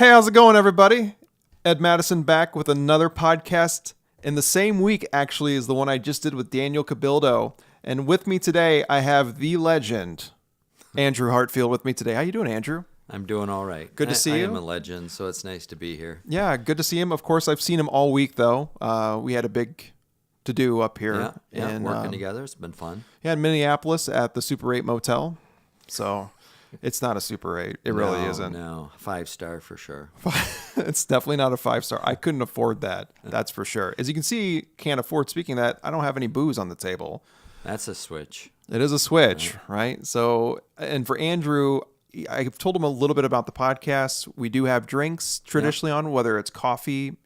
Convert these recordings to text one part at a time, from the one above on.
Hey, how's it going, everybody? Ed Madison back with another podcast in the same week, actually, as the one I just did with Daniel Cabildo. And with me today, I have the legend, Andrew Hartfield, with me today. How you doing, Andrew? I'm doing all right. Good to see you. I am a legend, so it's nice to be here. Yeah, good to see him. Of course, I've seen him all week, though. We had a big to-do up here. Yeah, working together. It's been fun. Yeah, in Minneapolis at the Super 8 Motel. So it's not a Super 8. It really isn't. No, 5-star for sure. It's definitely not a 5-star. I couldn't afford that. That's for sure. As you can see, can't afford. Speaking of that, I don't have any booze on the table. That's a switch. It is a switch, right? So, and for Andrew, I've told him a little bit about the podcast. We do have drinks traditionally on, whether it's coffee.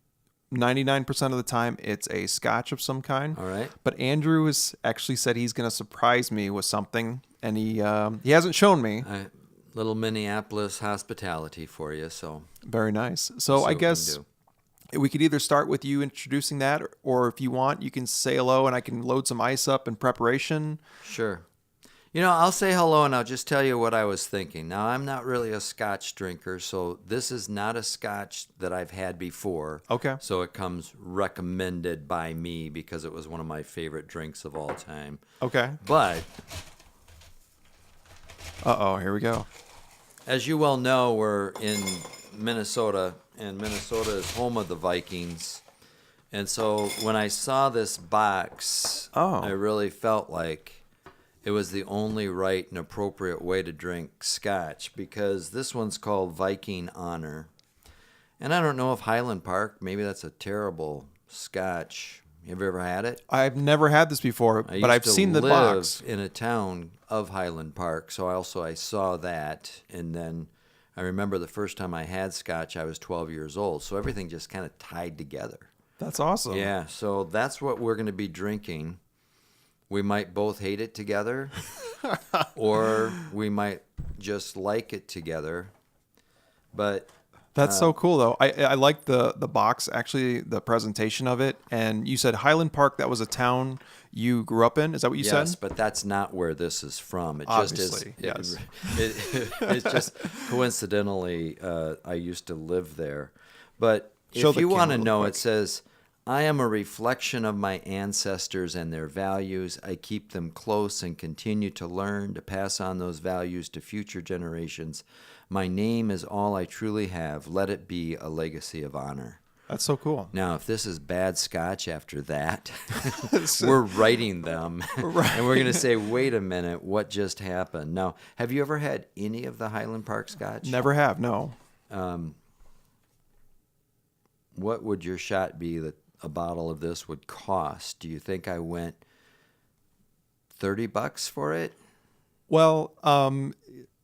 99% of the time, it's a scotch of some kind. All right. But Andrew has actually said he's going to surprise me with something, and he hasn't shown me. Little Minneapolis hospitality for you. So very nice. So I guess we could either start with you introducing that, or if you want, you can say hello, and I can load some ice up in preparation. Sure. You know, I'll say hello, and I'll just tell you what I was thinking. Now, I'm not really a scotch drinker, so this is not a scotch that I've had before. Okay. So it comes recommended by me because it was one of my favorite drinks of all time. Okay. But here we go. as you well know, we're in Minnesota, and Minnesota is home of the Vikings. And so when I saw this box, I really felt like it was the only right and appropriate way to drink scotch, because this one's called Viking Honor. And I don't know if Highland Park, maybe that's a terrible scotch. Have you ever had it? I've never had this before, but I've seen the box. In a town of Highland Park, so I saw that, and then I remember the first time I had scotch, I was 12 years old, so everything just kind of tied together. That's awesome. Yeah, so that's what we're going to be drinking. We might both hate it together, or we might just like it together. But that's so cool, though. I like the box, actually, the presentation of it. And you said Highland Park, that was a town you grew up in? Is that what you said? Yes, but that's not where this is from. It Obviously, just is. Yes. It's just coincidentally, I used to live there. But Show if the you want to camera know, real it quick. says, I am a reflection of my ancestors and their values. I keep them close and continue to learn to pass on those values to future generations. My name is all I truly have. Let it be a legacy of honor. That's so cool. Now, if this is bad scotch after that, we're writing them. Right. And we're going to say, wait a minute, what just happened? Now, have you ever had any of the Highland Park scotch? Never have, no. What would your shot be that a bottle of this would cost? Do you think I went $30 for it? Well,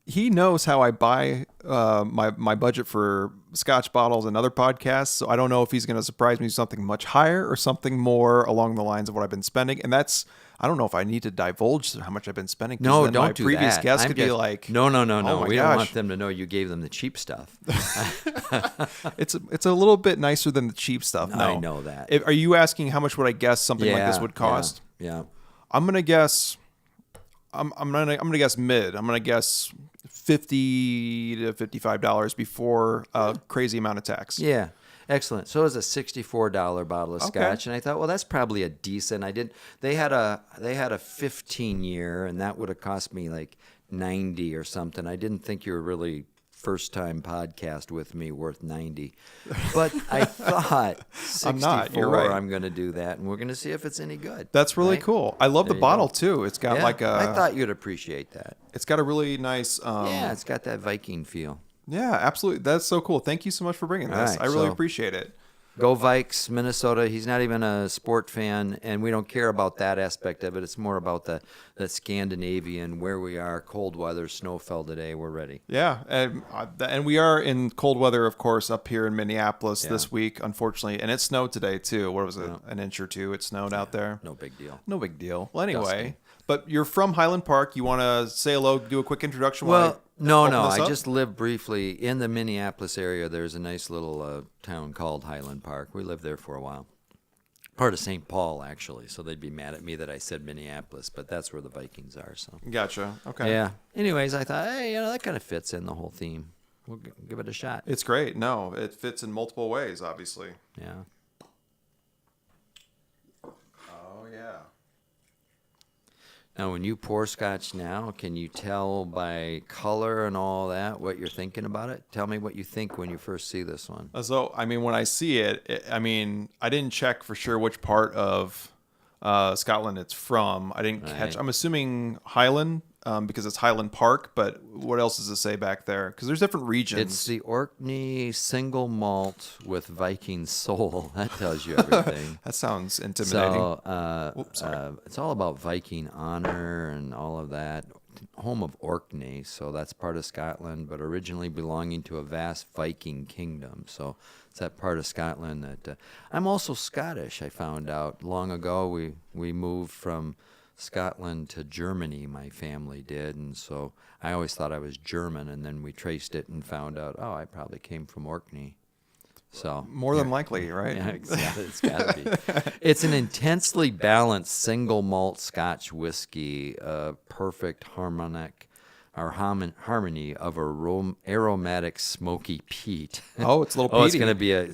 he knows how I buy my budget for scotch bottles and other podcasts, so I don't know if he's going to surprise me with something much higher or something more along the lines of what I've been spending. And I don't know if I need to divulge how much I've been spending. No, then don't my do previous that. guest could be like, no. Oh We gosh. don't want them to know you gave them the cheap stuff. It's a little bit nicer than the cheap stuff. No. I know that. Are you asking how much would I guess something like this would cost? Yeah. I'm gonna guess. I'm gonna guess mid. I'm gonna guess $50 to $55 before a crazy amount of tax. Yeah. Excellent. So it was a $64 bottle of Okay. scotch, and I thought, well, that's probably a decent. They had a 15-year, and that would have cost me like 90 or something. I didn't think you were really first time podcast with me worth 90, but I thought 64. I'm not. You're right. I'm going to do that, and we're going to see if it's any good. That's really right? cool. I love There the you bottle go. too. It's got Yeah, like a. I thought you'd appreciate that. It's got a really nice. Yeah, it's got that Viking feel. Yeah, absolutely. That's so cool. Thank you so much for bringing this. All right, I really so- appreciate it. Go Vikes, Minnesota. He's not even a sport fan, and we don't care about that aspect of it. It's more about the Scandinavian, where we are, cold weather, snow fell today. We're ready. Yeah, and we are in cold weather, of course, up here in Minneapolis this week, unfortunately, and it snowed today too. What was it? An inch or two? It snowed out there. No big deal. No big deal. Well, anyway, Dusty. but you're from Highland Park. You want to say hello, do a quick introduction? Well, no. open this I up? just live briefly in the Minneapolis area. There's a nice little town called Highland Park. We lived there for a while. Part of St. Paul, actually, so they'd be mad at me that I said Minneapolis, but that's where the Vikings are. So Gotcha. Okay. yeah. Anyways, I thought, hey, that kind of fits in the whole theme. we'll give it a shot. It's great. No, it fits in multiple ways, obviously. Yeah. Oh, yeah. Now, when you pour scotch now, can you tell by color and all that what you're thinking about it? Tell me what you think when you first see this one. So, I mean, when I see it, I didn't check for sure which part of Scotland it's from. I didn't catch. I'm assuming Highland because it's Highland Park. But what else does it say back there? Because there's different regions. It's the Orkney single malt with Viking soul. That tells you everything. That sounds intimidating. So it's all about Viking honor and all of that. Home of Orkney, so that's part of Scotland, but originally belonging to a vast Viking kingdom. So it's that part of Scotland that I'm also Scottish. I found out long ago. We moved from Scotland to Germany. My family did, and so I always thought I was German, and then we traced it and found out, oh, I probably came from Orkney. So more than likely, right? Yeah, exactly. It's got to be. It's an intensely balanced single malt Scotch whiskey, perfect harmony of aromatic smoky peat. Oh, it's a little peaty. Oh, it's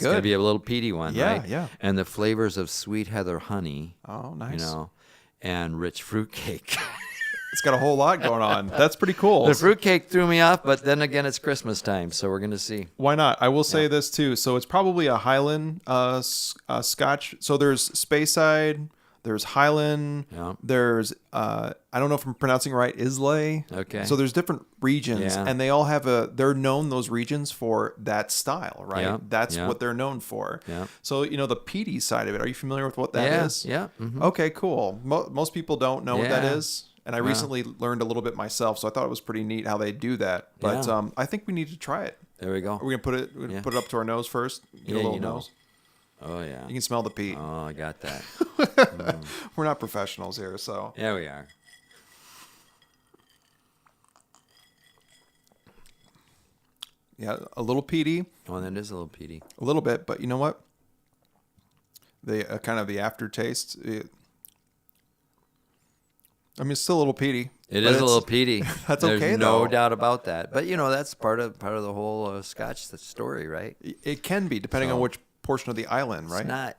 gonna be a little peaty one, yeah, right? Yeah. And the flavors of sweet heather honey. Oh, nice. And rich fruitcake. It's got a whole lot going on. That's pretty cool. The fruitcake threw me off, but then again, it's Christmas time, so we're going to see. Why not? I will say this, too. So it's probably a Highland Scotch. So there's Speyside, there's Highland, there's, I don't know if I'm pronouncing it right, Islay. Okay. So there's different regions, and they all have they're known, those regions, for that style, right? Yeah. That's what they're known for. Yeah. So, the peaty side of it, are you familiar with what that is? Yeah. Mm-hmm. Okay, cool. Most people don't know what that is. And I recently learned a little bit myself, so I thought it was pretty neat how they do that. But I think we need to try it. There we go. We're gonna put it up to our nose first. Get a little nose. Oh yeah. You can smell the peat. Oh, I got that. We're not professionals here, so. Yeah, we are. Yeah, a little peaty. Oh, that is a little peaty. A little bit, but you know what? The kind of the aftertaste. It's still a little peaty. It is a little peaty. That's There's okay, no though. doubt about that. But that's part of the whole Scotch story, right? It can be, depending on which portion of the island, right?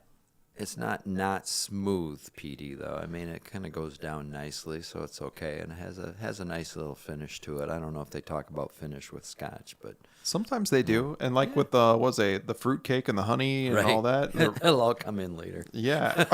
It's not smooth peaty though. It kind of goes down nicely, so it's okay, and it has a nice little finish to it. I don't know if they talk about finish with Scotch, but sometimes they do. And with the fruit cake and the honey and all that, it'll all come in later. Yeah.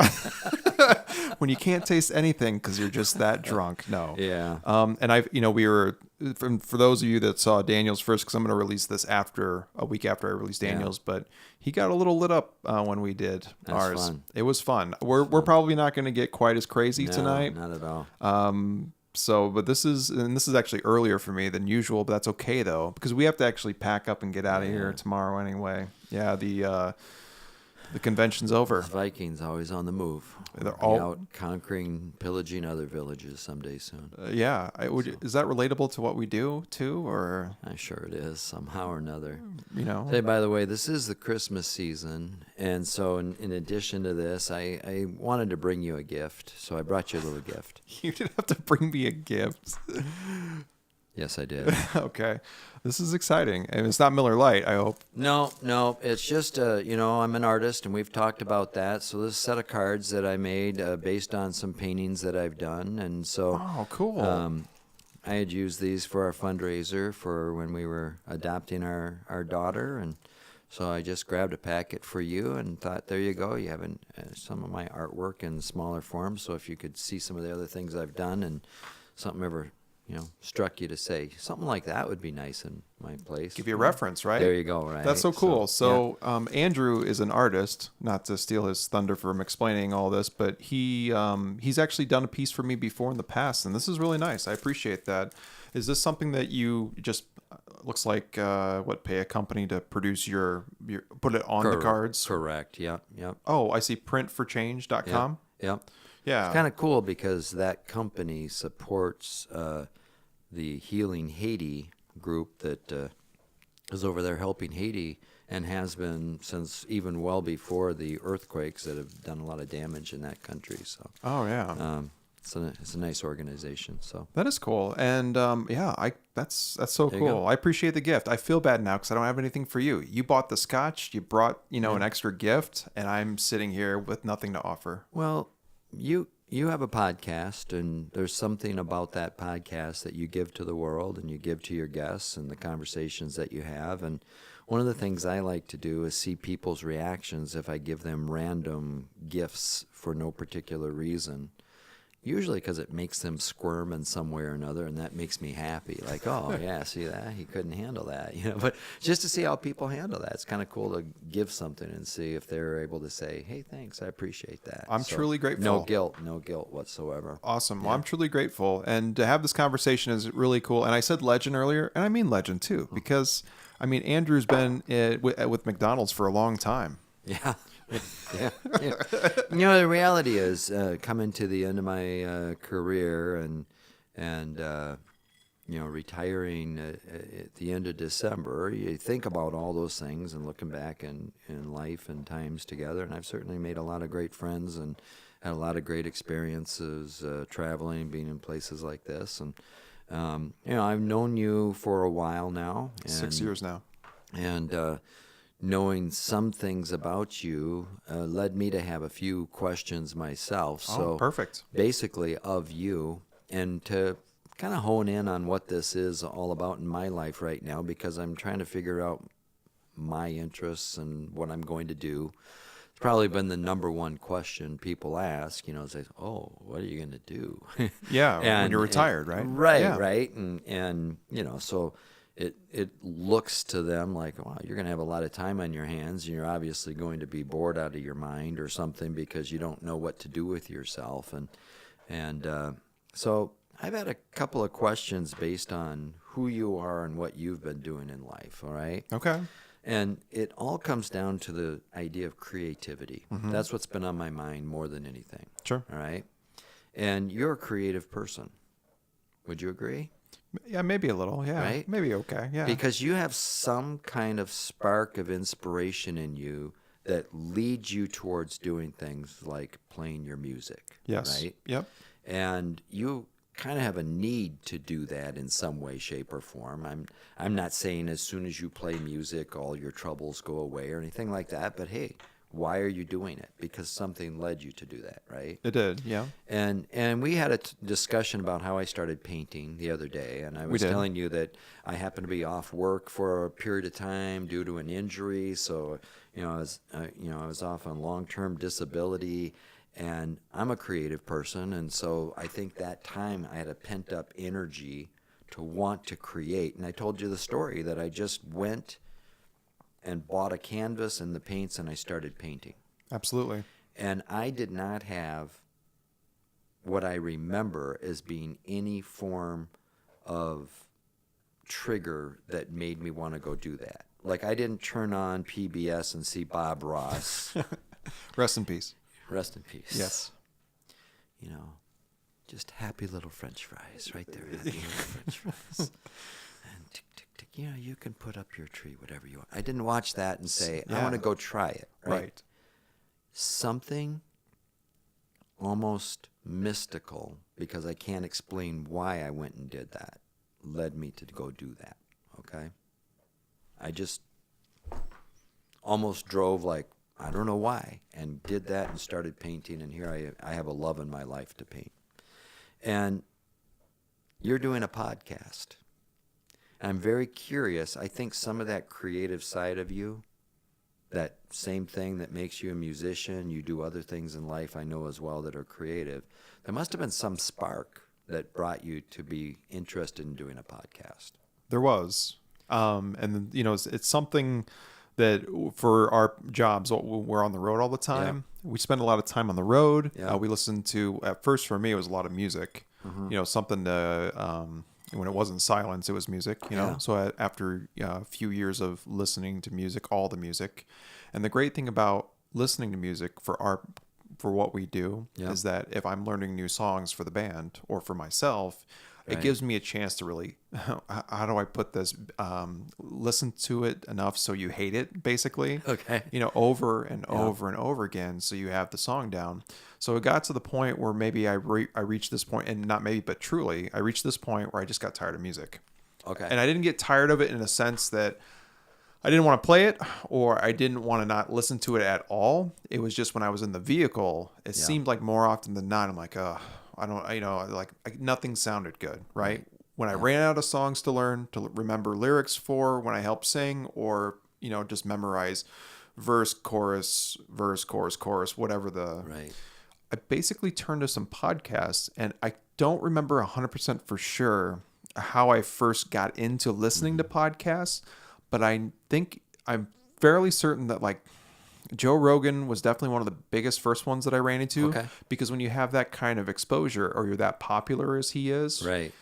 When you can't taste anything because you're just that drunk. No. Yeah. And we were, for those of you that saw Daniel's first, because I'm going to release this a week after I release Daniel's, but he got a little lit up when we did ours. Fun. It was fun. We're probably not going to get quite as crazy tonight. Not at all. But this is actually earlier for me than usual, but that's okay though, because we have to actually pack up and get out of here tomorrow anyway. Yeah. The convention's over. The Vikings always on the move. They're all out conquering, pillaging other villages someday soon. Is that relatable to what we do too, or? I'm sure it is somehow or another. Say, by the way, this is the Christmas season, and so in addition to this, I wanted to bring you a gift, so I brought you a little gift. You didn't have to bring me a gift. Yes, I did. Okay. This is exciting. And it's not Miller Lite, I hope. No. It's just, I'm an artist, and we've talked about that. So this set of cards that I made based on some paintings that I've done. And so... Oh, cool. I had used these for our fundraiser for when we were adopting our daughter. And so I just grabbed a packet for you and thought, there you go. You have some of my artwork in smaller form. So if you could see some of the other things I've done and something ever... struck you to say something like that would be nice in my place. Give you a reference, right? There you go, right? That's so cool. So Andrew is an artist, not to steal his thunder from explaining all this, but he's actually done a piece for me before in the past, and this is really nice. I appreciate that. Is this something that you just looks like pay a company to produce your put it on the cards? Correct. Yep. Oh, I see. Printforchange.com. Yep. Yeah. It's kind of cool because that company supports the Healing Haiti group that is over there helping Haiti and has been since even well before the earthquakes that have done a lot of damage in that country. So. Oh yeah. it's a nice organization. So that is cool. And that's so There you cool. go. I appreciate the gift. I feel bad now because I don't have anything for you. You bought the scotch. You brought an extra gift, and I'm sitting here with nothing to offer. well, you have a podcast, and there's something about that podcast that you give to the world and you give to your guests and the conversations that you have. And one of the things I like to do is see people's reactions if I give them random gifts for no particular reason. Usually because it makes them squirm in some way or another, and that makes me happy. Like, oh, yeah, see that? He couldn't handle that. But just to see how people handle that, it's kind of cool to give something and see if they're able to say, hey, thanks, I appreciate that. I'm truly grateful. No guilt whatsoever. Awesome. Well, I'm truly grateful. And to have this conversation is really cool. And I said legend earlier, and I mean legend too, because, Andrew's been with McDonald's for a long time. Yeah. Yeah. The reality is coming to the end of my career and retiring at the end of December, you think about all those things and looking back in life and times together. And I've certainly made a lot of great friends and had a lot of great experiences traveling, being in places like this. And, I've known you for a while now. 6 years now. And knowing some things about you led me to have a few questions myself. So perfect. Basically of you, and to kind of hone in on what this is all about in my life right now, because I'm trying to figure out my interests and what I'm going to do. It's probably been the number one question people ask, say, oh, what are you going to do? Yeah, when you're retired, right? Right, yeah. right. And so it looks to them like, wow, you're going to have a lot of time on your hands, and you're obviously going to be bored out of your mind or something because you don't know what to do with yourself. And so I've had a couple of questions based on who you are and what you've been doing in life, all right? Okay. And it all comes down to the idea of creativity. Mm-hmm. That's what's been on my mind more than anything. Sure. All right? And you're a creative person. Would you agree? Yeah, maybe a little. Yeah. Right? Maybe okay. Yeah. Because you have some kind of spark of inspiration in you that leads you towards doing things like playing your music. Yes. Right? Yep. And you kind of have a need to do that in some way, shape, or form. I'm not saying as soon as you play music, all your troubles go away or anything like that. But hey, why are you doing it? Because something led you to do that, right? It did. Yeah. And we had a discussion about how I started painting the other day, and I was telling you that I happened to be off work for a period of time due to an injury. So I was off on long-term disability. And I'm a creative person, and so I think that time I had a pent-up energy to want to create. And I told you the story that I just went and bought a canvas and the paints, and I started painting. Absolutely. And I did not have what I remember as being any form of trigger that made me want to go do that. Like, I didn't turn on PBS and see Bob Ross. Rest in peace. Rest in peace. Yes. Just happy little French fries right there. Happy little French fries. And tick, tick, tick. You can put up your tree, whatever you want. I didn't watch that and say, I want to go try it. Right? Something almost mystical, because I can't explain why I went and did that, led me to go do that. Okay? I just almost drove like, I don't know why, and did that and started painting, and here I have a love in my life to paint. And you're doing a podcast. I'm very curious. I think some of that creative side of you, that same thing that makes you a musician, you do other things in life I know as well that are creative. There must have been some spark that brought you to be interested in doing a podcast. There was. And it's something that for our jobs, we're on the road all the time. Yeah. We spend a lot of time on the road. Yeah. We listen to, at first for me, it was a lot of music, something to, when it wasn't silence, it was music, Yeah. So after a few years of listening to music, all the music. And the great thing about listening to music for what we do is that if I'm learning new songs for the band or for myself, It gives me a chance to really, how do I put this? Listen to it enough so you hate it, basically. Okay. Over and over and over again, so you have the song down. So it got to the point where maybe I reached this point, and not maybe, but truly, I reached this point where I just got tired of music. Okay. And I didn't get tired of it in a sense that I didn't want to play it, or I didn't want to not listen to it at all. It was just when I was in the vehicle, it seemed like more often than not, I'm like, I don't, nothing sounded good, right? When I ran out of songs to learn, to remember lyrics for, when I helped sing, or, just memorize verse, chorus, whatever I basically turned to some podcasts, and I don't remember 100% for sure how I first got into listening to podcasts, but I think I'm fairly certain that like Joe Rogan was definitely one of the biggest first ones that I ran into, because when you have that kind of exposure, or you're that popular as he is, right.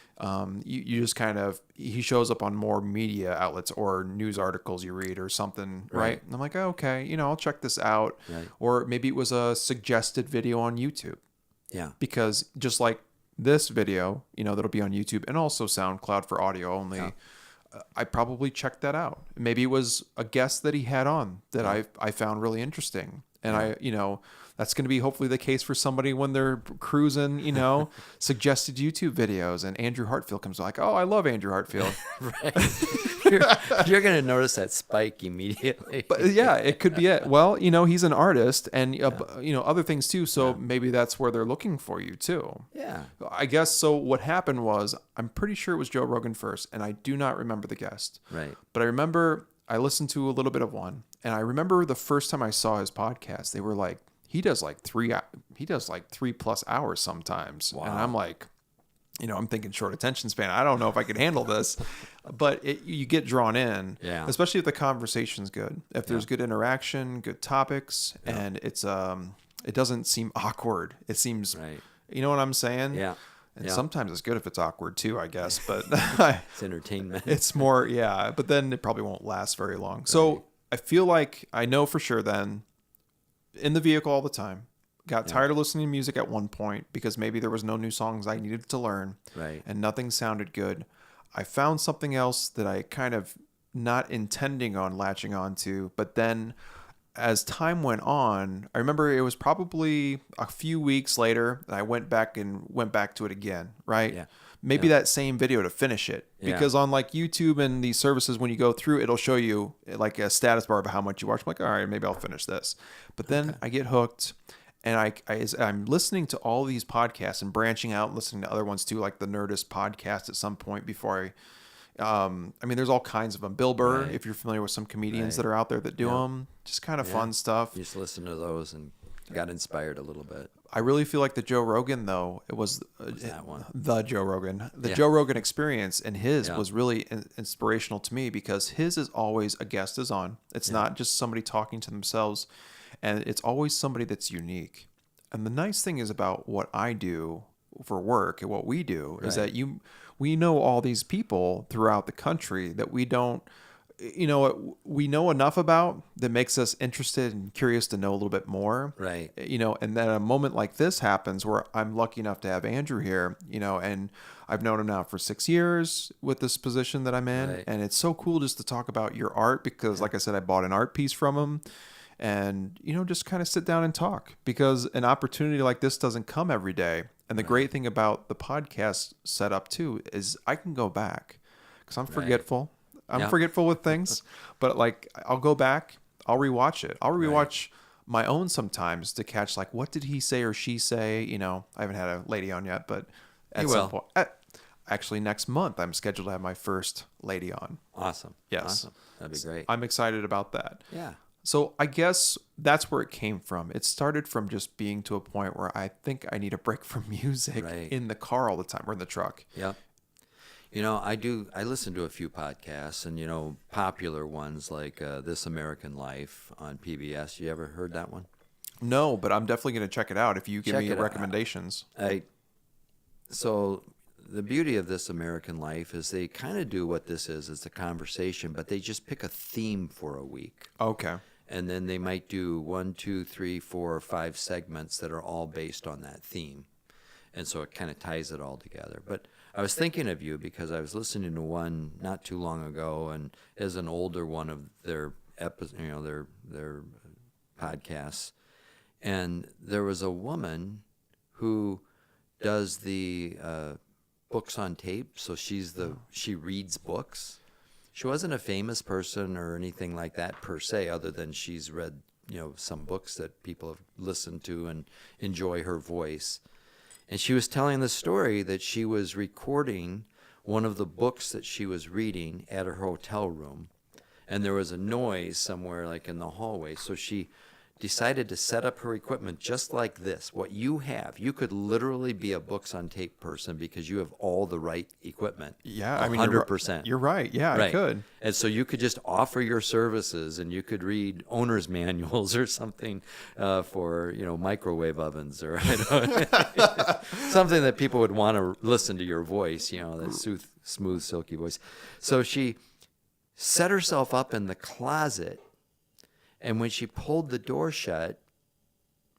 You just kind of, he shows up on more media outlets or news articles you read or something, right? And I'm like, okay, I'll check this out. Right. Or maybe it was a suggested video on YouTube. Yeah. Because just like this video, that'll be on YouTube and also SoundCloud for audio only. Yeah. I probably checked that out. Maybe it was a guest that he had on that I found really interesting. And that's going to be hopefully the case for somebody when they're cruising, suggested YouTube videos, and Andrew Hartfield comes like, oh, I love Andrew Hartfield. Right. You're going to notice that spike immediately. But yeah, it could be it. Well, he's an artist, and other things too. So maybe that's where they're looking for you too. Yeah. I guess so. What happened was, I'm pretty sure it was Joe Rogan first, and I do not remember the guest. Right. But I remember I listened to a little bit of one, and I remember the first time I saw his podcast, they were like, he does like 3+ hours sometimes. Wow. And I'm like, I'm thinking short attention span. I don't know if I could handle this, but you get drawn in, especially if the conversation's good, if there's good interaction, good topics, and it's, it doesn't seem awkward. It seems, you know what I'm saying? Yeah. And sometimes it's good if it's awkward too, I guess, but it's entertainment. It's more, but then it probably won't last very long. Right. So I feel like I know for sure then, in the vehicle all the time, got tired of listening to music at one point because maybe there was no new songs I needed to learn, and nothing sounded good. I found something else that I kind of not intending on latching onto, but then as time went on, I remember it was probably a few weeks later that I went back to it again, right? Yeah. Maybe that same video to finish it, because on like YouTube and these services, when you go through, it'll show you like a status bar of how much you watch. I'm like, all right, maybe I'll finish this. But then I get hooked, and I'm listening to all these podcasts and branching out, listening to other ones too, like the Nerdist podcast at some point before there's all kinds of them. Bill Burr, if you're familiar with some comedians that are out there that do them, just kind of fun stuff. You just listen to those and got inspired a little bit. I really feel like the Joe Rogan, though, it was that one. The Joe Rogan. The Joe Rogan experience, and his was really inspirational to me, because his is always a guest is on. It's not just somebody talking to themselves, and it's always somebody that's unique. And the nice thing is about what I do for work and what we do is that we know all these people throughout the country that we don't, we know enough about that makes us interested and curious to know a little bit more. Right. And then a moment like this happens where I'm lucky enough to have Andrew here, and I've known him now for 6 years with this position that I'm in. Right. And it's so cool just to talk about your art, because like I said, I bought an art piece from him, and, just kind of sit down and talk, because an opportunity like this doesn't come every day. And the great thing about the podcast setup too is I can go back, because I'm forgetful. I'm forgetful with things, but like I'll go back, I'll rewatch it. I'll rewatch my own sometimes to catch like, what did he say or she say? I haven't had a lady on yet, but at some point, actually next month, I'm scheduled to have my first lady on. Awesome. Yes. Awesome. That'd be great. I'm excited about that. Yeah. So I guess that's where it came from. It started from just being to a point where I think I need a break from music in the car all the time, or in the truck. Yeah. I listen to a few podcasts, and, popular ones like This American Life on PBS. You ever heard that one? No, but I'm definitely going to check it out if you give me recommendations. So the beauty of This American Life is they kind of do what this is. It's a conversation, but they just pick a theme for a week. Okay. And then they might do 1, 2, 3, 4, or 5 segments that are all based on that theme. And so it kind of ties it all together. But I was thinking of you because I was listening to one not too long ago, and as an older one of their their podcasts, and there was a woman who does the books on tape. So she reads books. She wasn't a famous person or anything like that per se, other than she's read, some books that people have listened to and enjoy her voice. And she was telling the story that she was recording one of the books that she was reading at her hotel room. And there was a noise somewhere like in the hallway. So she decided to set up her equipment just like this. What you have, you could literally be a books on tape person because you have all the right equipment. Yeah, I mean, 100%. You're right. Yeah, right. I could. And so you could just offer your services, and you could read owner's manuals or something for microwave ovens or something that people would want to listen to your voice. That smooth, silky voice. So she set herself up in the closet. And when she pulled the door shut,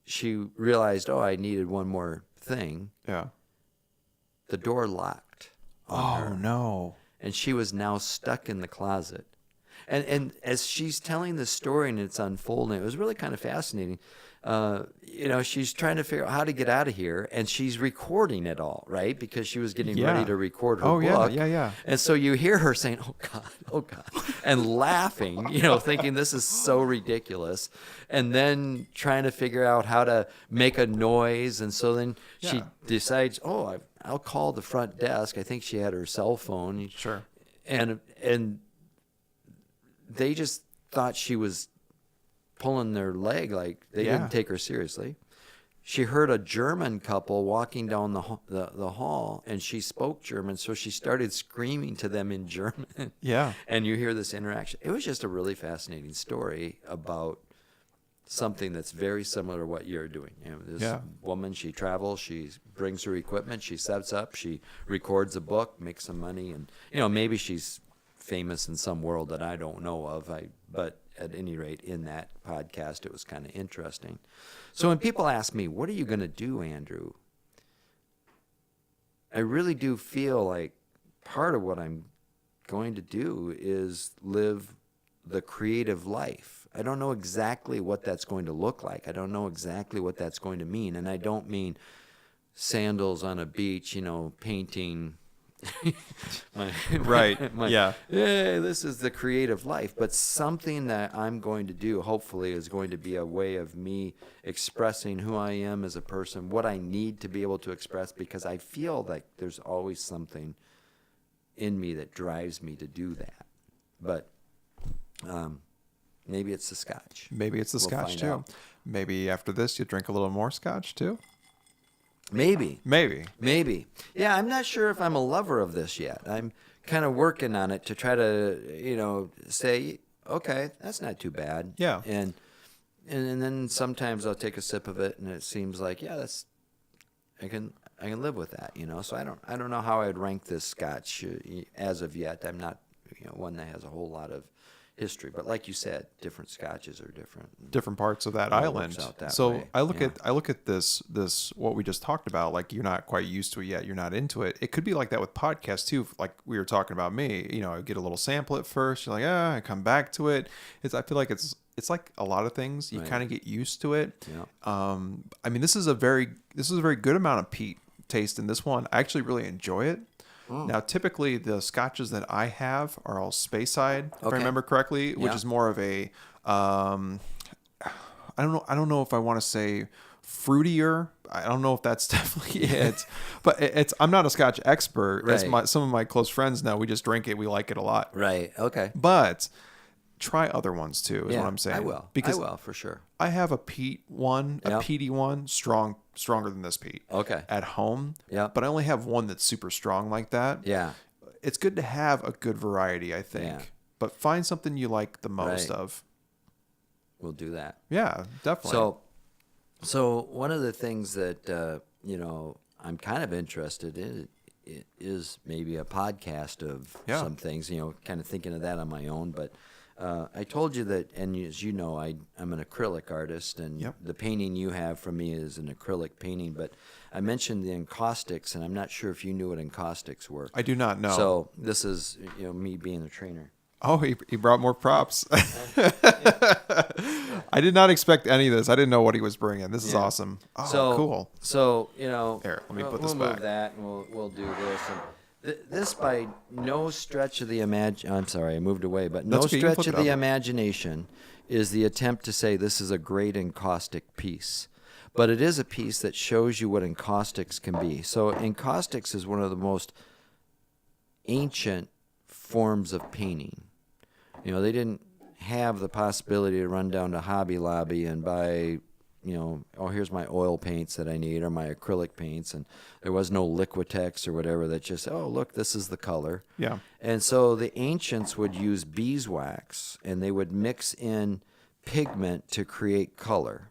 she realized, I needed one more thing. Yeah. The door locked on her. Oh, no. And she was now stuck in the closet. And as she's telling the story and it's unfolding, it was really kind of fascinating. She's trying to figure out how to get out of here, and she's recording it all, right? Because she was getting ready to record her book. Yeah. And so you hear her saying, oh God, and laughing, thinking this is so ridiculous, and then trying to figure out how to make a noise. And so then she decides, I'll call the front desk. I think she had her cell phone. Sure. And they just thought she was pulling their leg, like they didn't take her seriously. She heard a German couple walking down the hall, and she spoke German, so she started screaming to them in German. Yeah. And you hear this interaction. It was just a really fascinating story about something that's very similar to what you're doing. This woman, she travels, she brings her equipment, she sets up, she records a book, makes some money, and maybe she's famous in some world that I don't know of. But at any rate, in that podcast, it was kind of interesting. So when people ask me, what are you going to do, Andrew? I really do feel like part of what I'm going to do is live the creative life. I don't know exactly what that's going to look like. I don't know exactly what that's going to mean. And I don't mean sandals on a beach, painting yeah, this is the creative life. But something that I'm going to do, hopefully, is going to be a way of me expressing who I am as a person, what I need to be able to express, because I feel like there's always something in me that drives me to do that. But maybe it's the scotch. Maybe it's the scotch too. Out. Maybe after this you drink a little more scotch too. Maybe. Yeah, I'm not sure if I'm a lover of this yet. I'm kind of working on it to try to, say, okay, that's not too bad. Yeah. And then sometimes I'll take a sip of it, and it seems like, I can live with that, So I don't know how I'd rank this scotch as of yet. I'm not, one that has a whole lot of history, but like you said, different scotches are different parts of that island. So way. I look at this what we just talked about, like you're not quite used to it yet, you're not into it. It could be like that with podcasts too, like we were talking about me. I get a little sample at first, you're like, I come back to it. I feel like it's like a lot of things, you kind of get used to it. I mean, this is a very good amount of peat taste in this one. I actually really enjoy it. Now, typically the scotches that I have are all Speyside, if I remember correctly, which is more of a, I don't know if I want to say fruitier. I don't know if that's definitely it, but I'm not a scotch expert. Right. As some of my close friends know, we just drink it. We like it a lot. Right. Okay. But try other ones too, is what I'm saying. I will. Because I will, for sure. I have a peat one, a peaty one, stronger than this peat. Okay. At home. Yeah. But I only have one that's super strong like that. Yeah. It's good to have a good variety, I think. Yeah. But find something you like the most of. We'll do that. Yeah, definitely. So one of the things that I'm kind of interested in is maybe a podcast of some things. Kind of thinking of that on my own, but I told you that, and as you know, I'm an acrylic artist, and the painting you have from me is an acrylic painting. But I mentioned the encaustics, and I'm not sure if you knew what encaustics were. I do not know. So this is me being a trainer. Oh, he brought more props. I did not expect any of this. I didn't know what he was bringing. This is awesome. Oh, cool. So Here, let me put this we'll back. move that, and we'll do this. And this by no stretch of the I'm sorry, I moved away, but no That's okay. You can stretch flip of it the over. imagination is the attempt to say this is a great encaustic piece. But it is a piece that shows you what encaustics can be. So encaustics is one of the most ancient forms of painting. They didn't have the possibility to run down to Hobby Lobby and buy, here's my oil paints that I need or my acrylic paints. And there was no Liquitex or whatever that just, look, this is the color. Yeah. And so the ancients would use beeswax and they would mix in pigment to create color.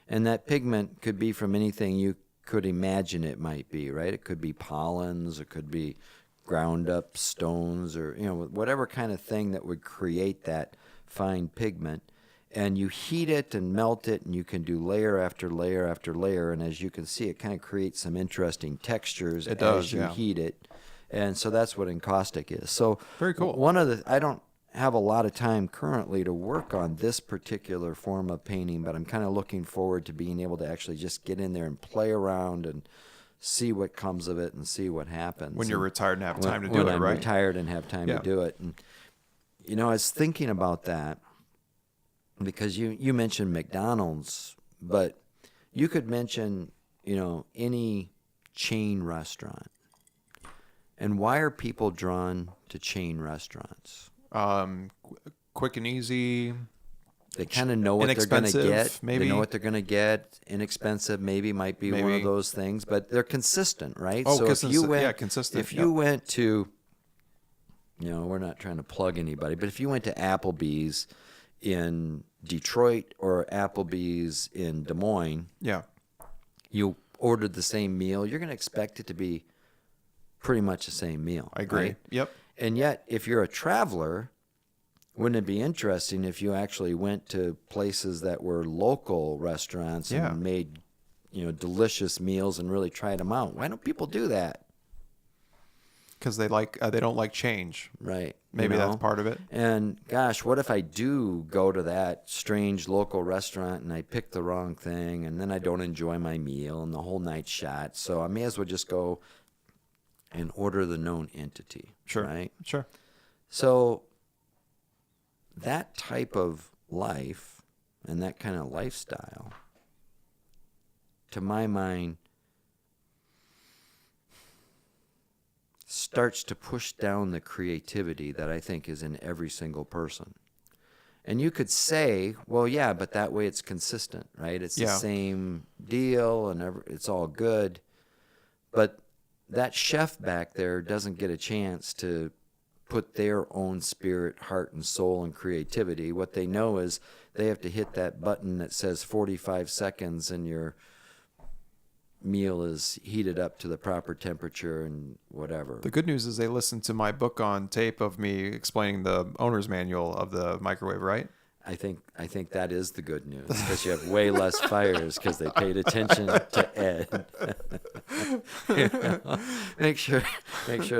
And that pigment could be from anything you could imagine it might be, right? It could be pollens, it could be ground up stones, or whatever kind of thing that would create that fine pigment. And you heat it and melt it, and you can do layer after layer after layer. And as you can see, it kind of creates some interesting textures as you heat it. And so that's what encaustic is. So very cool. I don't have a lot of time currently to work on this particular form of painting, but I'm kind of looking forward to being able to actually just get in there and play around and see what comes of it and see what happens. When you're retired and have time to do when it, I'm right? retired and have time to do it. And, I was thinking about that because you mentioned McDonald's, but you could mention, any chain restaurant. And why are people drawn to chain restaurants? Quick and easy. They kind of know what they're going to get. Maybe. They know what they're going to get. Inexpensive, maybe might be one of those things, but they're consistent, right? Oh, so consistent. If you went to, we're not trying to plug anybody, but if you went to Applebee's in Detroit or Applebee's in Des Moines, you ordered the same meal, you're going to expect it to be pretty much the same meal. I agree. Right? Yep. And yet, if you're a traveler, wouldn't it be interesting if you actually went to places that were local restaurants and made, delicious meals and really tried them out? Why don't people do that? Because they don't like change. Right. Maybe that's part of it. And gosh, what if I do go to that strange local restaurant and I pick the wrong thing and then I don't enjoy my meal and the whole night's shot? So I may as well just go and order the known entity. Sure. Right? Sure. So that type of life and that kind of lifestyle, to my mind, starts to push down the creativity that I think is in every single person. And you could say, well, yeah, but that way it's consistent, right? It's the same deal and it's all good. But that chef back there doesn't get a chance to put their own spirit, heart, and soul and creativity. What they know is they have to hit that button that says 45 seconds and your meal is heated up to the proper temperature and whatever. The good news is they listened to my book on tape of me explaining the owner's manual of the microwave, right? I think that is the good news, because you have way less fires because they paid attention to Ed. Make sure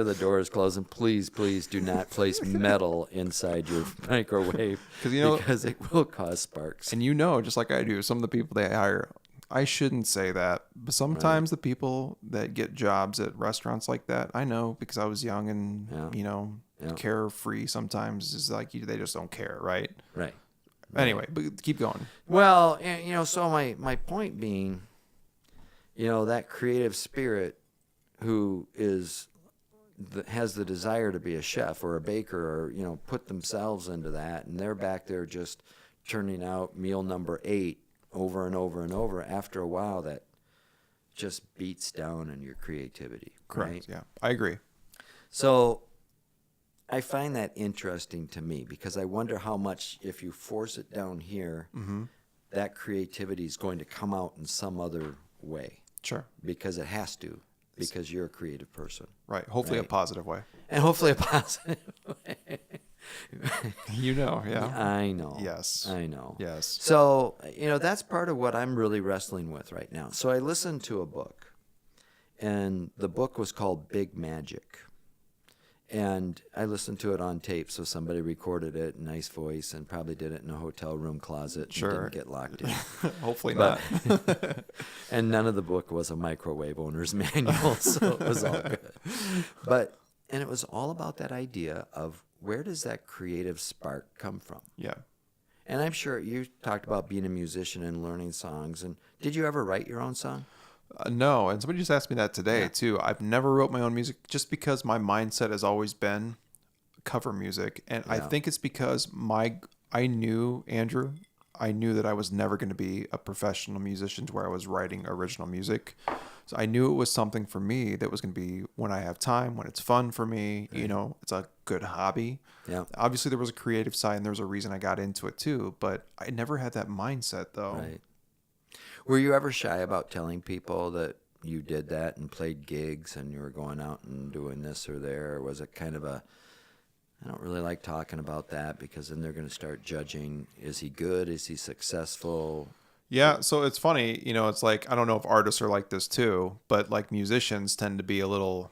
the door is closed, and please do not place metal inside your microwave because it will cause sparks. And just like I do, some of the people they hire, I shouldn't say that, but sometimes the people that get jobs at restaurants like that, I know because I was young and carefree. Sometimes is like they just don't care, right? Right. Anyway, but keep going. Well, so my point being, that creative spirit who has the desire to be a chef or a baker or, put themselves into that, and they're back there just turning out meal number 8 over and over and over. After a while, that just beats down on your creativity. Correct. Right? Yeah, I agree. So I find that interesting to me because I wonder how much, if you force it down here, that creativity is going to come out in some other way. Sure. Because it has to, because you're a creative person. Right. Hopefully a positive way. And hopefully a positive way. Yeah. I know. Yes. I know. Yes. So, that's part of what I'm really wrestling with right now. So I listened to a book, and the book was called Big Magic. And I listened to it on tape, so somebody recorded it, nice voice, and probably did it in a hotel room closet and didn't get locked in. Hopefully not. And none of the book was a microwave owner's manual, so it was all good. And it was all about that idea of where does that creative spark come from? Yeah. And I'm sure you talked about being a musician and learning songs. And did you ever write your own song? No, and somebody just asked me that today too. I've never wrote my own music just because my mindset has always been cover music, and I think it's because I knew Andrew. I knew that I was never going to be a professional musician to where I was writing original music. So I knew it was something for me that was going to be when I have time, when it's fun for me. Right. It's a good hobby. Yeah. Obviously, there was a creative side, and there was a reason I got into it too. But I never had that mindset though. Right. Were you ever shy about telling people that you did that and played gigs and you were going out and doing this or there? Or was it kind of I don't really like talking about that because then they're going to start judging, is he good? Is he successful? Yeah, so it's funny, it's like, I don't know if artists are like this too, but like musicians tend to be a little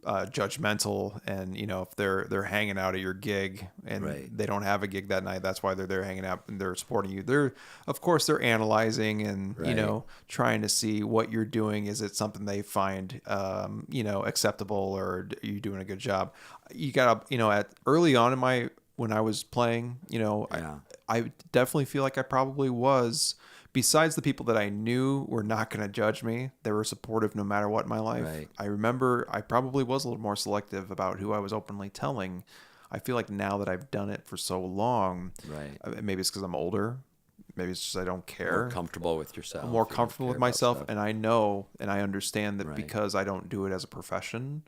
judgmental, and if they're hanging out at your gig and they don't have a gig that night, that's why they're there hanging out and they're supporting you. Of course they're analyzing and trying to see what you're doing. Is it something they find acceptable, or are you doing a good job? You gotta at early on when I was playing, I definitely feel like I probably was. Besides the people that I knew were not going to judge me, they were supportive no matter what in my life. Right. I remember I probably was a little more selective about who I was openly telling. I feel like now that I've done it for so long, maybe it's because I'm older. Maybe it's just I don't care. More comfortable with yourself. I'm more comfortable with myself, and I know and I understand that because I don't do it as a profession,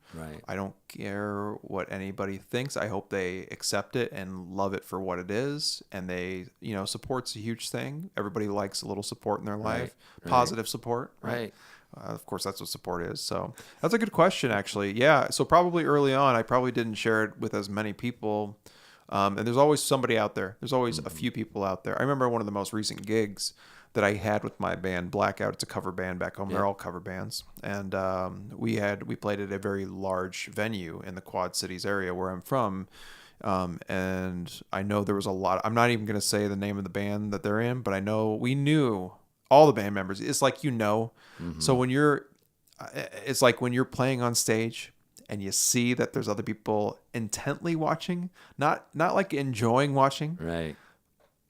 I don't care what anybody thinks. I hope they accept it and love it for what it is, and they, support's a huge thing. Everybody likes a little support in their life, positive support, right? Of course, that's what support is. So that's a good question, actually. Yeah, so probably early on, I probably didn't share it with as many people. And there's always somebody out there. There's always a few people out there. I remember one of the most recent gigs that I had with my band, Blackout. It's a cover band back home. They're all cover bands. And we played at a very large venue in the Quad Cities area where I'm from. And I know there was a lot. I'm not even going to say the name of the band that they're in, but I know we knew all the band members. It's like, so it's like when you're playing on stage and you see that there's other people intently watching, not like enjoying watching. Right.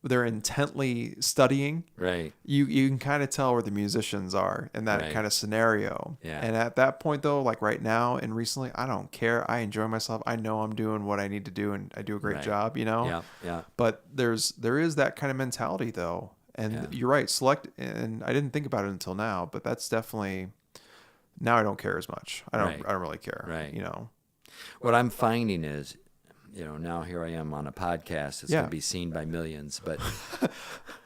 They're intently studying. Right. You can kind of tell where the musicians are in that kind of scenario. Yeah. And at that point though, like right now and recently, I don't care. I enjoy myself. I know I'm doing what I need to do and I do a great job, Yeah. Yeah. But there is that kind of mentality though. And you're right. And I didn't think about it until now, but that's definitely, now I don't care as much. I don't really care. Right. What I'm finding is, now here I am on a podcast. It's going to be seen by millions, but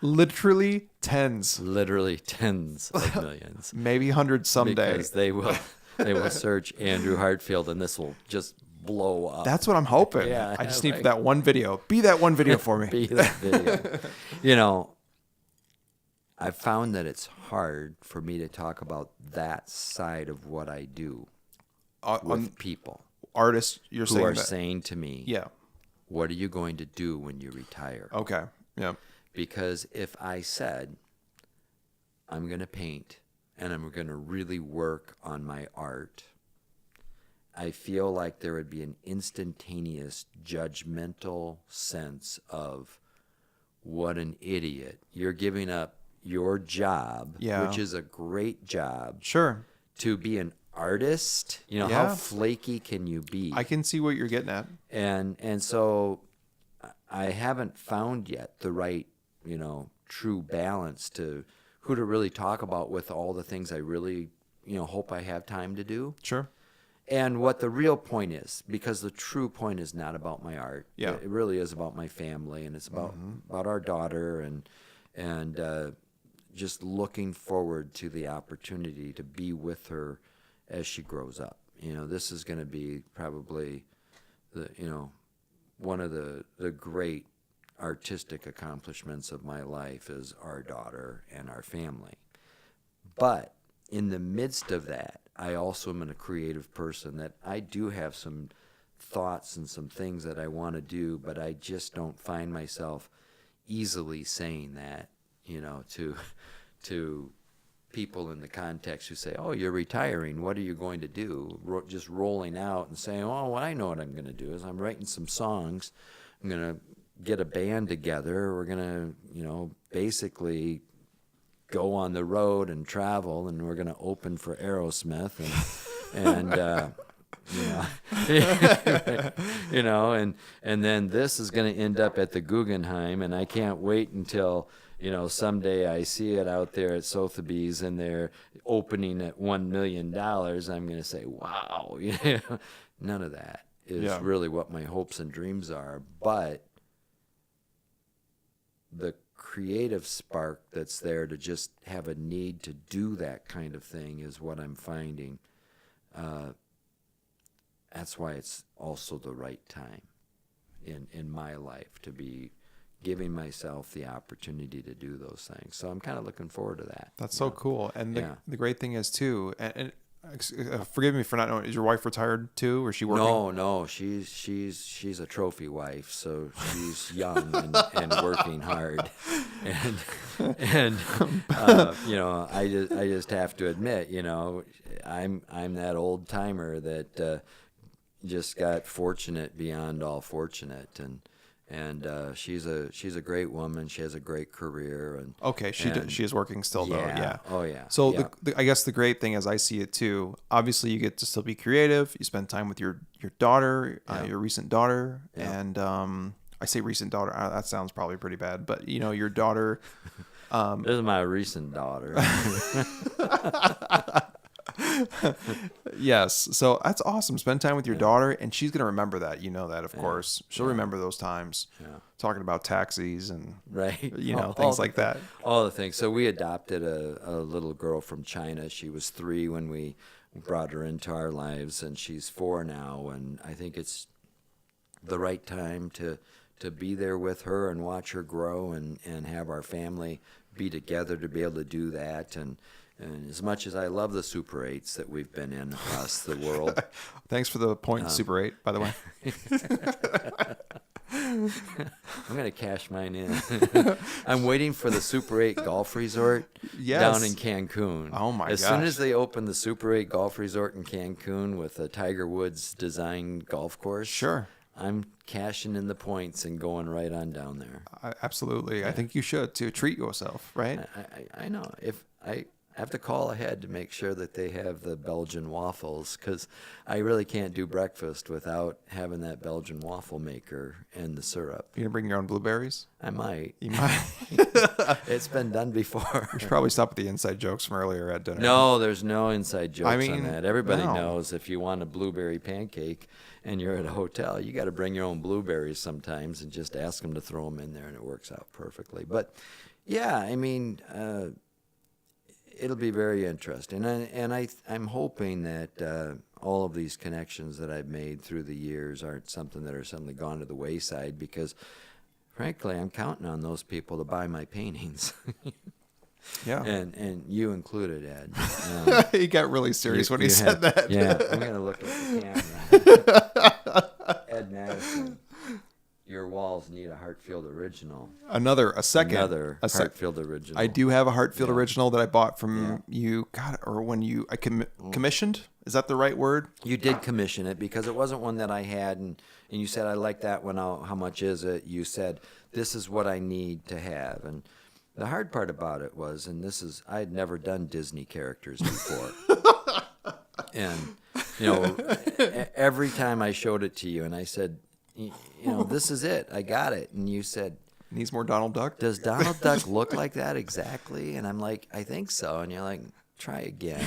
literally tens of millions, maybe hundreds someday. Because they will search Andrew Hartfield, and this will just blow up. That's what I'm hoping. Yeah, I just need that one video. Be that one video for me. Be that video. I've found that it's hard for me to talk about that side of what I do with people. Artists, you're saying who are saying to me, what are you going to do when you retire? Okay, yeah. Because if I said, I'm going to paint and I'm going to really work on my art, I feel like there would be an instantaneous judgmental sense of, what an idiot. You're giving up your job, which is a great job, to be an artist. How flaky can you be? I can see what you're getting at. And so I haven't found yet the right, true balance to who to really talk about with all the things I really, hope I have time to do. Sure. And what the real point is, because the true point is not about my art. Yeah. It really is about my family, and it's about our daughter and just looking forward to the opportunity to be with her as she grows up. This is going to be probably the one of the great artistic accomplishments of my life is our daughter and our family. But in the midst of that, I also am a creative person, that I do have some thoughts and some things that I want to do, but I just don't find myself easily saying that, to people in the context who say, "Oh, you're retiring. What are you going to do?" Just rolling out and saying, "Oh, well, I know what I'm going to do is I'm writing some songs. I'm going to get a band together. We're going to, basically go on the road and travel, and we're going to open for Aerosmith and and then this is going to end up at the Guggenheim, and I can't wait until someday I see it out there at Sotheby's and they're opening at $1 million. I'm going to say, wow." None of that is really what my hopes and dreams are, but the creative spark that's there to just have a need to do that kind of thing is what I'm finding. That's why it's also the right time in my life to be giving myself the opportunity to do those things. So I'm kind of looking forward to that. That's so cool. And the great thing is too, and forgive me for not knowing, is your wife retired too, or is she working? No, she's a trophy wife, so she's young and working hard, and I just have to admit, I'm that old timer that just got fortunate beyond all fortunate, and she's a great woman. She has a great career. And okay, she is working still though. Yeah. Oh yeah. So yeah. I guess the great thing, as I see it too, obviously you get to still be creative. You spend time with your daughter, your recent daughter, and I say recent daughter. That sounds probably pretty bad, but your daughter. This is my recent daughter. Yes. So that's awesome. Spend time with your daughter, and she's going to remember that. That, of course. She'll remember those times talking about taxis and, things like that. All the things. So we adopted a little girl from China. She was 3 when we brought her into our lives, and she's 4 now. And I think it's the right time to be there with her and watch her grow and have our family be together to be able to do that. And as much as I love the Super 8s that we've been in across the world. Thanks for the point, Super 8, by the way. I'm going to cash mine in. I'm waiting for the Super 8 golf resort down in Cancun. Oh, my gosh. As soon as they open the Super 8 golf resort in Cancun with a Tiger Woods designed golf course. Sure. I'm cashing in the points and going right on down there. Absolutely. Yeah. I think you should, to treat yourself, right? I know. If I have to call ahead to make sure that they have the Belgian waffles, because I really can't do breakfast without having that Belgian waffle maker and the syrup. You gonna bring your own blueberries? I might. You might. It's been done before. We should probably stop with the inside jokes from earlier at dinner. No, there's no inside jokes on that. Everybody no. knows if you want a blueberry pancake and you're at a hotel, you got to bring your own blueberries sometimes and just ask them to throw them in there, and it works out perfectly. But yeah, I mean, it'll be very interesting, and I'm hoping that all of these connections that I've made through the years aren't something that are suddenly gone to the wayside, because frankly, I'm counting on those people to buy my paintings. Yeah. And you included, Ed. He got really serious when he said that. Yeah, I'm going to look at the camera. Ed Madison, your walls need a Hartfield original. Another Hartfield original. I do have a Hartfield original that I bought from you. God, or when I commissioned? Is that the right word? You did commission it, because it wasn't one that I had, and you said, I like that one. How much is it? You said, this is what I need to have. And the hard part about it was, I had never done Disney characters before. And, every time I showed it to you and I said, this is it. I got it. And you said, needs more Donald Duck. Does Donald Duck look like that exactly? And I'm like, I think so. And you're like, try again.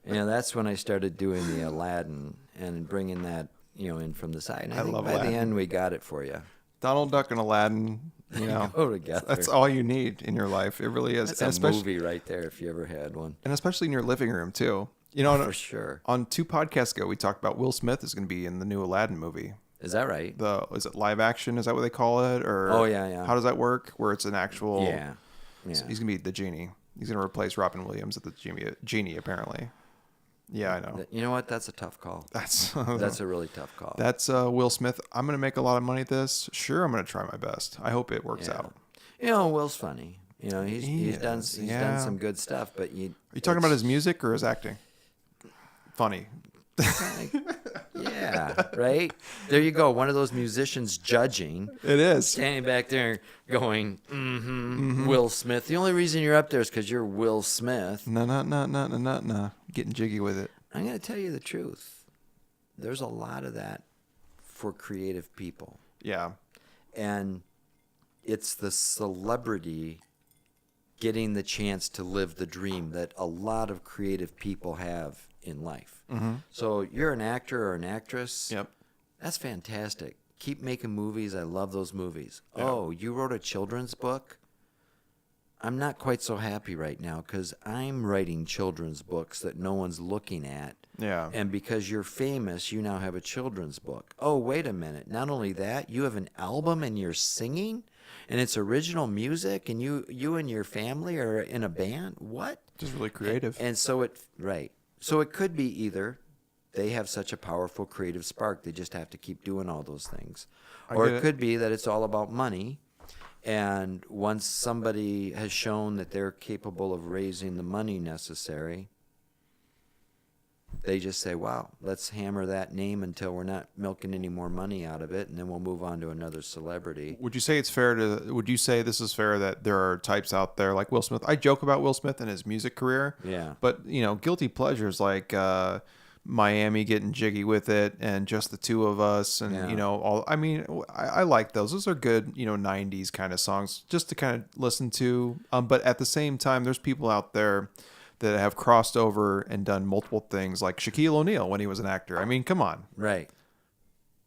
And that's when I started doing the Aladdin and bringing that, in from the side. And I think by Aladdin. the end we got it for you. Donald Duck and Aladdin, go together. That's all you need in your life. It really is. That's a movie right there if you ever had one. And especially in your living room too. For sure. On 2 podcasts ago, we talked about Will Smith is going to be in the new Aladdin movie. Is that right? Is it live action? Is that what they call it? Or Oh, yeah. How does that work? Where it's an actual. Yeah. He's gonna be the genie. He's gonna replace Robin Williams as the genie. Apparently. Yeah, I know. You know what? That's a tough call. That's a really tough call. That's Will Smith. I'm gonna make a lot of money at this. Sure, I'm gonna try my best. I hope it works out. Will's funny. He's done some good stuff. But are you talking about his music or his acting? Funny. Yeah, right? There you go. One of those musicians judging. It is. Standing back there going, Will Smith. The only reason you're up there is because you're Will Smith. No. Getting jiggy with it. I'm going to tell you the truth. There's a lot of that for creative people. Yeah. And it's the celebrity getting the chance to live the dream that a lot of creative people have in life. Mm-hmm. So you're an actor or an actress. Yep. That's fantastic. Keep making movies. I love those movies. Yeah. Oh, you wrote a children's book? I'm not quite so happy right now because I'm writing children's books that no one's looking at. Yeah. And because you're famous, you now have a children's book. Oh, wait a minute. Not only that, you have an album and you're singing? And it's original music and you and your family are in a band? What? Just really creative. And so So it could be either they have such a powerful creative spark, they just have to keep doing all those things. Or it could be that it's all about money. And once somebody has shown that they're capable of raising the money necessary, they just say, wow, let's hammer that name until we're not milking any more money out of it, and then we'll move on to another celebrity. Would you say would you say this is fair that there are types out there like Will Smith? I joke about Will Smith and his music career. Yeah. But, guilty pleasures like Miami getting jiggy with it and Just the Two of Us and, I like those. Those are good, 90s kind of songs just to kind of listen to. But at the same time, there's people out there that have crossed over and done multiple things, like Shaquille O'Neal when he was an actor. I mean, come on. Right.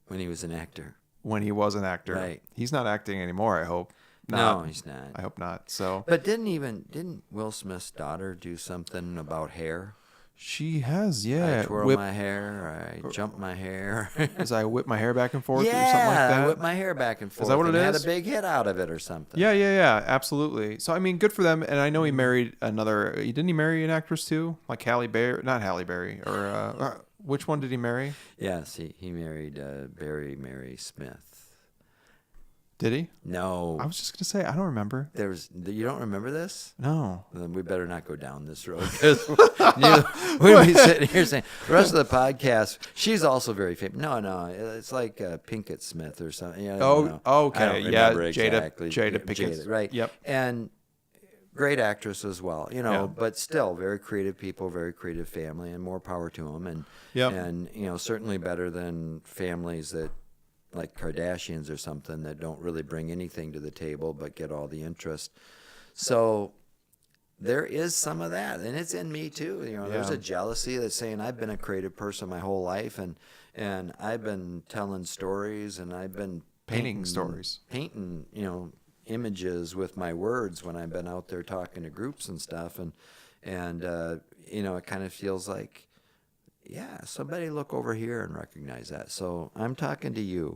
When he was an actor. Right. He's not acting anymore, I hope. No, he's not. I hope not. So. But didn't Will Smith's daughter do something about hair? She has, yeah. I twirl my hair, I jump my hair. As I whip my hair back and forth or something like Yeah, that? I whip my hair back and forth. Is that what it is? Had a big hit out of it or something. Yeah, absolutely. So, I mean, good for them. And I know he married didn't he marry an actress too? Like Halle Berry, not Halle Berry, or which one did he marry? Yes, he married Barry Mary Smith. Did he? No. I was just going to say, I don't remember. You don't remember this? No. Then we better not go down this road. Because we'd be sitting here saying, the rest of the podcast, she's also very famous. No, it's like Pinkett Smith or something. Okay. I don't remember exactly. Jada Pinkett. Right. Yep. And great actress as well, Yeah. but still very creative people, very creative family, and more power to them. And certainly better than families that, like Kardashians or something, that don't really bring anything to the table but get all the interest. So there is some of that, and it's in me too. There's a jealousy that's saying I've been a creative person my whole life, and I've been telling stories, and I've been painting stories, painting images with my words when I've been out there talking to groups and stuff, and it kind of feels like, yeah, somebody look over here and recognize that. So I'm talking to you,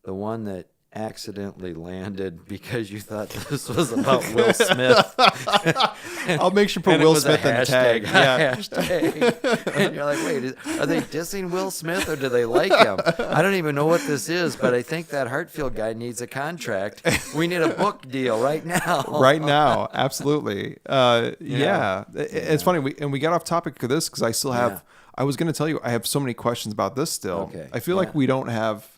the one that accidentally landed because you thought this was about Will Smith. I'll make sure to put Will Smith in the tag. Yeah. Hashtag. And you're like, wait, are they dissing Will Smith or do they like him? I don't even know what this is, but I think that Hartfield guy needs a contract. We need a book deal right now. Right now, absolutely. It's funny. We got off topic of this because I still have. Yeah. I was going to tell you I have so many questions about this still. Okay. I feel like we don't have.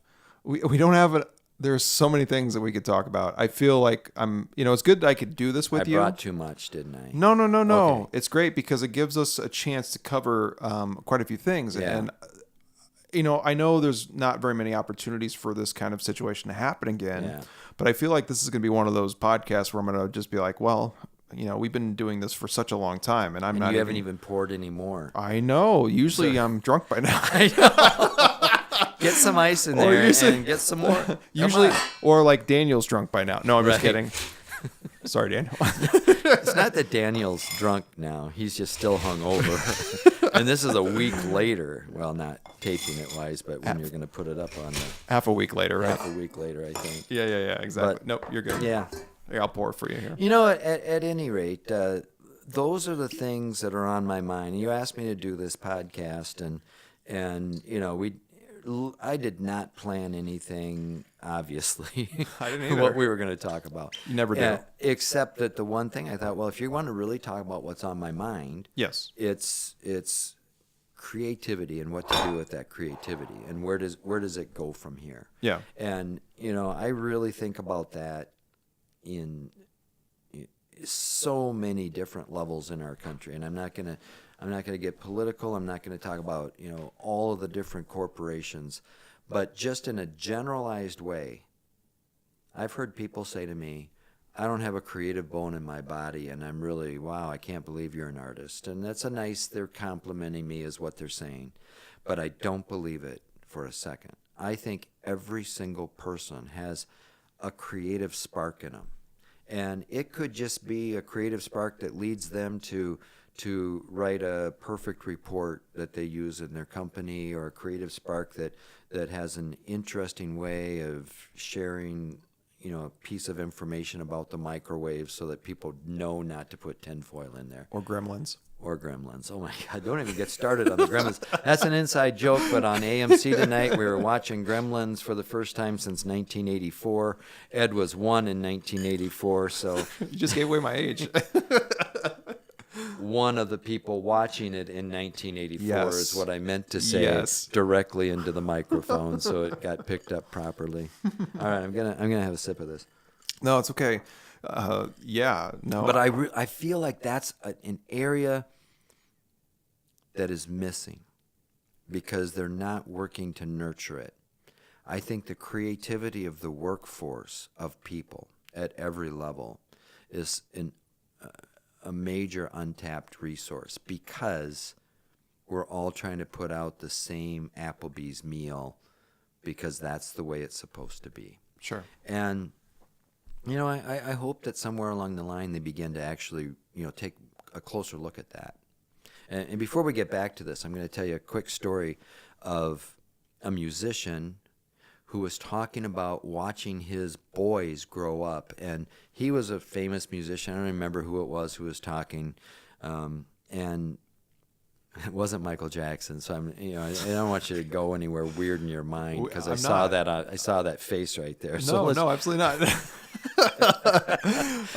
We don't have there's so many things that we could talk about. I feel like it's good that I could do this with you. I brought too much, didn't I? No. Okay. It's great because it gives us a chance to cover quite a few things. Yeah. And, I know there's not very many opportunities for this kind of situation to happen again, but I feel like this is going to be one of those podcasts where I'm going to just be like, well, we've been doing this for such a long time and I'm not you haven't even poured any more. I know. Usually I'm drunk by now. I know. Get some ice in there and get some more. Usually, or like Daniel's drunk by now. No, I'm just kidding. Sorry, Daniel. It's not that Daniel's drunk now. He's just still hungover. And this is a week later. Well, not taping it wise, but when you're going to put it up on the... Half a week later, right? Half a week later, I think. Yeah, exactly. But, nope, you're good. Yeah. Here, I'll pour for you here. You know, at any rate, those are the things that are on my mind. You asked me to do this podcast, and you know, I did not plan anything, obviously, I didn't either. what we were going to talk about. You never do. Except that the one thing I thought, well, if you want to really talk about what's on my mind, yes, it's creativity and what to do with that creativity, and where does it go from here? Yeah. And you know, I really think about that in so many different levels in our country, and I'm not gonna get political. I'm not gonna talk about, you know, all of the different corporations, but just in a generalized way, I've heard people say to me, I don't have a creative bone in my body, and I'm really, wow, I can't believe you're an artist. And that's they're complimenting me is what they're saying, but I don't believe it for a second. I think every single person has a creative spark in them. And it could just be a creative spark that leads them to write a perfect report that they use in their company, or a creative spark that has an interesting way of sharing, you know, a piece of information about the microwave so that people know not to put tinfoil in there. Or gremlins. Oh my God, don't even get started on the Gremlins. That's an inside joke, but on AMC tonight we were watching Gremlins for the first time since 1984. Ed was 1 in 1984, so... You just gave away my age. One of the people watching it in 1984 yes. is what I meant to say directly into the microphone, so it got picked up properly. All right, I'm gonna have a sip of this. No, it's okay. Yeah, no. But I feel like that's an area that is missing because they're not working to nurture it. I think the creativity of the workforce of people at every level is a major untapped resource, because we're all trying to put out the same Applebee's meal because that's the way it's supposed to be. Sure. And you know, I hope that somewhere along the line they begin to actually, you know, take a closer look at that. And before we get back to this, I'm going to tell you a quick story of a musician who was talking about watching his boys grow up. And he was a famous musician. I don't remember who it was who was talking. And it wasn't Michael Jackson, so I don't want you to go anywhere weird in your mind, because I saw that face right there. No, absolutely not.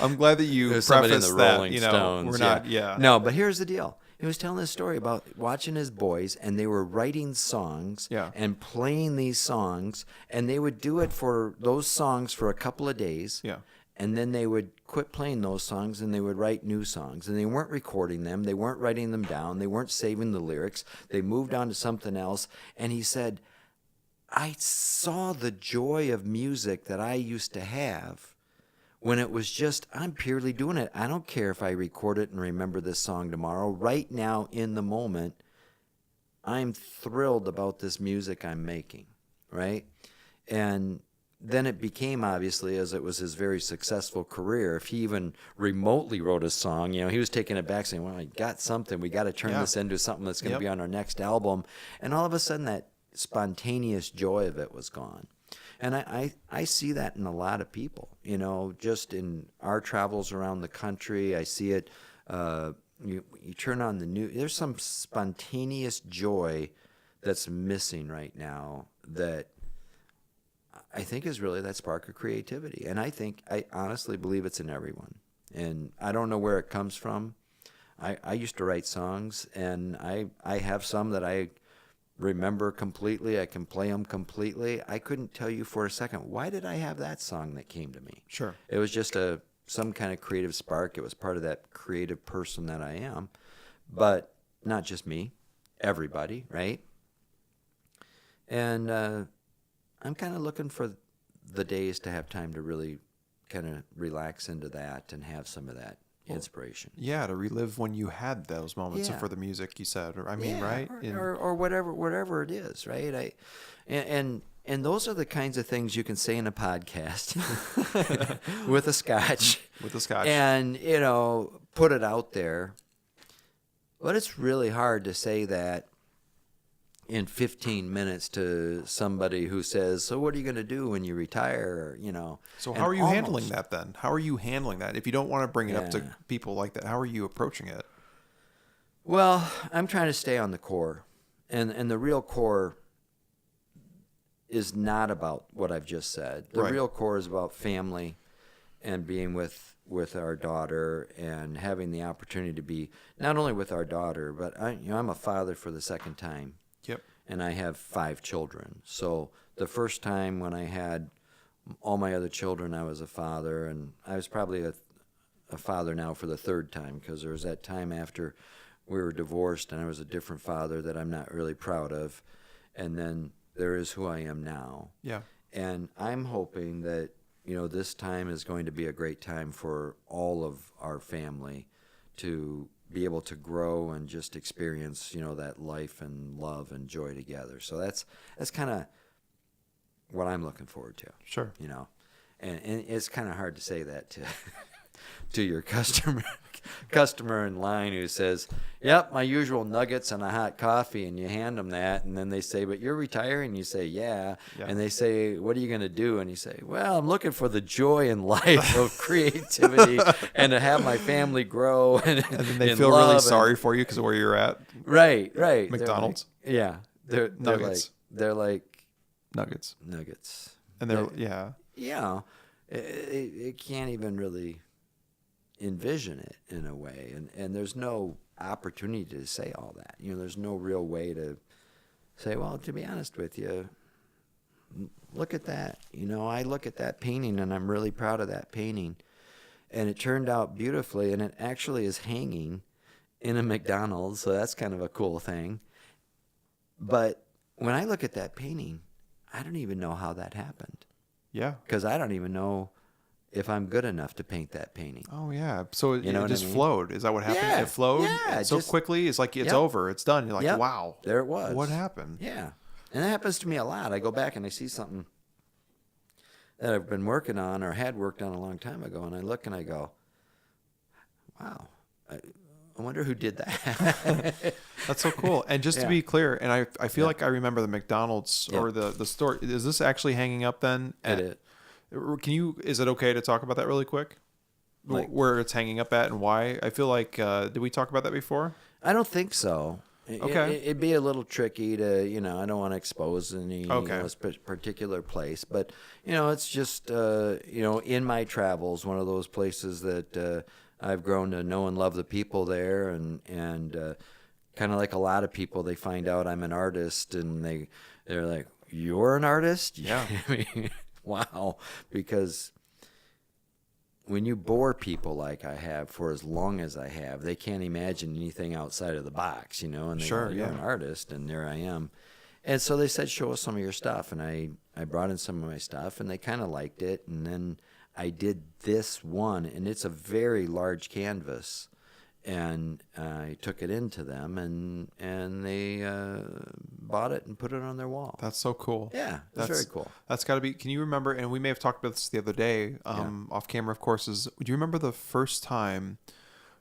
I'm glad that you prefaced in the that. Rolling You know, Stones, we're not. Yeah. No, but here's the deal. He was telling this story about watching his boys, and they were writing songs and playing these songs, and they would do it for those songs for a couple of days. Yeah. And then they would quit playing those songs, and they would write new songs. And they weren't recording them. They weren't writing them down. They weren't saving the lyrics. They moved on to something else. And he said, I saw the joy of music that I used to have when it was just, I'm purely doing it. I don't care if I record it and remember this song tomorrow. Right now, in the moment, I'm thrilled about this music I'm making, right? And then it became, obviously, as it was his very successful career, if he even remotely wrote a song, you know, he was taking it back saying, well, I got something. We got to turn this into something that's going to be on our next album. And all of a sudden, that spontaneous joy of it was gone. And I see that in a lot of people, you know, just in our travels around the country. I see it. You turn on the news, there's some spontaneous joy that's missing right now that I think is really that spark of creativity. And I honestly believe it's in everyone. And I don't know where it comes from. I used to write songs, and I have some that I remember completely. I can play them completely. I couldn't tell you for a second, why did I have that song that came to me? Sure. It was just some kind of creative spark. It was part of that creative person that I am. But not just me, everybody, right? And I'm kind of looking for the days to have time to really kind of relax into that and have some of that inspiration. Yeah, to relive when you had those moments for the music you said, or right? Or whatever it is, right? And And those are the kinds of things you can say in a podcast with a scotch. With a scotch. And, put it out there. But it's really hard to say that in 15 minutes to somebody who says, so what are you going to do when you retire? So how are you handling that then? How are you handling that? If you don't want to bring it up to people like that, how are you approaching it? Well, I'm trying to stay on the core. And the real core is not about what I've just said. The real core is about family and being with our daughter and having the opportunity to be not only with our daughter, but I'm a father for the second time. Yep. And I have 5 children. So the first time when I had all my other children, I was a father, and I was probably a father now for the third time, because there was that time after we were divorced and I was a different father that I'm not really proud of. And then there is who I am now. Yeah. And I'm hoping that, this time is going to be a great time for all of our family to be able to grow and just experience, that life and love and joy together. So that's kind of what I'm looking forward to. Sure. And it's kind of hard to say that to your customer in line who says, yep, my usual nuggets and a hot coffee, and you hand them that, and then they say, but you're retiring? You say, yeah. And they say, what are you going to do? And you say, well, I'm looking for the joy in life of creativity and to have my family grow. And then they feel really sorry for you because of where you're at. Right. McDonald's. They're Nuggets. They're like Nuggets. And it can't even really envision it in a way, and there's no opportunity to say all that. There's no real way to say, well, to be honest with you, look at that. I look at that painting and I'm really proud of that painting, and it turned out beautifully, and it actually is hanging in a McDonald's, so that's kind of a cool thing. But when I look at that painting, I don't even know how that happened. Yeah. Because I don't even know if I'm good enough to paint that painting. Oh, yeah. So it just I mean? flowed. Is that what happened? Yeah. It flowed so quickly. It's like it's over. It's done. You're like, wow. There it was. What happened? Yeah. And that happens to me a lot. I go back and I see something that I've been working on or had worked on a long time ago, and I look and I go, wow, I wonder who did that. That's so cool. And just to be clear, and I feel like I remember the McDonald's or the store. Is this actually hanging up then? It is. Is it okay to talk about that really quick? Where it's hanging up at and why? I feel like, did we talk about that before? I don't think so. Okay. It'd be a little tricky to, I don't want to expose any particular place, but, it's just, in my travels, one of those places that I've grown to know and love the people there, and kind of like a lot of people, they find out I'm an artist, and they're like, you're an artist? Yeah. I mean, wow. Because when you bore people like I have for as long as I have, they can't imagine anything outside of the box, and they go, you're an artist, and there I am. And so they said, show us some of your stuff, and I brought in some of my stuff, and they kind of liked it, and then I did this one, and it's a very large canvas, and I took it into them, and they bought it and put it on their wall. That's so cool. Yeah, that's very cool. That's got to be. Can you remember? And we may have talked about this the other day, off camera, of course. Do you remember the first time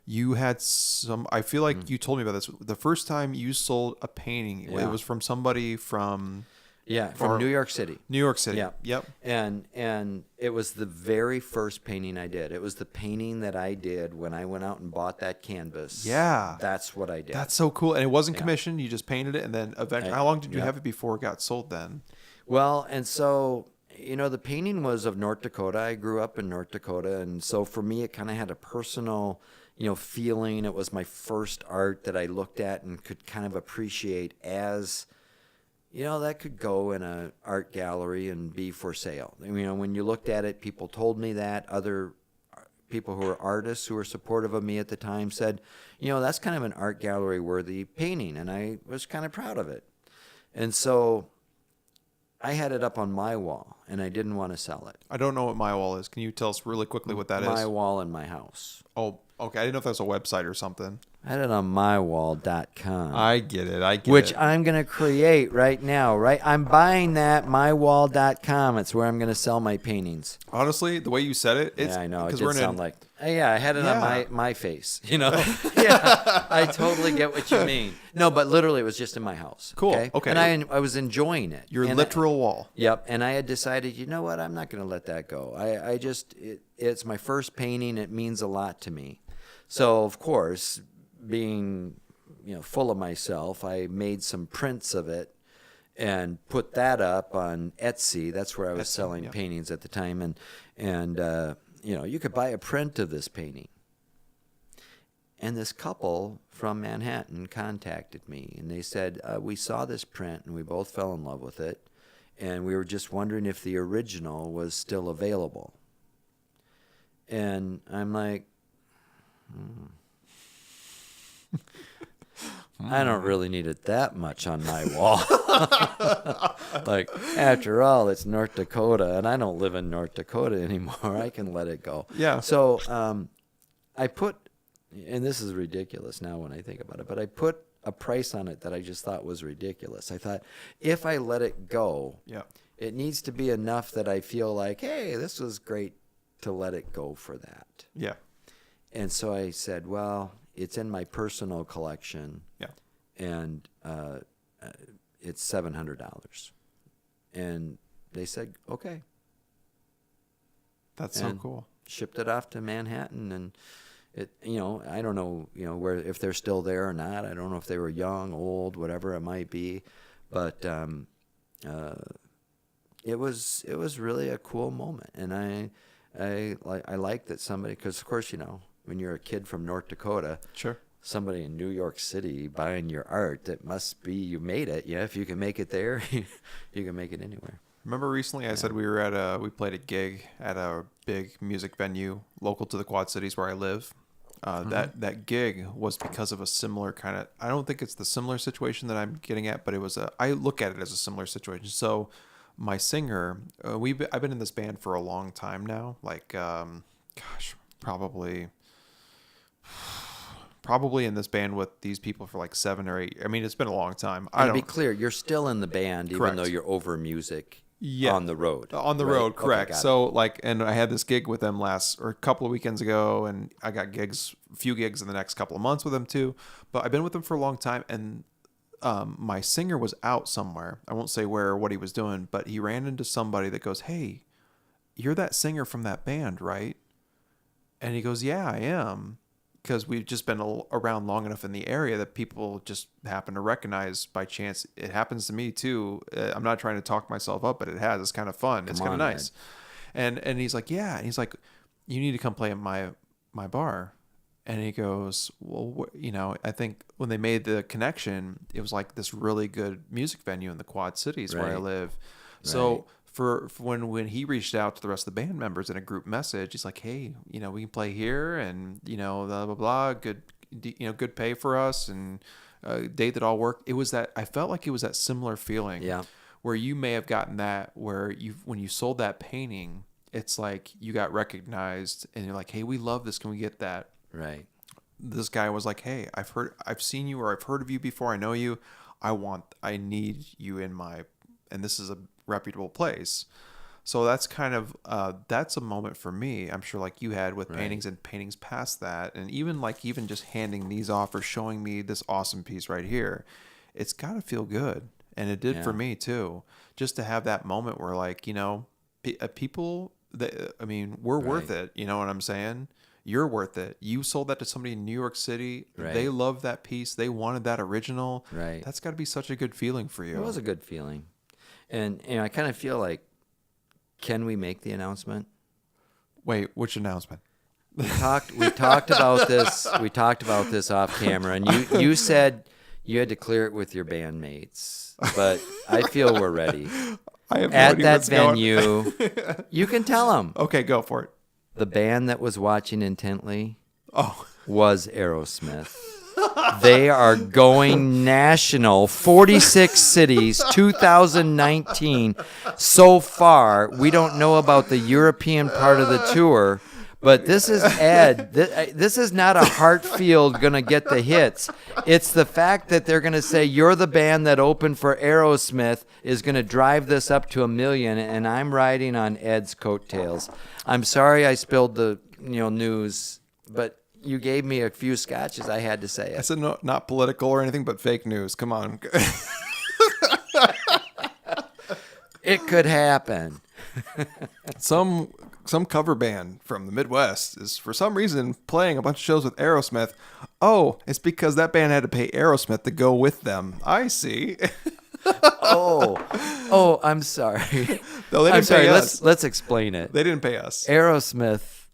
you had some? I feel like you told me about this. The first time you sold a painting, it was from somebody from. Yeah, from New York City. New York City. Yeah. Yep. And it was the very first painting I did. It was the painting that I did when I went out and bought that canvas. Yeah. That's what I did. That's so cool. And it wasn't commissioned. You just painted it, and then eventually, how long did you have it before it got sold then? Well, and so, the painting was of North Dakota. I grew up in North Dakota, and so for me, it kind of had a personal, feeling. It was my first art that I looked at and could kind of appreciate as... that could go in an art gallery and be for sale. When you looked at it, people told me that. Other people who were artists who were supportive of me at the time said, that's kind of an art gallery worthy painting. And I was kind of proud of it. And so I had it up on my wall. and I didn't want to sell it. I don't know what my wall is. Can you tell us really quickly what that is? My wall in my house. Oh, okay. I didn't know if that's a website or something. I had it on mywall.com. I get it. Which I'm going to create right now, right? I'm buying that, mywall.com. It's where I'm going to sell my paintings. Honestly, the way you said it, it's... Yeah, I know. It did sound like... Yeah, I had it on my face, you know? I totally get what you mean. No, but literally it was just in my house. Cool. Okay. And I was enjoying it. Your literal wall. Yep. And I had decided, you know what? I'm not going to let that go. It's my first painting. It means a lot to me. So, of course, being, full of myself, I made some prints of it and put that up on Etsy. That's where I was selling paintings at the time. And you could buy a print of this painting. And this couple from Manhattan contacted me, and they said, we saw this print, and we both fell in love with it, and we were just wondering if the original was still available. And I'm like, I don't really need it that much on my wall. Like, after all, it's North Dakota, and I don't live in North Dakota anymore. I can let it go. Yeah. So I put, and this is ridiculous now when I think about it, but I put a price on it that I just thought was ridiculous. I thought, if I let it go, it needs to be enough that I feel like, hey, this was great to let it go for that. Yeah. And so I said, well, it's in my personal collection. Yeah. And it's $700. And they said, okay. That's so cool. Shipped it off to Manhattan, and it, I don't know, where, if they're still there or not. I don't know if they were young, old, whatever it might be, but it was really a cool moment, and I like that somebody, because of course, when you're a kid from North Dakota, sure, somebody in New York City buying your art, that must be you made it. Yeah, if you can make it there, you can make it anywhere. Remember recently I said we played a gig at a big music venue local to the Quad Cities where I live. That gig was because of a similar kind of, I don't think it's the similar situation that I'm getting at, but I look at it as a similar situation. So my singer, I've been in this band for a long time now, like, probably in this band with these people for like 7 or 8. I mean, it's been a long time. To be clear, you're still in the band, Correct. even though you're over music. Yeah. On the road. On the road, correct. Okay, so and I had this gig with them a couple of weekends ago, and I got a few gigs in the next couple of months with them too. But I've been with them for a long time, and my singer was out somewhere. I won't say where or what he was doing, but he ran into somebody that goes, "Hey, you're that singer from that band, right?" And he goes, "Yeah, I am." Because we've just been around long enough in the area that people just happen to recognize by chance. It happens to me too. I'm not trying to talk myself up, but it has. It's kind of fun. It's kind of nice. And he's like, yeah. And he's like, you need to come play at my bar. And he goes, well, I think when they made the connection, it was like this really good music venue in the Quad Cities where I live. So for when he reached out to the rest of the band members in a group message, he's like, hey, we can play here, and blah blah blah, good, good pay for us, and date that all worked. It was that, I felt like it was that similar feeling, where you may have gotten that, where when you sold that painting, it's like you got recognized, and you're like, hey, we love this, can we get that? Right. This guy was like, hey, I've seen you, or I've heard of you before, I know you, I need you and this is a reputable place. So that's kind of that's a moment for me, I'm sure, like you had with paintings and paintings past that, and even just handing these off or showing me this awesome piece right here, it's got to feel good, and it did for me too, just to have that moment where, like, people that, I mean, we're worth it, you know what I'm saying? You're worth it. You sold that to somebody in New York City. They loved that piece. They wanted that original. Right. That's got to be such a good feeling for you. It was a good feeling. And I kind of feel like, can we make the announcement? Wait, which announcement? We talked about this. We talked about this off camera, and you said you had to clear it with your bandmates, but I feel we're ready. I have at that venue. You can tell them. Okay, go for it. The band that was watching intently was Aerosmith. They are going national. 46 cities, 2019. So far, we don't know about the European part of the tour. But this is Ed. This is not a Hartfield going to get the hits. It's the fact that they're going to say, you're the band that opened for Aerosmith is going to drive this up to 1 million, and I'm riding on Ed's coattails. I'm sorry I spilled the news, but you gave me a few scotches. I had to say it. I said no, not political or anything, but fake news. Come on. It could happen. Some cover band from the Midwest is for some reason playing a bunch of shows with Aerosmith. Oh, it's because that band had to pay Aerosmith to go with them. I see. Oh, I'm sorry. No, they didn't pay us. Let's explain it. They didn't pay us. Aerosmith,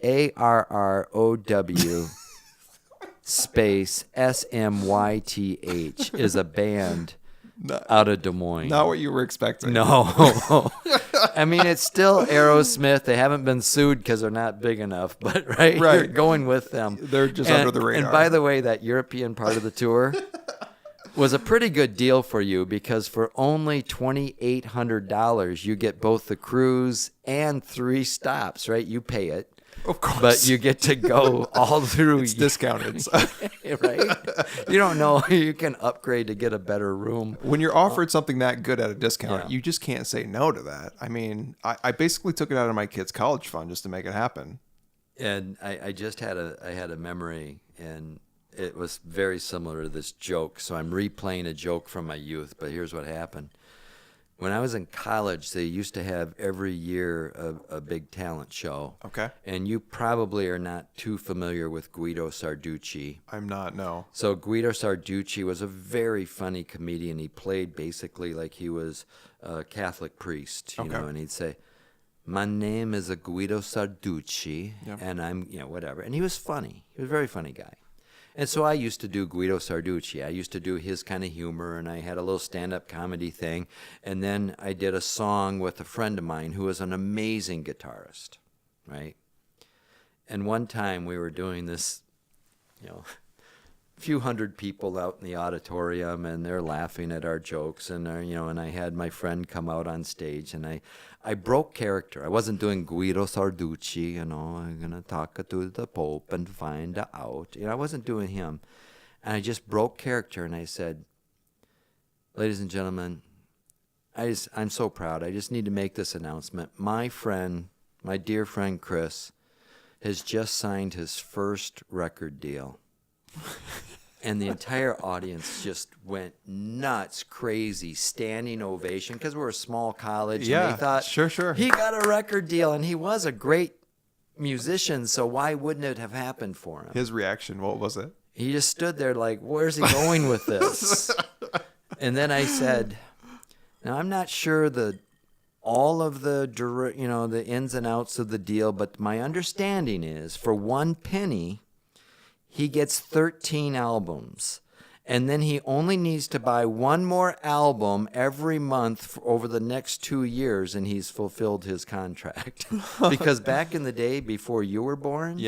ARROW space SMYTH is a band out of Des Moines. Not what you were expecting. No. I mean, it's still Aerosmith. They haven't been sued because they're not big enough, but right. You're going with them. They're just under the radar. And by the way, that European part of the tour was a pretty good deal for you because for only $2,800, you get both the cruise and 3 stops, right? You pay it. Of course. But you get to go all through. It's discounted. Right? You don't know. You can upgrade to get a better room. When you're offered something that good at a discount, you just can't say no to that. I mean, I basically took it out of my kid's college fund just to make it happen. And I just had a memory, and it was very similar to this joke. So I'm replaying a joke from my youth, but here's what happened. When I was in college, they used to have every year a big talent show. Okay. And you probably are not too familiar with Guido Sarducci. I'm not, no. So Guido Sarducci was a very funny comedian. He played basically like he was a Catholic priest, you know, and he'd say, my name is Guido Sarducci, and I'm, whatever. And he was funny. He was a very funny guy. And so I used to do Guido Sarducci. I used to do his kind of humor, and I had a little stand-up comedy thing. And then I did a song with a friend of mine who was an amazing guitarist, right? And one time we were doing this, few hundred people out in the auditorium, and they're laughing at our jokes, and and I had my friend come out on stage, and I broke character. I wasn't doing Guido Sarducci, I'm gonna talk to the Pope and find out. I wasn't doing him, and I just broke character, and I said, ladies and gentlemen, I'm so proud. I just need to make this announcement. My dear friend Chris, has just signed his first record deal. And the entire audience just went nuts, crazy, standing ovation, because we're a small college. Yeah, and they thought, sure. He got a record deal, and he was a great musician, so why wouldn't it have happened for him? His reaction, what was it? He just stood there like, where's he going with this? And then I said, now I'm not sure all of the ins and outs of the deal, but my understanding is for one penny, he gets 13 albums, and then he only needs to buy one more album every month over the next 2 years, and he's fulfilled his contract. Because back in the day, before you were born,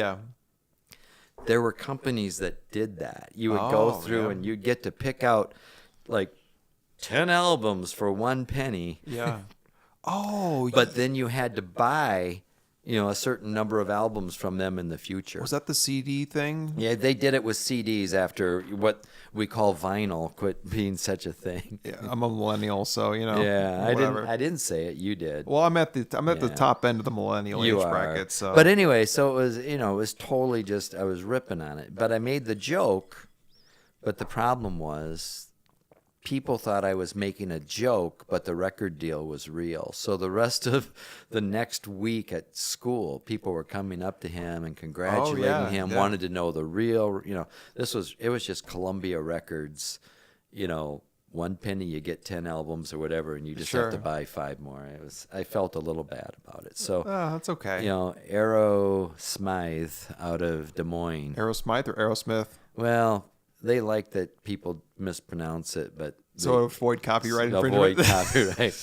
there were companies that did that. You would go through and you'd get to pick out like 10 albums for one penny. Yeah. But then you had to buy a certain number of albums from them in the future. Was that the CD thing? Yeah, they did it with CDs after what we call vinyl quit being such a thing. Yeah, I'm a millennial, so Yeah, whatever. I didn't say it. You did. Well, I'm at the top end of the millennial age bracket. So, but anyway, so it was it was totally just I was ripping on it, but I made the joke. But the problem was, people thought I was making a joke, but the record deal was real. So the rest of the next week at school, people were coming up to him and congratulating him, wanted to know the real, it was just Columbia Records, 1 penny, you get 10 albums or whatever, and you just have to buy 5 more. I felt a little bad about it. So, that's okay. Aero Smythe out of Des Moines. Aerosmith or Aerosmith? Well, they like that people mispronounce it, but so avoid copyright avoid infringement. copyright.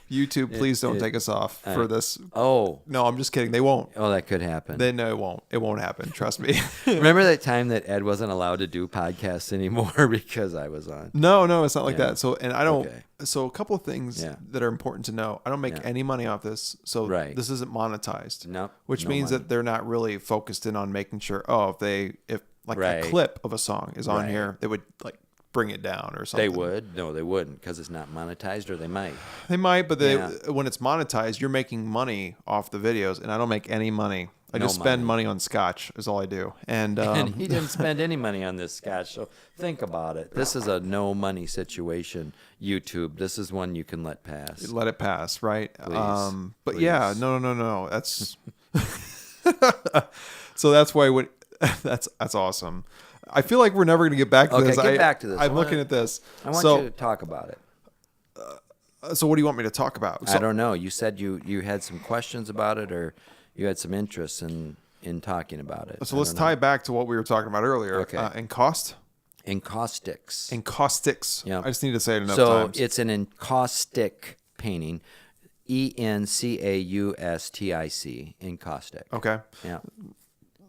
YouTube, please don't take us off for this. Oh No, I'm just kidding. They won't. oh, that could happen. No, it won't. It won't happen. Trust me. Remember that time that Ed wasn't allowed to do podcasts anymore because I was on? No, it's not like that. So, and I don't. Okay. So, a couple of things that are important to know. I don't make any money off this, so this isn't monetized. Nope. Which No means money. that they're not really focused in on making sure. Oh, if like a clip of a song is on here, they would like bring it down or something. They would. No, they wouldn't because it's not monetized, or they might. They might, but when it's monetized, you're making money off the videos, and I don't make any money. I just spend money on scotch is all I do. And he didn't spend any money on this scotch. So think about it. This is a no money situation. YouTube. This is one you can let pass. Let it pass, right? Please. But Please. yeah, no. That's so that's why that's awesome. I feel like we're never going to get back to this. Get back to this. I'm looking at this. I want you to talk about it. So what do you want me to talk about? I don't know. You said you had some questions about it, or you had some interest in talking about it. So let's tie back to what we were talking about earlier. Okay. Encaustics. Encaustics. Yeah. I just need to say it enough times. So it's an encaustic painting. ENCAUSTIC. Encaustic. Okay. Yeah.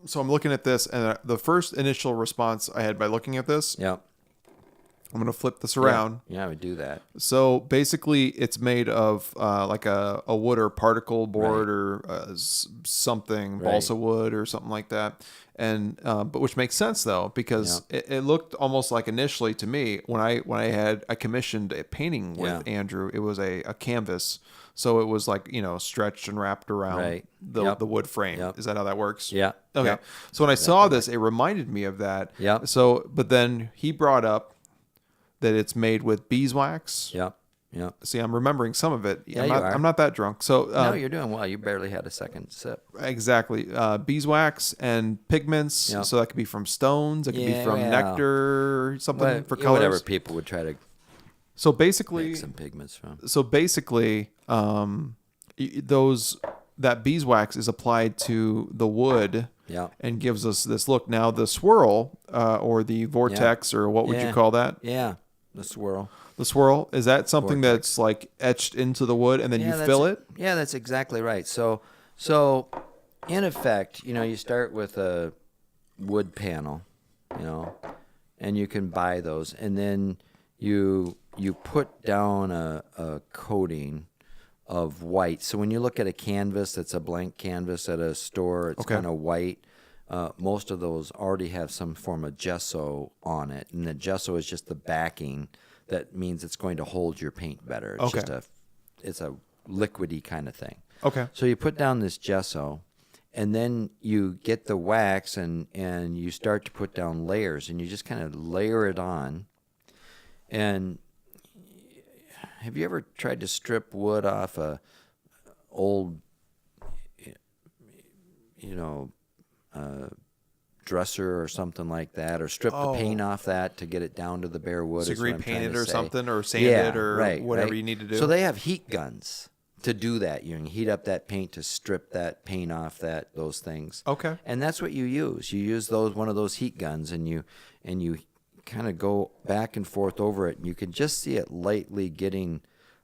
So I'm looking at this, and the first initial response I had by looking at this, Yep. I'm going to flip this around. Yeah, I would do that. So basically, it's made of like a wood or particle board or something, balsa wood or something like that, and but which makes sense though because it looked almost like initially to me when I commissioned a painting with Andrew, it was a canvas. So it was like, stretched and wrapped around the wood frame. Is that how that works? Yeah. Okay. Yep. So when I saw this, it reminded me of that. Yeah. So, but then he brought up that it's made with beeswax. Yep. Yep. See, I'm remembering some of it. Yeah, I'm not that drunk. So no, you're doing well. You barely had a second sip. Exactly. Beeswax and pigments. Yep. So that could be from stones. It could be from nectar or something for colors. Whatever people would try to So basically, make some pigments from. So basically, that beeswax is applied to the wood and gives us this look. Now the swirl or the vortex or what would you call that? Yeah, the swirl. The swirl, is that something that's like etched into the wood and then you fill it? Yeah, that's exactly right. So in effect, you start with a wood panel, and you can buy those, and then you put down a coating of white. So when you look at a canvas that's a blank canvas at a store, it's kind of white. Most of those already have some form of gesso on it, and the gesso is just the backing. That means it's going to hold your paint better. It's just it's a liquidy kind of thing. Okay. So you put down this gesso, and then you get the wax, and you start to put down layers, and you just kind of layer it on. And have you ever tried to strip wood off a old, dresser or something like that, or strip the paint off that to get it down to the bare wood? So is what I'm repaint trying it to or say. something, or sand it, or whatever right. you need to do. So they have heat guns to do that. You can heat up that paint to strip that paint off those things. Okay. And that's what you use. You use one of those heat guns, and you kind of go back and forth over it, and you can just see it lightly getting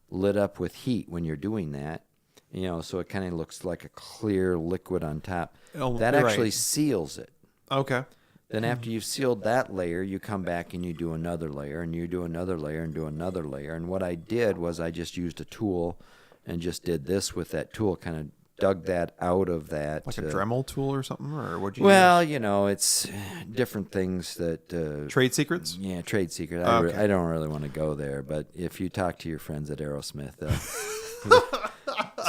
lit up with heat when you're doing that. So it kind of looks like a clear liquid on top. That actually seals it. Okay. Then after you've sealed that layer, you come back and you do another layer, and you do another layer, and do another layer. And what I did was I just used a tool and just did this with that tool, kind of dug that out of that. Like a Dremel tool or something? Or what'd you use? It's different things that... trade secrets? Yeah, trade secret. I don't really want to go there, but if you talk to your friends at Aerosmith...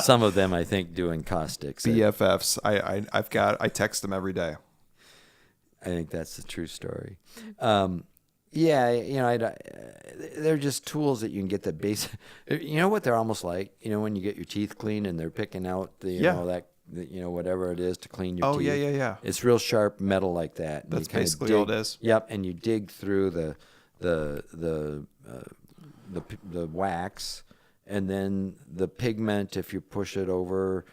some of them, I think, do encaustics. BFFs. I text them every day. I think that's the true story. They're just tools that you can get the base. You know what they're almost like? When you get your teeth cleaned and they're picking out whatever it is to clean your teeth. Oh, yeah. It's real sharp metal like that. That's basically all it is. Yep, and you dig through the wax, and then the pigment, if you push it over,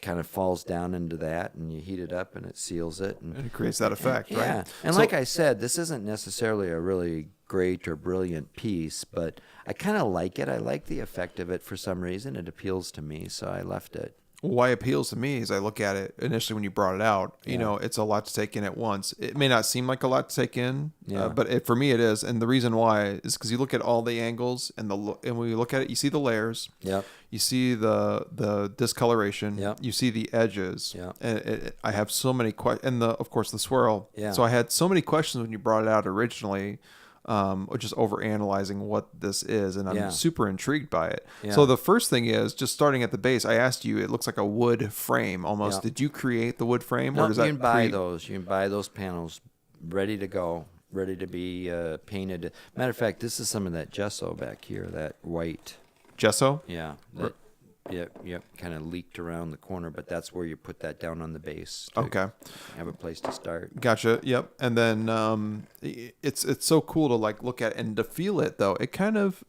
kind of falls down into that, and you heat it up, and it seals it. And it creates that effect, right? Yeah. And So, like I said, this isn't necessarily a really great or brilliant piece, but I kind of like it. I like the effect of it for some reason. It appeals to me, so I left it. why it appeals to me is I look at it initially when you brought it out, you know, it's a lot to take in at once. It may not seem like a lot to take in, but for me it is. And the reason why is because you look at all the angles and when you look at it, you see the layers. Yep. You see the discoloration. Yep. You see the edges. Yep. And I have so many questions, and of course the swirl. Yeah. So I had so many questions when you brought it out originally. Just over analyzing what this is, and I'm super intrigued by it. Yeah. So the first thing is just starting at the base. I asked you, it looks like a wood frame almost. Yeah. Did you create the wood frame, No, or does you that can buy those. You can buy those panels ready to go, ready to be painted. Matter of fact, this is some of that gesso back here, that white. gesso? Yeah. Yep. Kind of leaked around the corner, but that's where you put that down on the base. Okay. Have a place to start. Gotcha. Yep. And then it's so cool to like look at and to feel it though. It kind of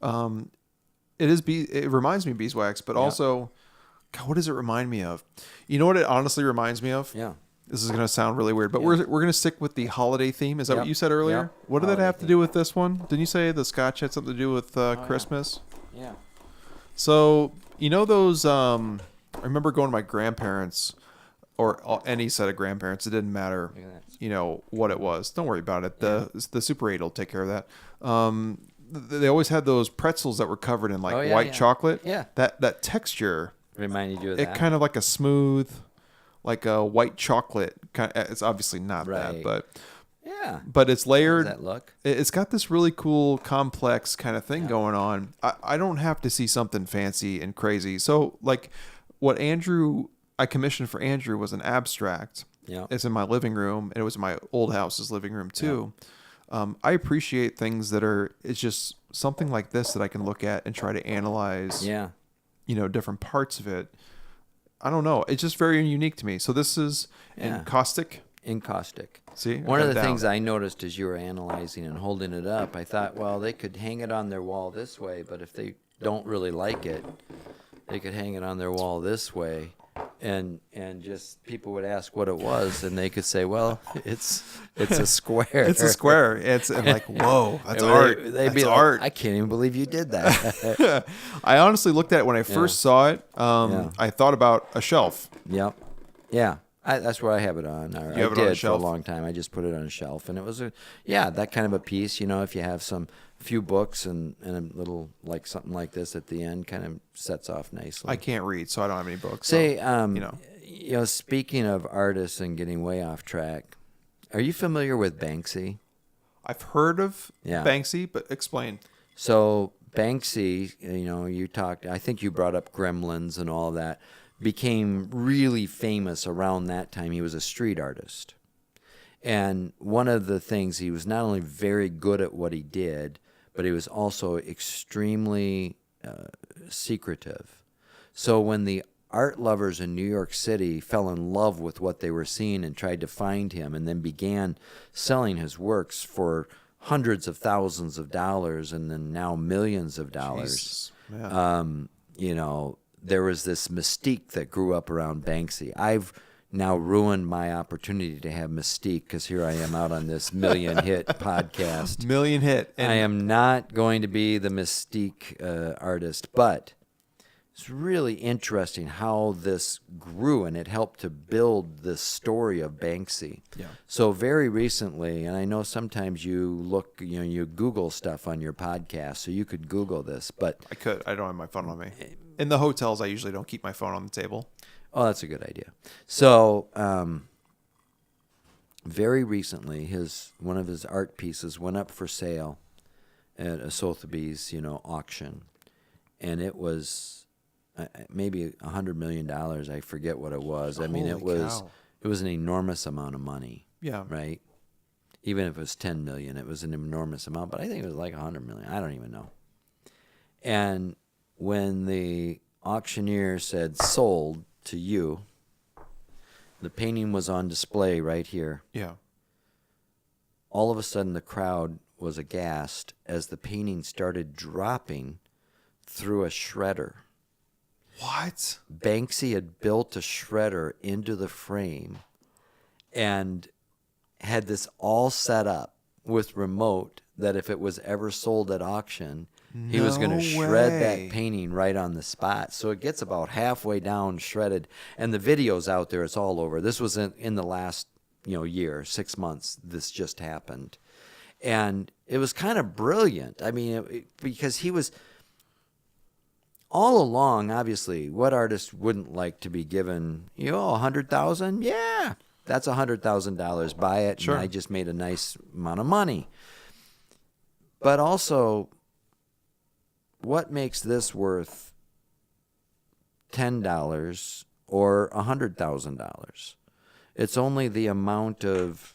it reminds me of beeswax, but also, God, what does it remind me of? You know what it honestly reminds me of? Yeah. This is gonna sound really weird, but we're gonna stick with the holiday theme. Is that what you said earlier? Yep. What did that Holiday have to do with this one? Didn't you say the Scotch had something to do with Christmas? Yeah. So you know those. I remember going to my grandparents, or any set of grandparents. It didn't matter. You know what it was. Don't worry about it. The Super 8 will take care of that. They always had those pretzels that were covered in like white chocolate. Yeah. That texture Reminded you of it that? kind of like a smooth, like a white chocolate kind. It's obviously not that, but yeah. But it's layered. How does that look? It's got this really cool, complex kind of thing going on. I don't have to see something fancy and crazy. So like, what I commissioned for Andrew was an abstract. Yeah. It's in my living room, and it was in my old house's living room too. I appreciate things that it's just something like this that I can look at and try to analyze. Yeah. You know, different parts of it. I don't know. It's just very unique to me. So this is encaustic. Encaustic. See, one of the things I noticed as you were analyzing and holding it up, I thought, well, they could hang it on their wall this way, but if they don't really like it, they could hang it on their wall this way, and just people would ask what it was, and they could say, well, it's a square. It's a square. It's like, whoa, that's art. They'd be like, art. I can't even believe you did that. I honestly looked at it when I first saw it. I thought about a shelf. Yep. Yeah. That's where I have it on. I have it on a shelf? for a long time. I just put it on a shelf, and it was that kind of a piece. You know, if you have few books and a little like something like this at the end, kind of sets off nicely. I can't read, so I don't have any books. Say, so, speaking of artists and getting way off track, are you familiar with Banksy? I've heard of Banksy, but explain. So Banksy, you talked. I think you brought up Gremlins and all that. Became really famous around that time. He was a street artist. And one of the things, he was not only very good at what he did, but he was also extremely secretive. So when the art lovers in New York City fell in love with what they were seeing and tried to find him and then began selling his works for hundreds of thousands of dollars and then now millions of dollars, there was this mystique that grew up around Banksy. I've now ruined my opportunity to have mystique because here I am out on this million-hit podcast. Million hit. And I am not going to be the mystique artist, but it's really interesting how this grew, and it helped to build this story of Banksy. Yeah. So very recently, and I know sometimes you look, you Google stuff on your podcast, so you could Google this, but I could. I don't have my phone on me. In the hotels, I usually don't keep my phone on the table. Oh, that's a good idea. So, very recently, one of his art pieces went up for sale at a Sotheby's, auction, and it was maybe $100 million. I forget what it was. I mean, it was an enormous amount of money. Yeah. Right. Even if it was $10 million, it was an enormous amount. But I think it was like $100 million. I don't even know. And when the auctioneer said sold to you, the painting was on display right here. Yeah. All of a sudden, the crowd was aghast as the painting started dropping through a shredder. What? Banksy had built a shredder into the frame and had this all set up with remote that if it was ever sold at auction, he was going to shred that painting right on the spot. So it gets about halfway down shredded. And the video's out there. It's all over. This was in the last year, 6 months. This just happened. And it was kind of brilliant. I mean, because he was... All along, obviously, what artist wouldn't like to be given, $100,000? Yeah, that's $100,000. Buy it, sure. And I just made a nice amount of money. But also, what makes this worth $10 or $100,000? It's only the amount of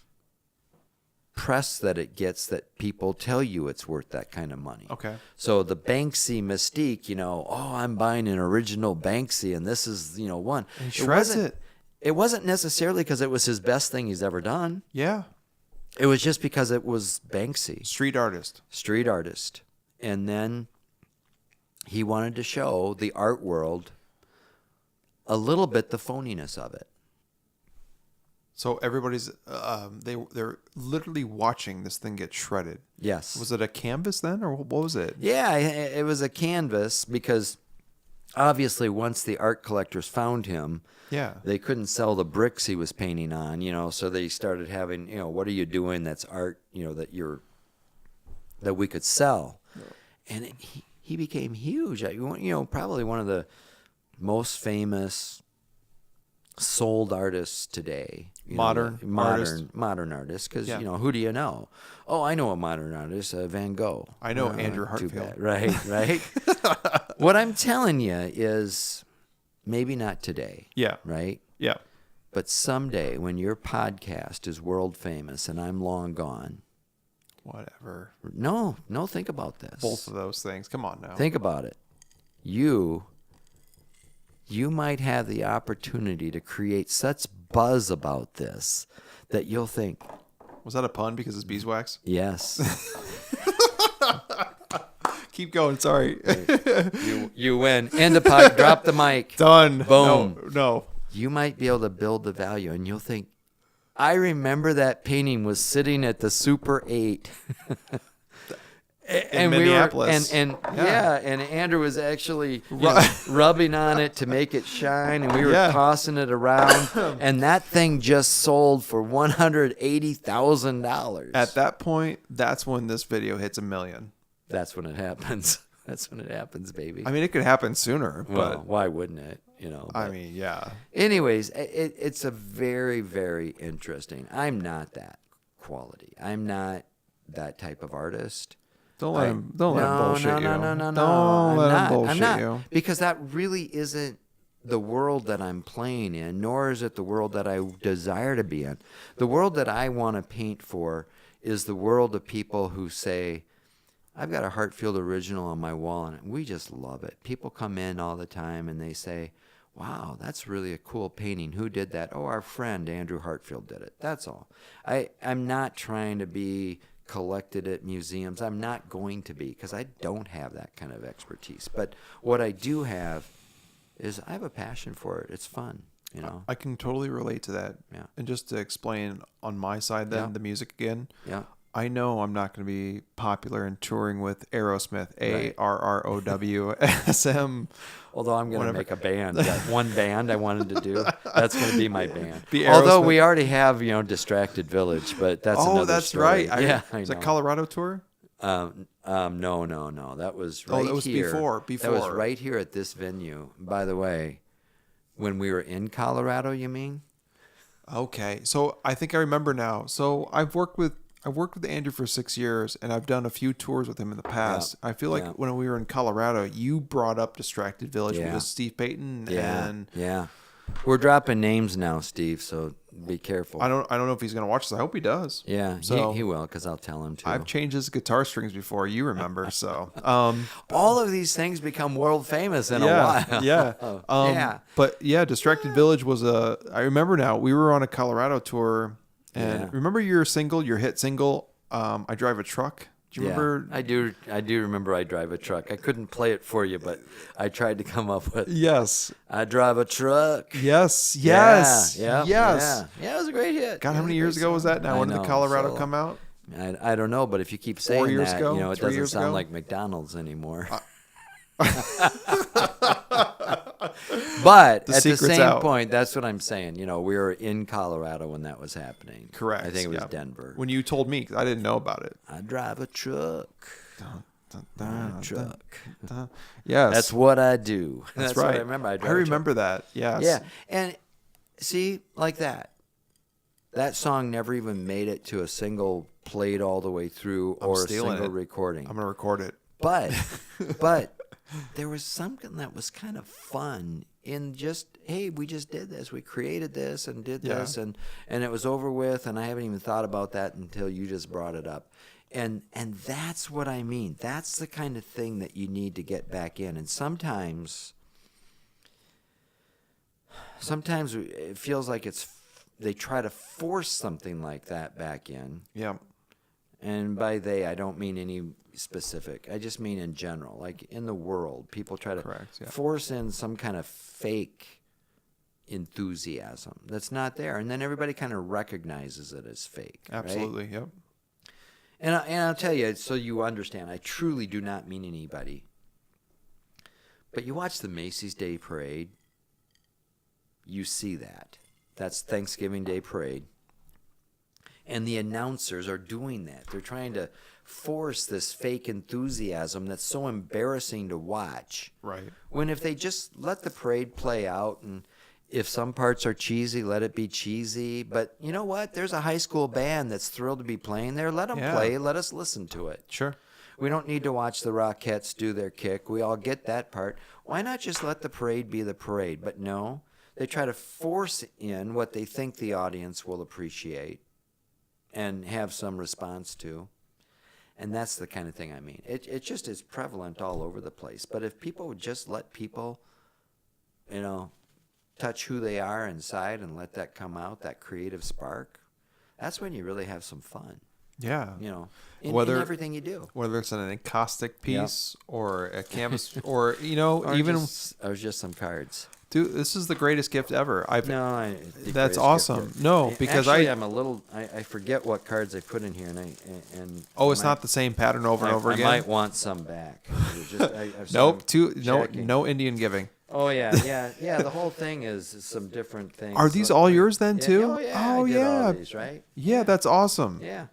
press that it gets that people tell you it's worth that kind of money. Okay. So the Banksy mystique, I'm buying an original Banksy and this is, one. And he shreds it. It wasn't necessarily because it was his best thing he's ever done. Yeah. It was just because it was Banksy. Street artist. And then he wanted to show the art world a little bit the phoniness of it. So everybody's they're literally watching this thing get shredded. Yes. Was it a canvas then, or what was it? Yeah, it was a canvas because obviously once the art collectors found him, they couldn't sell the bricks he was painting on, so they started having, what are you doing that's art, that we could sell. And he became huge. Probably one of the most famous sold artists today. Modern artists, because who do you know? Oh, I know a modern artist, Van Gogh. I know Andrew Too Hartfield. bad. Right. What I'm telling you is maybe not today. Yeah. Right. Yeah. But someday when your podcast is world famous and I'm long gone. Whatever. No, think about this. Both of those things. Come on now. Think about it. You might have the opportunity to create such buzz about this that you'll think. Was that a pun because it's beeswax? Yes. Keep going. Sorry. You win. End the pod. Drop the mic. Done. Boom. No. You might be able to build the value, and you'll think, I remember that painting was sitting at the Super 8. In Minneapolis. And Andrew was actually rubbing on it to make it shine, and we were tossing it around, and that thing just sold for $180,000. At that point, that's when this video hits 1 million. That's when it happens. That's when it happens, baby. I mean, it could happen sooner, well, but why wouldn't it? I mean, yeah. Anyways, it's a very, very interesting. I'm not that quality. I'm not that type of artist. Don't let him bullshit you. No. Don't let him bullshit I'm not, you. because that really isn't the world that I'm playing in, nor is it the world that I desire to be in. The world that I want to paint for is the world of people who say, I've got a Hartfield original on my wall, and we just love it. People come in all the time, and they say, wow, that's really a cool painting. Who did that? Oh, our friend Andrew Hartfield did it. That's all. I'm not trying to be collected at museums. I'm not going to be, because I don't have that kind of expertise. But what I do have is I have a passion for it. It's fun, I can totally relate to that. Yeah. And just to explain on my side then, the music again. Yeah. I know I'm not going to be popular in touring with Aerosmith, ARROWSM. Although I'm going to make a band. That one band I wanted to do. That's going to to be my band. Be Although Aerosmith. we already have, Distracted Village, but that's another that's story. right. Yeah, Is that Colorado tour? No. That was right here. That was before. That was right here at this venue. By the way, when we were in Colorado, you mean? Okay. So I think I remember now. So I've worked with Andrew for 6 years, and I've done a few tours with him in the past. Yeah. I feel like when we were in Colorado, you brought up Distracted Village with Steve Payton. Yeah. We're dropping names now, Steve, so be careful. I don't know if he's going to watch this. I hope he does. Yeah, so he will, because I'll tell him to. I've changed his guitar strings before, you remember. So all of these things become world famous in a while. Yeah. But yeah, Distracted Village was I remember now, we were on a Colorado tour. And remember your hit single, I Drive a Truck? Do you remember? I do remember I drive a truck. I couldn't play it for you, but I tried to come up with. Yes. I drive a truck. Yes. Yes. Yes. Yeah, it was a great hit. God, how many years ago was that now? When did the Colorado come out? I don't know, but if you keep saying 4 years that, ago? it 3 doesn't years sound ago? like McDonald's anymore. But at the same point, that's what I'm saying. We were in Colorado when that was happening. Correct. I think it was Denver. When you told me, 'cause I didn't know about it. I drive a truck. Truck. Yes. That's what I do. That's what right. I remember. I remember that. Yes. Yeah. And see, like that. That song never even made it to a single played all the way through or a single recording. I'm going to record it. But there was something that was kind of fun in just, hey, we just did this. We created this and did this and it was over with, and I haven't even thought about that until you just brought it up. And that's what I mean. That's the kind of thing that you need to get back in. And sometimes it feels like they try to force something like that back in. Yeah. And by they, I don't mean any specific. I just mean in general. Like in the world, people try to force in some kind of fake enthusiasm that's not there. And then everybody kind of recognizes it as fake. Absolutely, right? Yep. And I'll tell you, so you understand, I truly do not mean anybody. But you watch the Macy's Day Parade, you see that. That's Thanksgiving Day Parade. And the announcers are doing that. They're trying to force this fake enthusiasm that's so embarrassing to watch. Right. When if they just let the parade play out, and if some parts are cheesy, let it be cheesy. But you know what? There's a high school band that's thrilled to be playing there. Let them play. Let us listen to it. Sure. We don't need to watch the Rockettes do their kick. We all get that part. Why not just let the parade be the parade? But no, they try to force in what they think the audience will appreciate and have some response to. And that's the kind of thing I mean. It just is prevalent all over the place. But if people would just let people, touch who they are inside and let that come out, that creative spark, that's when you really have some fun. Yeah. In everything you do. Whether it's an encaustic piece or a canvas or, just some cards. Dude, this is the greatest gift ever. That's awesome. Gift. No, because I'm a little. I forget what cards I put in here, and it's not the same pattern over and over again. I might want some back. Nope. No Indian giving. Oh yeah. The whole thing is some different things. Are these all yours then too? Oh yeah. I did all these, right? Yeah, that's awesome. Yeah.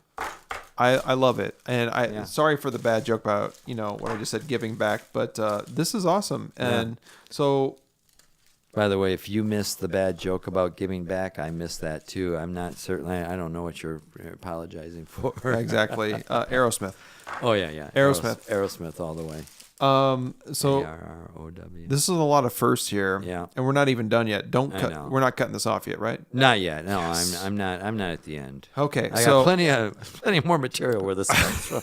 I love it, and sorry for the bad joke about what I just said giving back, but this is awesome, and so. By the way, if you missed the bad joke about giving back, I missed that too. I'm not certain. I don't know what you're apologizing for. Exactly. Aerosmith. Oh yeah. Aerosmith all the way. So ARROW. This is a lot of firsts here. Yeah. And we're not even done yet. We're not cutting this off yet, right? Not yet. No, yes. I'm not at the end. Okay. I got plenty more material where this comes from.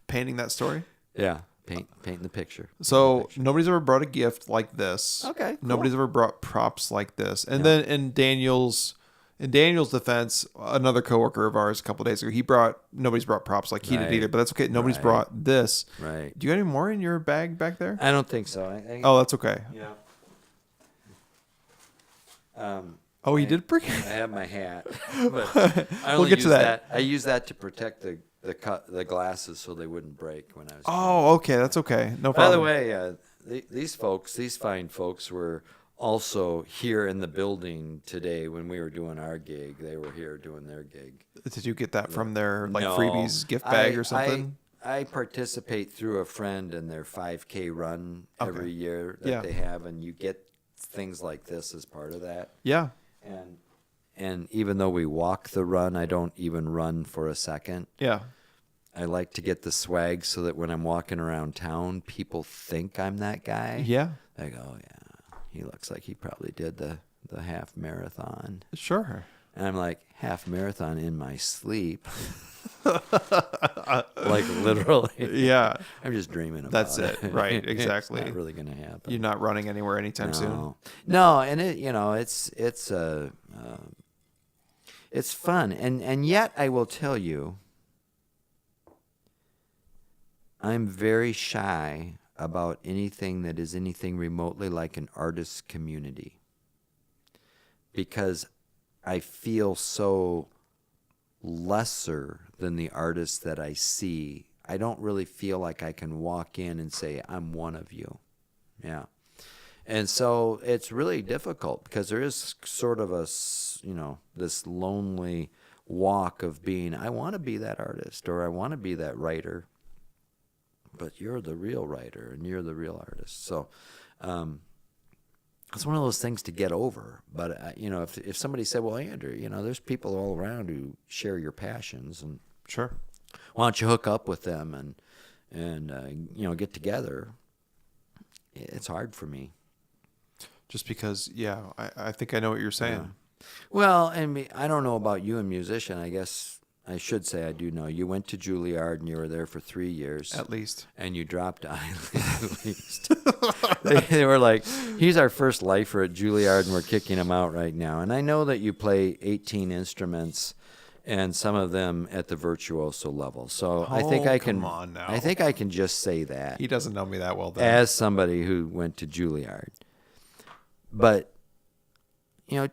Painting that story? Yeah. Painting the picture. So nobody's ever brought a gift like this. Okay. Cool. Nobody's ever brought props like this. And then in Daniel's defense, another coworker of ours a couple of days ago, nobody's brought props like he did either, but that's okay. Nobody's brought this. Right. Do you have any more in your bag back there? I don't think so. That's okay. Yeah. You did bring. I have my hat, but we'll get to that. I use that to protect the glasses so they wouldn't break when I was. Okay, that's okay. No problem. By the way, these fine folks were also here in the building today when we were doing our gig. They were here doing their gig. Did you get that from their freebies gift bag or something? I participate through a friend in their 5K run every year that they have, and you get things like this as part of that. Yeah. And even though we walk the run, I don't even run for a second. Yeah. I like to get the swag so that when I'm walking around town, people think I'm that guy. Yeah. They go, yeah, he looks like he probably did the half marathon. Sure. And I'm like, half marathon in my sleep. Like literally. Yeah. I'm just dreaming about That's it. Right. Exactly. It's not really going to happen. You're not running anywhere anytime soon. No, and it's fun. And yet I will tell you, I'm very shy about anything that is anything remotely like an artist's community, because I feel so lesser than the artists that I see. I don't really feel like I can walk in and say, I'm one of you. Yeah. And so it's really difficult because there is sort of this lonely walk of being, I want to be that artist or I want to be that writer, but you're the real writer and you're the real artist. So it's one of those things to get over. But, if somebody said, well, Andrew, there's people all around who share your passions, and Sure. why don't you hook up with them and get together? It's hard for me. Just because, I think I know what you're saying. Yeah. Well, I don't know about you, a musician. I guess I should say I do know. You went to Juilliard and you were there for 3 years. At least. And you dropped at least. They were like, he's our first lifer at Juilliard and we're kicking him out right now. And I know that you play 18 instruments and some of them at the virtuoso level. So I think I can. Come on now. I think I can just say that. He doesn't know me that well, then. As somebody who went to Juilliard. But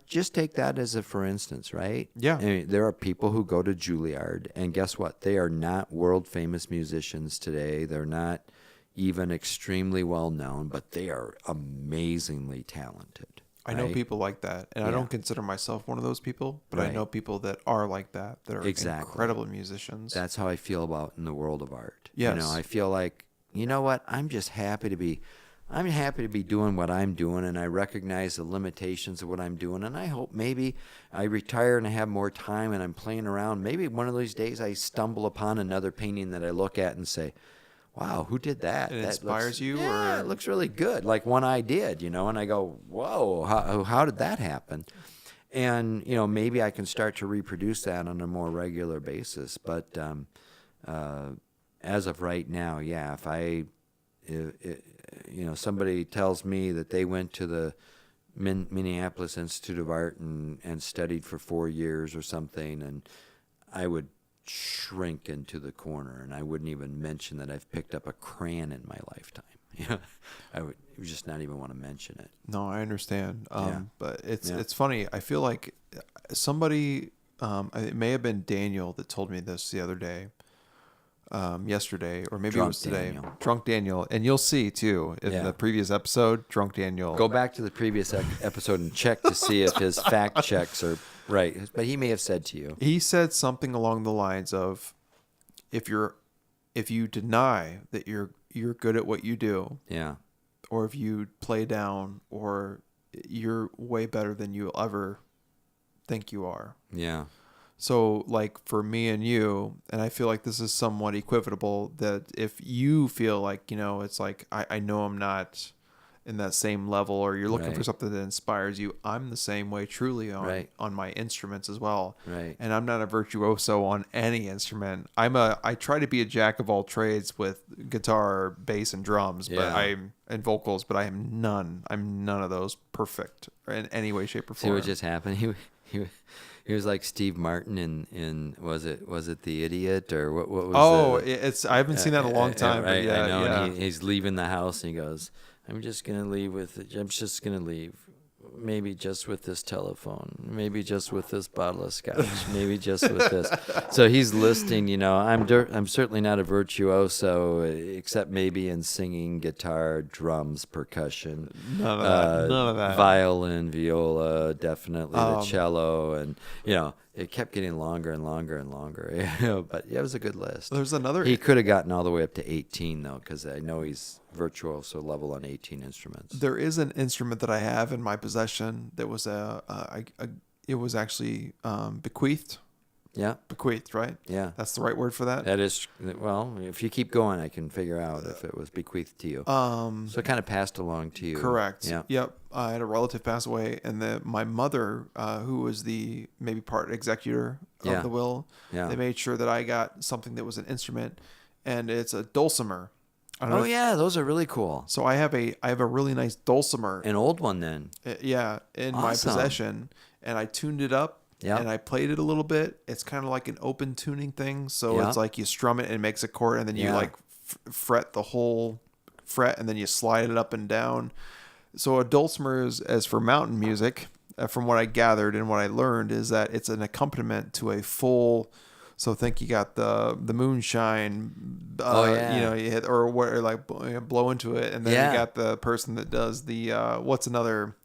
just take that as a for instance, right? Yeah. There are people who go to Juilliard, and guess what? They are not world famous musicians today. They're not even extremely well known, but they are amazingly talented. I know people like that, and I don't consider myself one of those people, but I know people that are like that are incredible musicians. That's how I feel about in the world of art. Yes. I feel like, you know what? I'm happy to be doing what I'm doing, and I recognize the limitations of what I'm doing, and I hope maybe I retire and I have more time and I'm playing around. Maybe one of these days I stumble upon another painting that I look at and say, wow, who did that? It that inspires you? Yeah, or it looks really good. Like one I did, and I go, whoa, how did that happen? And, maybe I can start to reproduce that on a more regular basis. But as of right now, if somebody tells me that they went to the Minneapolis Institute of Art and studied for 4 years or something, and I would shrink into the corner, and I wouldn't even mention that I've picked up a crayon in my lifetime. I would just not even want to mention it. No, I understand. But it's funny. I feel like somebody, it may have been Daniel that told me this the other day. Yesterday, or maybe Drunk it was today. Daniel. Drunk Daniel. And you'll see, too, in the previous episode, Drunk Daniel. Go back to the previous episode and check to see if his fact checks are right. But he may have said to you. He said something along the lines of, if you deny that you're good at what you do, or if you play down, or you're way better than you'll ever think you are. Yeah. So, like, for me and you, and I feel like this is somewhat equivocal, that if you feel like, it's like, I know I'm not in that same level, or you're looking for something that inspires you, I'm the same way truly on my instruments as well. Right. And I'm not a virtuoso on any instrument. I try to be a jack of all trades with guitar, bass, and drums, and vocals, but I'm none of those perfect in any way, shape, or form. See what just happened? He was like Steve Martin in was it The Idiot, or what was I haven't seen that in a long time. Right, but I know. Yeah. And he's leaving the house and he goes, I'm just gonna leave maybe just with this telephone, maybe just with this bottle of scotch, maybe just with this. So he's listing, I'm certainly not a virtuoso, except maybe in singing, guitar, drums, percussion, None of that. Violin, viola, definitely the cello, and it kept getting longer and longer and longer. But it was a good list. There's another. He could have gotten all the way up to 18 though, because I know he's virtuoso level on 18 instruments. There is an instrument that I have in my possession that was it was actually bequeathed. Yeah. Bequeathed, right? Yeah. That's the right word for that? That is, well, if you keep going, I can figure out if it was bequeathed to you. So it kind of passed along to you. Correct. Yeah. Yep. I had a relative pass away, and my mother, who was the maybe part executor of the will, they made sure that I got something that was an instrument, and it's a dulcimer. Those are really cool. So I have a really nice dulcimer. An old one then. In my possession, and I tuned it up. Yeah. And I played it a little bit. It's kind of like an open tuning thing. So it's like you strum it and it makes a chord, and then you like fret the whole fret, and then you slide it up and down. So a dulcimer is, as for mountain music, from what I gathered and what I learned, is that it's an accompaniment to a full. So think you got the moonshine, you know, you hit or like blow into it, and then you got the person that does the what's another.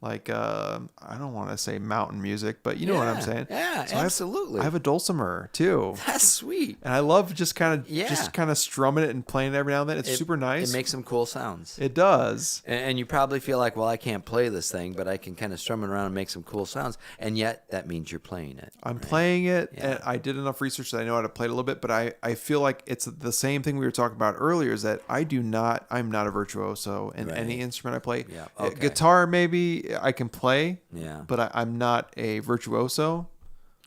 Like I don't want to say mountain music, but you know what I'm saying. Yeah, so absolutely. I have a dulcimer too. That's sweet. And I love just kind of strumming it and playing it every now and then. It's super nice. It makes some cool sounds. It does. And you probably feel like, well, I can't play this thing, but I can kind of strum it around and make some cool sounds. And yet that means you're playing it. I'm playing it, and I did enough research that I know how to play it a little bit. But I feel like it's the same thing we were talking about earlier. Is that I'm not a virtuoso in any instrument I play. Yeah. Okay. Guitar maybe I can play. Yeah. But I'm not a virtuoso.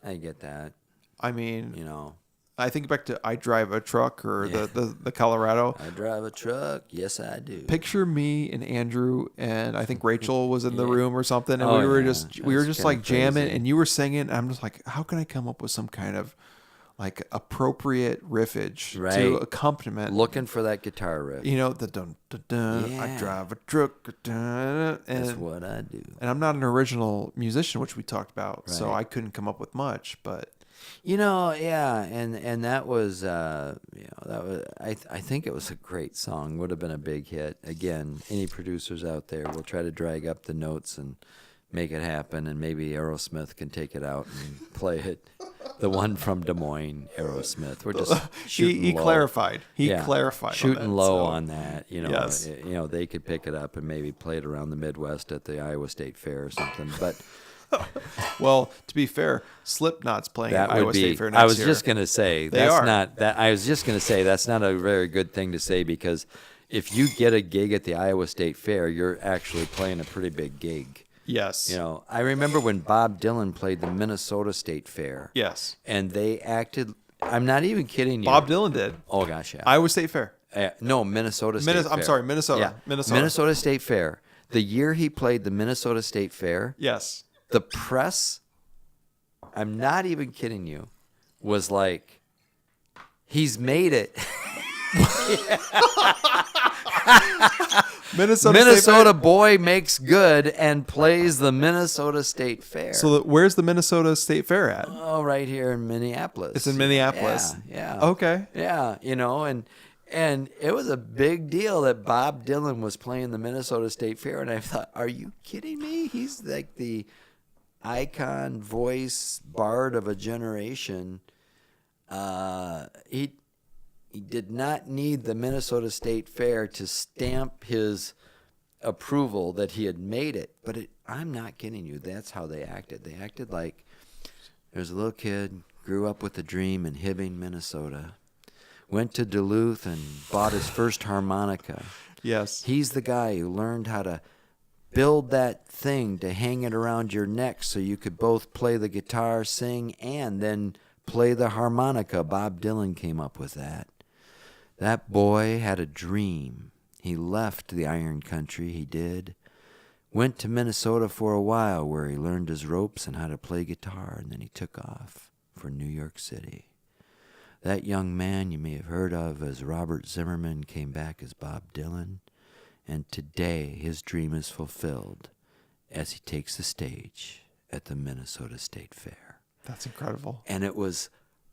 I get that. I mean, you know, I think back to I drive a truck or the Colorado. I drive a truck. Yes, I do. Picture me and Andrew, and I think Rachel was in the room or something, and we were just like jamming, and you were singing. And I'm just like, how can I come up with some kind of like appropriate riffage to accompaniment? Looking for that guitar riff. You know, the dun dun dun. I drive a truck. Dun, and that's what I do. And I'm not an original musician, which we talked about, so I couldn't come up with much. But you know, and that was, I think it was a great song. Would have been a big hit. Again, any producers out there will try to drag up the notes and make it happen, and maybe Aerosmith can take it out and play it. The one from Des Moines, Aerosmith. We're just shooting he low. clarified. He clarified. Shooting low on that. You know, you know, they could pick it up and maybe play it around the Midwest at the Iowa State Fair or something. But well, to be fair, Slipknot's playing at Iowa State Fair next year. I was just going to say I was just going to say that's not a very good thing to say, because if you get a gig at the Iowa State Fair, you're actually playing a pretty big gig. Yes. You know, I remember when Bob Dylan played the Minnesota State Fair. Yes. And they acted, I'm not even kidding you. Bob Dylan did. Oh, gosh, yeah. Iowa State Fair. No, Minnesota State Fair. I'm sorry, Minnesota. Yeah. Minnesota State Fair. The year he played the Minnesota State Fair. Yes. The press, I'm not even kidding you, was like, he's made it. Minnesota boy makes good and plays the Minnesota State Fair. So where's the Minnesota State Fair at? Oh, right here in Minneapolis. It's in Minneapolis. Yeah. Okay. Yeah, you know, and it was a big deal that Bob Dylan was playing the Minnesota State Fair, and I thought, are you kidding me? He's like the icon voice bard of a generation. He did not need the Minnesota State Fair to stamp his approval that he had made it. But I'm not kidding you. That's how they acted. They acted like there's a little kid, grew up with a dream in Hibbing, Minnesota, went to Duluth and bought his first harmonica. Yes. He's the guy who learned how to build that thing to hang it around your neck so you could both play the guitar, sing, and then play the harmonica. Bob Dylan came up with that. That boy had a dream. He left the iron country, he did. Went to Minnesota for a while where he learned his ropes and how to play guitar, and then he took off for New York City. That young man you may have heard of as Robert Zimmerman came back as Bob Dylan, and today his dream is fulfilled as he takes the stage at the Minnesota State Fair. That's incredible. And it was,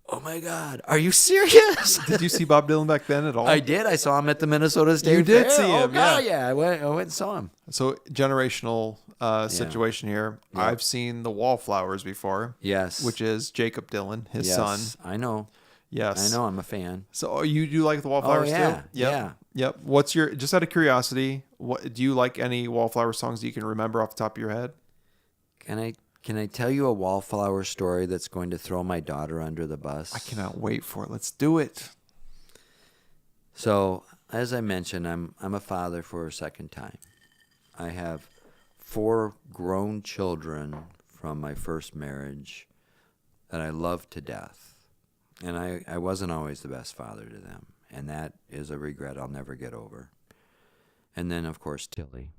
oh my God, are you serious? Did you see Bob Dylan back then at all? I did. I saw him at the Minnesota State Fair. You did see him, yeah. I went and saw him. So generational situation here. Yeah. I've seen the Wallflowers before. Yes. Which is Jacob Dylan, his son. I know. Yes. I know. I'm a fan. So you do like the Wallflowers too? Yep. Yeah. Yep. What's your, just out of curiosity, what do you like any Wallflower songs that you can remember off the top of your head? Can I tell you a Wallflower story that's going to throw my daughter under the bus? I cannot wait for it. Let's do it. So, as I mentioned, I'm a father for a second time. I have 4 grown children from my first marriage that I love to death. And I wasn't always the best father to them. And that is a regret I'll never get over. And then, of course, Tilly.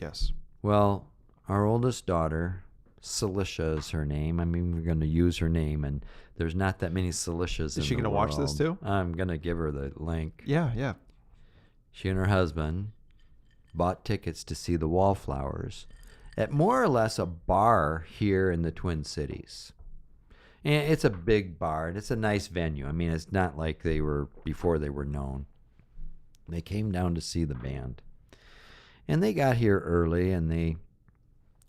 Yes. Well, our oldest daughter Celicia is her name. I mean, we're going to use her name, and there's not that many Celicias in the world. Is she going to watch this too? I'm going to give her the link. Yeah. She and her husband bought tickets to see the Wallflowers at more or less a bar here in the Twin Cities. And it's a big bar, and it's a nice venue. I mean, it's not like they were before they were known. They came down to see the band. And they got here early, and they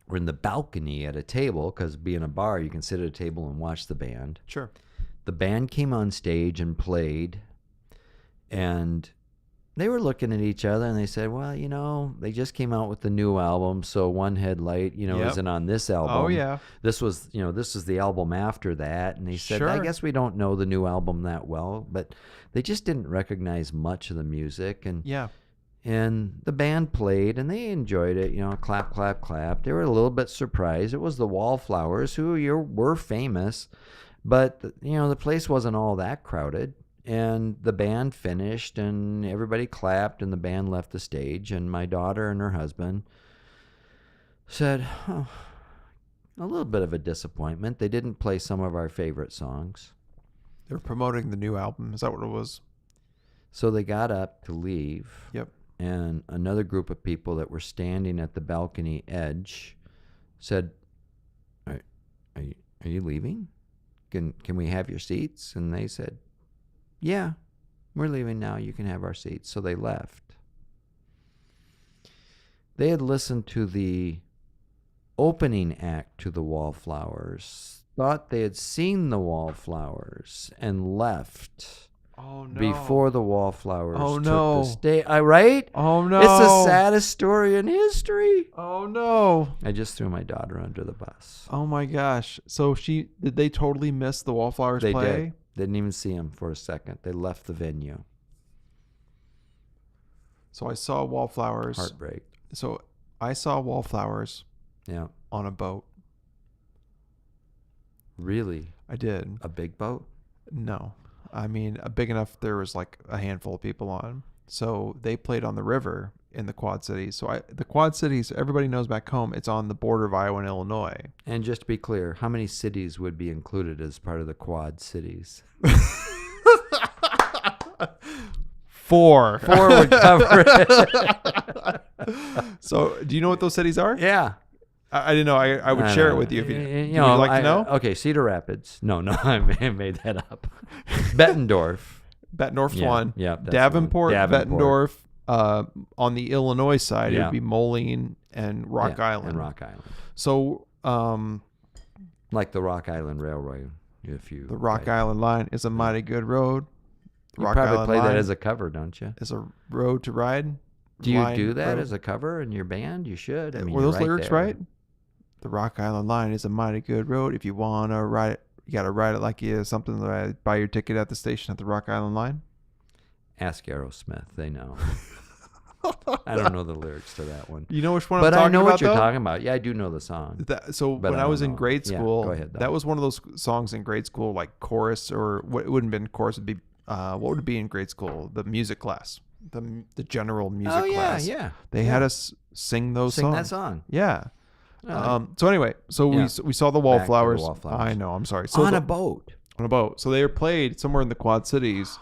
were in the balcony at a table, because being a bar, you can sit at a table and watch the band. Sure. The band came on stage and played, and they were looking at each other, and they said, well, they just came out with the new album, so One Headlight, isn't on this album. Oh, yeah. This was the album after that. And they said, Sure. I guess we don't know the new album that well, but they just didn't recognize much of the music. And yeah. And the band played, and they enjoyed it, clap, clap, clap. They were a little bit surprised. It was the Wallflowers, who were famous, but, the place wasn't all that crowded. And the band finished, and everybody clapped, and the band left the stage. And my daughter and her husband said, a little bit of a disappointment. They didn't play some of our favorite songs. They were promoting the new album. Is that what it was? So they got up to leave. Yep. And another group of people that were standing at the balcony edge said, are you leaving? Can we have your seats? And they said, yeah, we're leaving now. You can have our seats. So they left. They had listened to the opening act to the Wallflowers, thought they had seen the Wallflowers, and left. Oh, no. Before the Wallflowers took no. the stage. Right? Oh, no. It's the saddest story in history. Oh, no. I just threw my daughter under the bus. Oh, my gosh. So did they totally miss the Wallflowers play? They did. Didn't even see him for a second. They left the venue. So I saw Wallflowers. Heartbreak. So I saw Wallflowers. Yeah. On a boat. Really? I did. A big boat? No. I mean, big enough there was like a handful of people on. So they played on the river in the Quad Cities. So the Quad Cities, everybody knows back home, it's on the border of Iowa and Illinois. And just to be clear, how many cities would be included as part of the Quad Cities? 4. 4 would cover it. So do you know what those cities are? Yeah. I didn't know. I would share it with you if you'd like to know. Okay, Cedar Rapids. No, I made that up. Bettendorf. Bettendorf's one. Yeah. Davenport, Bettendorf. On the Illinois side, it would be Moline and Rock Island. And Rock Island. So, like the Rock Island Railroad. The Rock Island line is a mighty good road. You probably play that as a cover, don't you? Is a road to ride. Do you do that as a cover in your band? You should. I mean, were those lyrics right? The Rock Island line is a mighty good road. If you want to ride it, you got to ride it like you something like buy your ticket at the station at the Rock Island line. Ask Aerosmith. They know. I don't know the lyrics to that one. You know which one I'm talking about? But I know what you're though? talking about. Yeah, I do know the song. When I was in grade school, go ahead, that was one of those songs in grade school, like chorus, or what it wouldn't have been chorus. It'd be, what would it be in grade school? The music class. The general music class. Yeah. They had us sing those songs. Sing that song. Yeah. So anyway, we saw the Wallflowers. I know. I'm sorry. So on a boat. On a boat. So they were played somewhere in the Quad Cities,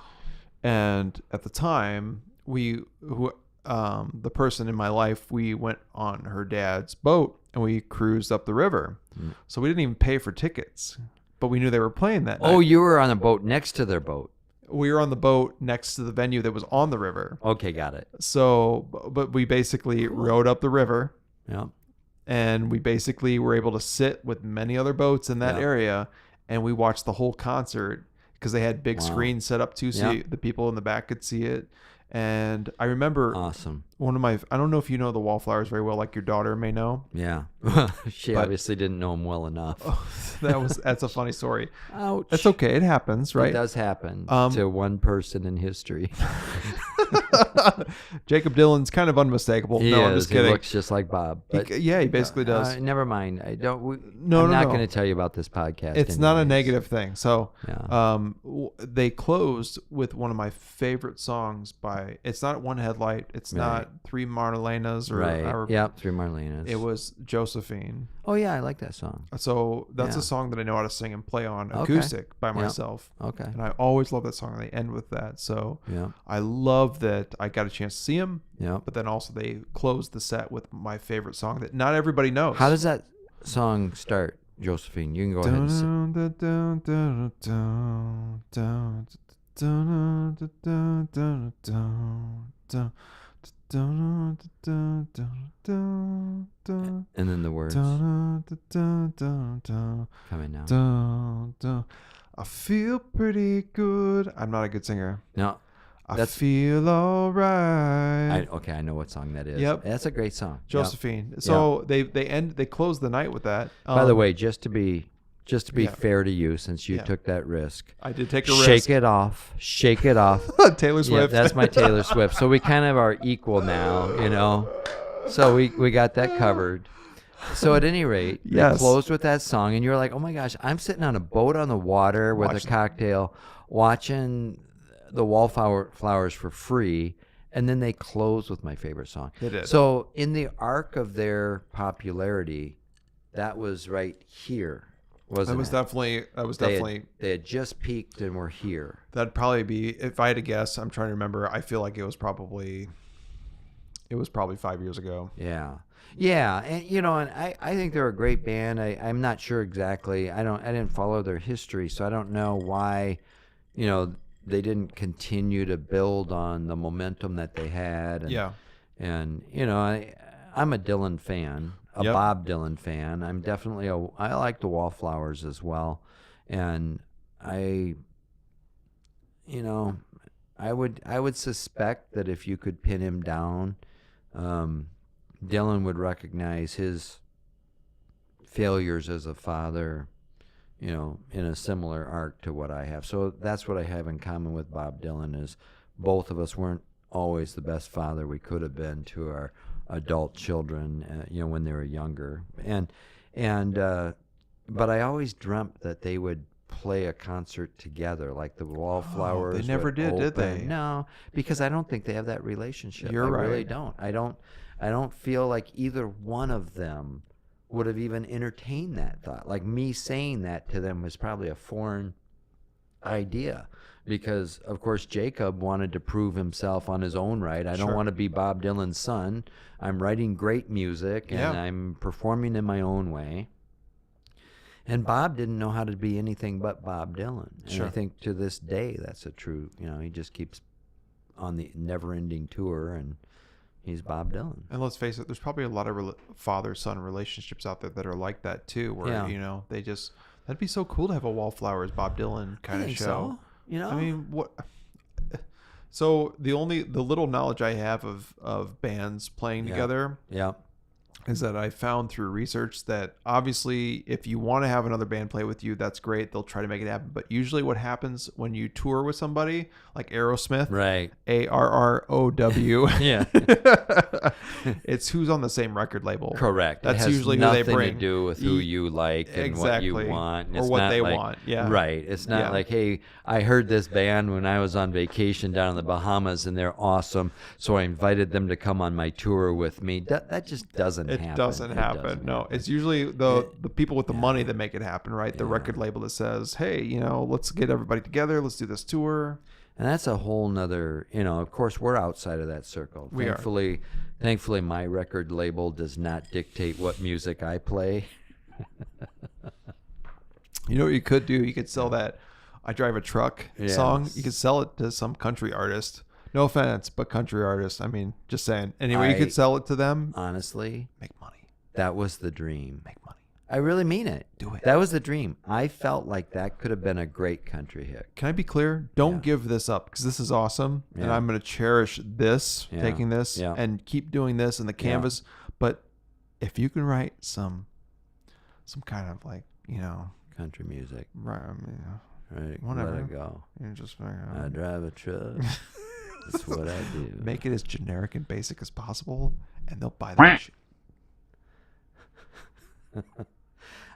and at the time, the person in my life, we went on her dad's boat and we cruised up the river. So we didn't even pay for tickets, but we knew they were playing that night. Oh, you were on a boat next to their boat. We were on the boat next to the venue that was on the river. Okay, got it. So, but we basically rowed up the river. Yeah. And we basically were able to sit with many other boats in that area, and we watched the whole concert because they had big screens set up too, so the people in the back could see it. And I remember I don't know if you know the Wallflowers very well, like your daughter may know. Yeah. She obviously didn't know them well enough. That's a funny story. Ouch. It's okay. It happens, right? It does happen to one person in history. Jacob Dylan's kind of unmistakable. I'm just kidding. He looks just like Bob. But he basically does. Never mind. I'm not going to tell you about this podcast. It's not a negative thing. So they closed with one of my favorite songs by, it's not One Headlight. It's not Three Marlenas or Three Marlenas. It was Josephine. Oh yeah, I like that song. So that's Yeah. a song that I know how to sing and play on Okay. acoustic by Yep. myself. Okay. And I always love that song. They end with that. So Yeah. I love that I got a chance to see him. Yeah. But then also they closed the set with my favorite song that not everybody knows. How does that song start, Josephine? You can go ahead and sing. And then the words coming now. I feel pretty good. I'm not a good singer. No, I feel all right. I know what song that is. Yep. That's a great song. Josephine. So they close the night with that. By the way, just to be Yeah. fair to you, since you Yeah. took that risk, I did take a risk. shake it off. Taylor Yeah, Swift. that's my Taylor Swift. So we kind of are equal now, you know. So we got that covered. So at any rate, Yes. they closed with that song, and you're like, oh my gosh, I'm sitting on a boat on the water with a cocktail, watching the wallflowers for free, and then they close with my favorite song. They did. So in the arc of their popularity, that was right here, wasn't That was it? definitely They had just peaked and were here. that'd probably be, if I had to guess, I'm trying to remember, I feel like it was probably 5 years ago. Yeah, and and I think they're a great band. I'm not sure exactly. I didn't follow their history, so I don't know why, they didn't continue to build on the momentum that they had. And, Yeah. And I'm a Dylan fan, a Yep. Bob Dylan fan. I'm definitely I like the Wallflowers as well, and I would suspect that if you could pin him down, Dylan would recognize his failures as a father, in a similar arc to what I have. So that's what I have in common with Bob Dylan, is both of us weren't always the best father we could have been to our adult children, when they were younger. But I always dreamt that they would play a concert together, like the Wallflowers. They never did they? No, because I don't think they have that relationship. You're right. I really don't. I don't feel like either one of them would have even entertained that thought. Like, me saying that to them was probably a foreign idea, because of course Jacob wanted to prove himself on his own right. I don't want to be Bob Dylan's son. I'm writing great music and I'm performing in my own way. And Bob didn't know how to be anything but Bob Dylan. And I think to this day that's a true, he just keeps on the never-ending tour, and he's Bob Dylan. And let's face it, there's probably a lot of father-son relationships out there that are like that too, where they just, that'd be so cool to have a Wallflowers Bob Dylan kind of show. So, I mean, what? So the little knowledge I have of bands playing together, is that I found through research that obviously if you want to have another band play with you, that's great. They'll try to make it happen. But usually what happens when you tour with somebody like Aerosmith, right? ARROW. Yeah. It's who's on the same record label. Correct. That's it has usually who nothing they bring. to do with who you like and what you want. Or what they want. Yeah. Right. It's not like, hey, I heard this band when I was on vacation down in the Bahamas and they're awesome, so I invited them to come on my tour with me. That just doesn't happen. It doesn't happen. It's usually the people with the money that make it happen, right? The record label that says, hey, let's get everybody together. Let's do this tour. And that's a whole nother, of course, we're outside of that circle. Thankfully, my record label does not dictate what music I play. You know what you could do? You could sell that I Drive a Truck song. You could sell it to some country artist. No offense, but country artist. I mean, just saying. Anyway, you could sell it to them. Honestly, make money. That was the dream. Make money. I really mean it. Do it. That was the dream. I felt like that could have been a great country hit. Can I be clear? Don't give this up, because this is awesome. And I'm going to cherish this, taking this, and keep doing this in the canvas. But if you can write some kind of like, country music. Right. Right. Whatever. Let it go. You're just I drive a truck. That's what I do. Make it as generic and basic as possible, and they'll buy that shit.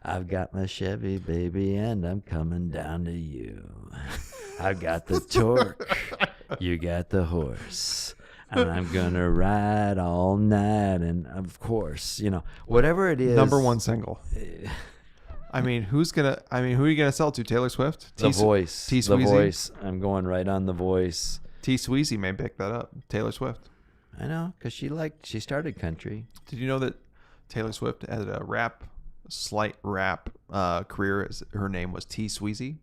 I've got my Chevy, baby, and I'm coming down to you. I've got the torque. You got the horse. And I'm gonna ride all night, and of course, whatever it is. Number one single. I mean, who are you gonna sell to? Taylor Swift? The Voice. T-Swizzle? The Voice. I'm going right on The Voice. T-Swizzle may pick that up. Taylor Swift. I know, because she started country. Did you know that Taylor Swift had a slight rap career? Her name was T-Swizzle.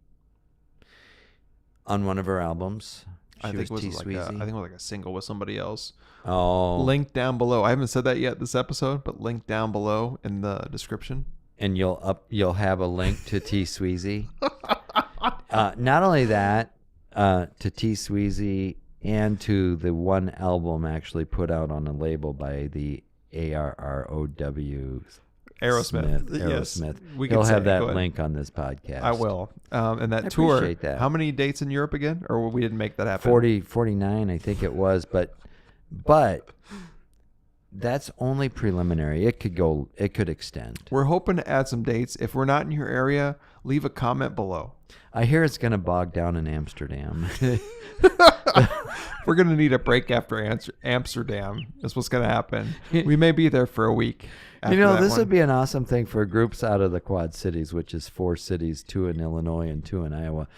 On one of her albums. I think it was like a single with somebody else. Oh. Link down below. I haven't said that yet this episode, but link down below in the description. And you'll have a link to T-Swizzle. Not only that, to T-Swizzle and to the one album actually put out on a label by the ARROW. Aerosmith. Yes. You'll have that link on this podcast. I will. And that tour. Appreciate that. How many dates in Europe again? Or we didn't make that happen? 49, I think it was. But that's only preliminary. It could extend. We're hoping to add some dates. If we're not in your area, leave a comment below. I hear it's going to bog down in Amsterdam. We're going to need a break after Amsterdam. That's what's going to happen. We may be there for a week. This would be an awesome thing for groups out of the Quad Cities, which is 4 cities, 2 in Illinois and 2 in Iowa.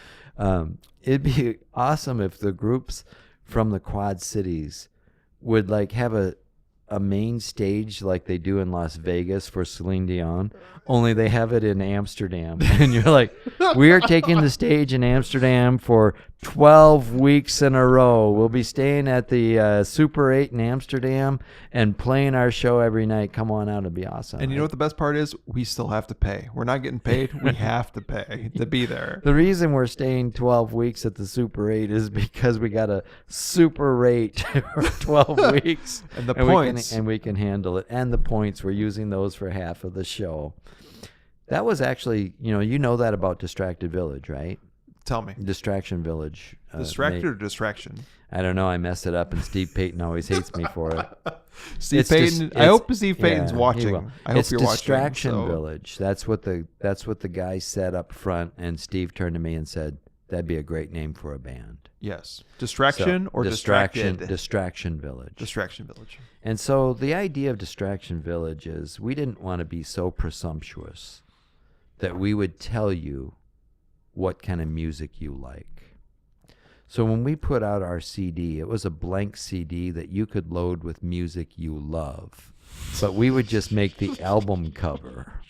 It'd be awesome if the groups from the Quad Cities would like have a main stage like they do in Las Vegas for Celine Dion, only they have it in Amsterdam. And you're like, we are taking the stage in Amsterdam for 12 weeks in a row. We'll be staying at the Super 8 in Amsterdam and playing our show every night. Come on out. It'd be awesome. And you know what the best part is? We still have to pay. We're not getting paid. We have to pay to be there. The reason we're staying 12 weeks at the Super 8 is because we got a super rate for 12 weeks. And the points. We can handle it. And the points, we're using those for half of the show. That was actually, you know that about Distracted Village, right? Tell me. Distraction Village. Distracted or distraction? I don't know. I messed it up, and Steve Payton always hates me for it. Steve Payton. I hope Steve Payton's watching. I hope you're watching. It's Distraction Village. That's what the guy said up front, and Steve turned to me and said, "That'd be a great name for a band." Yes. Distraction or Distracted? Distraction Village. Distraction Village. And so the idea of Distraction Village is we didn't want to be so presumptuous that we would tell you what kind of music you like. So when we put out our CD, it was a blank CD that you could load with music you love. But we would just make the album cover.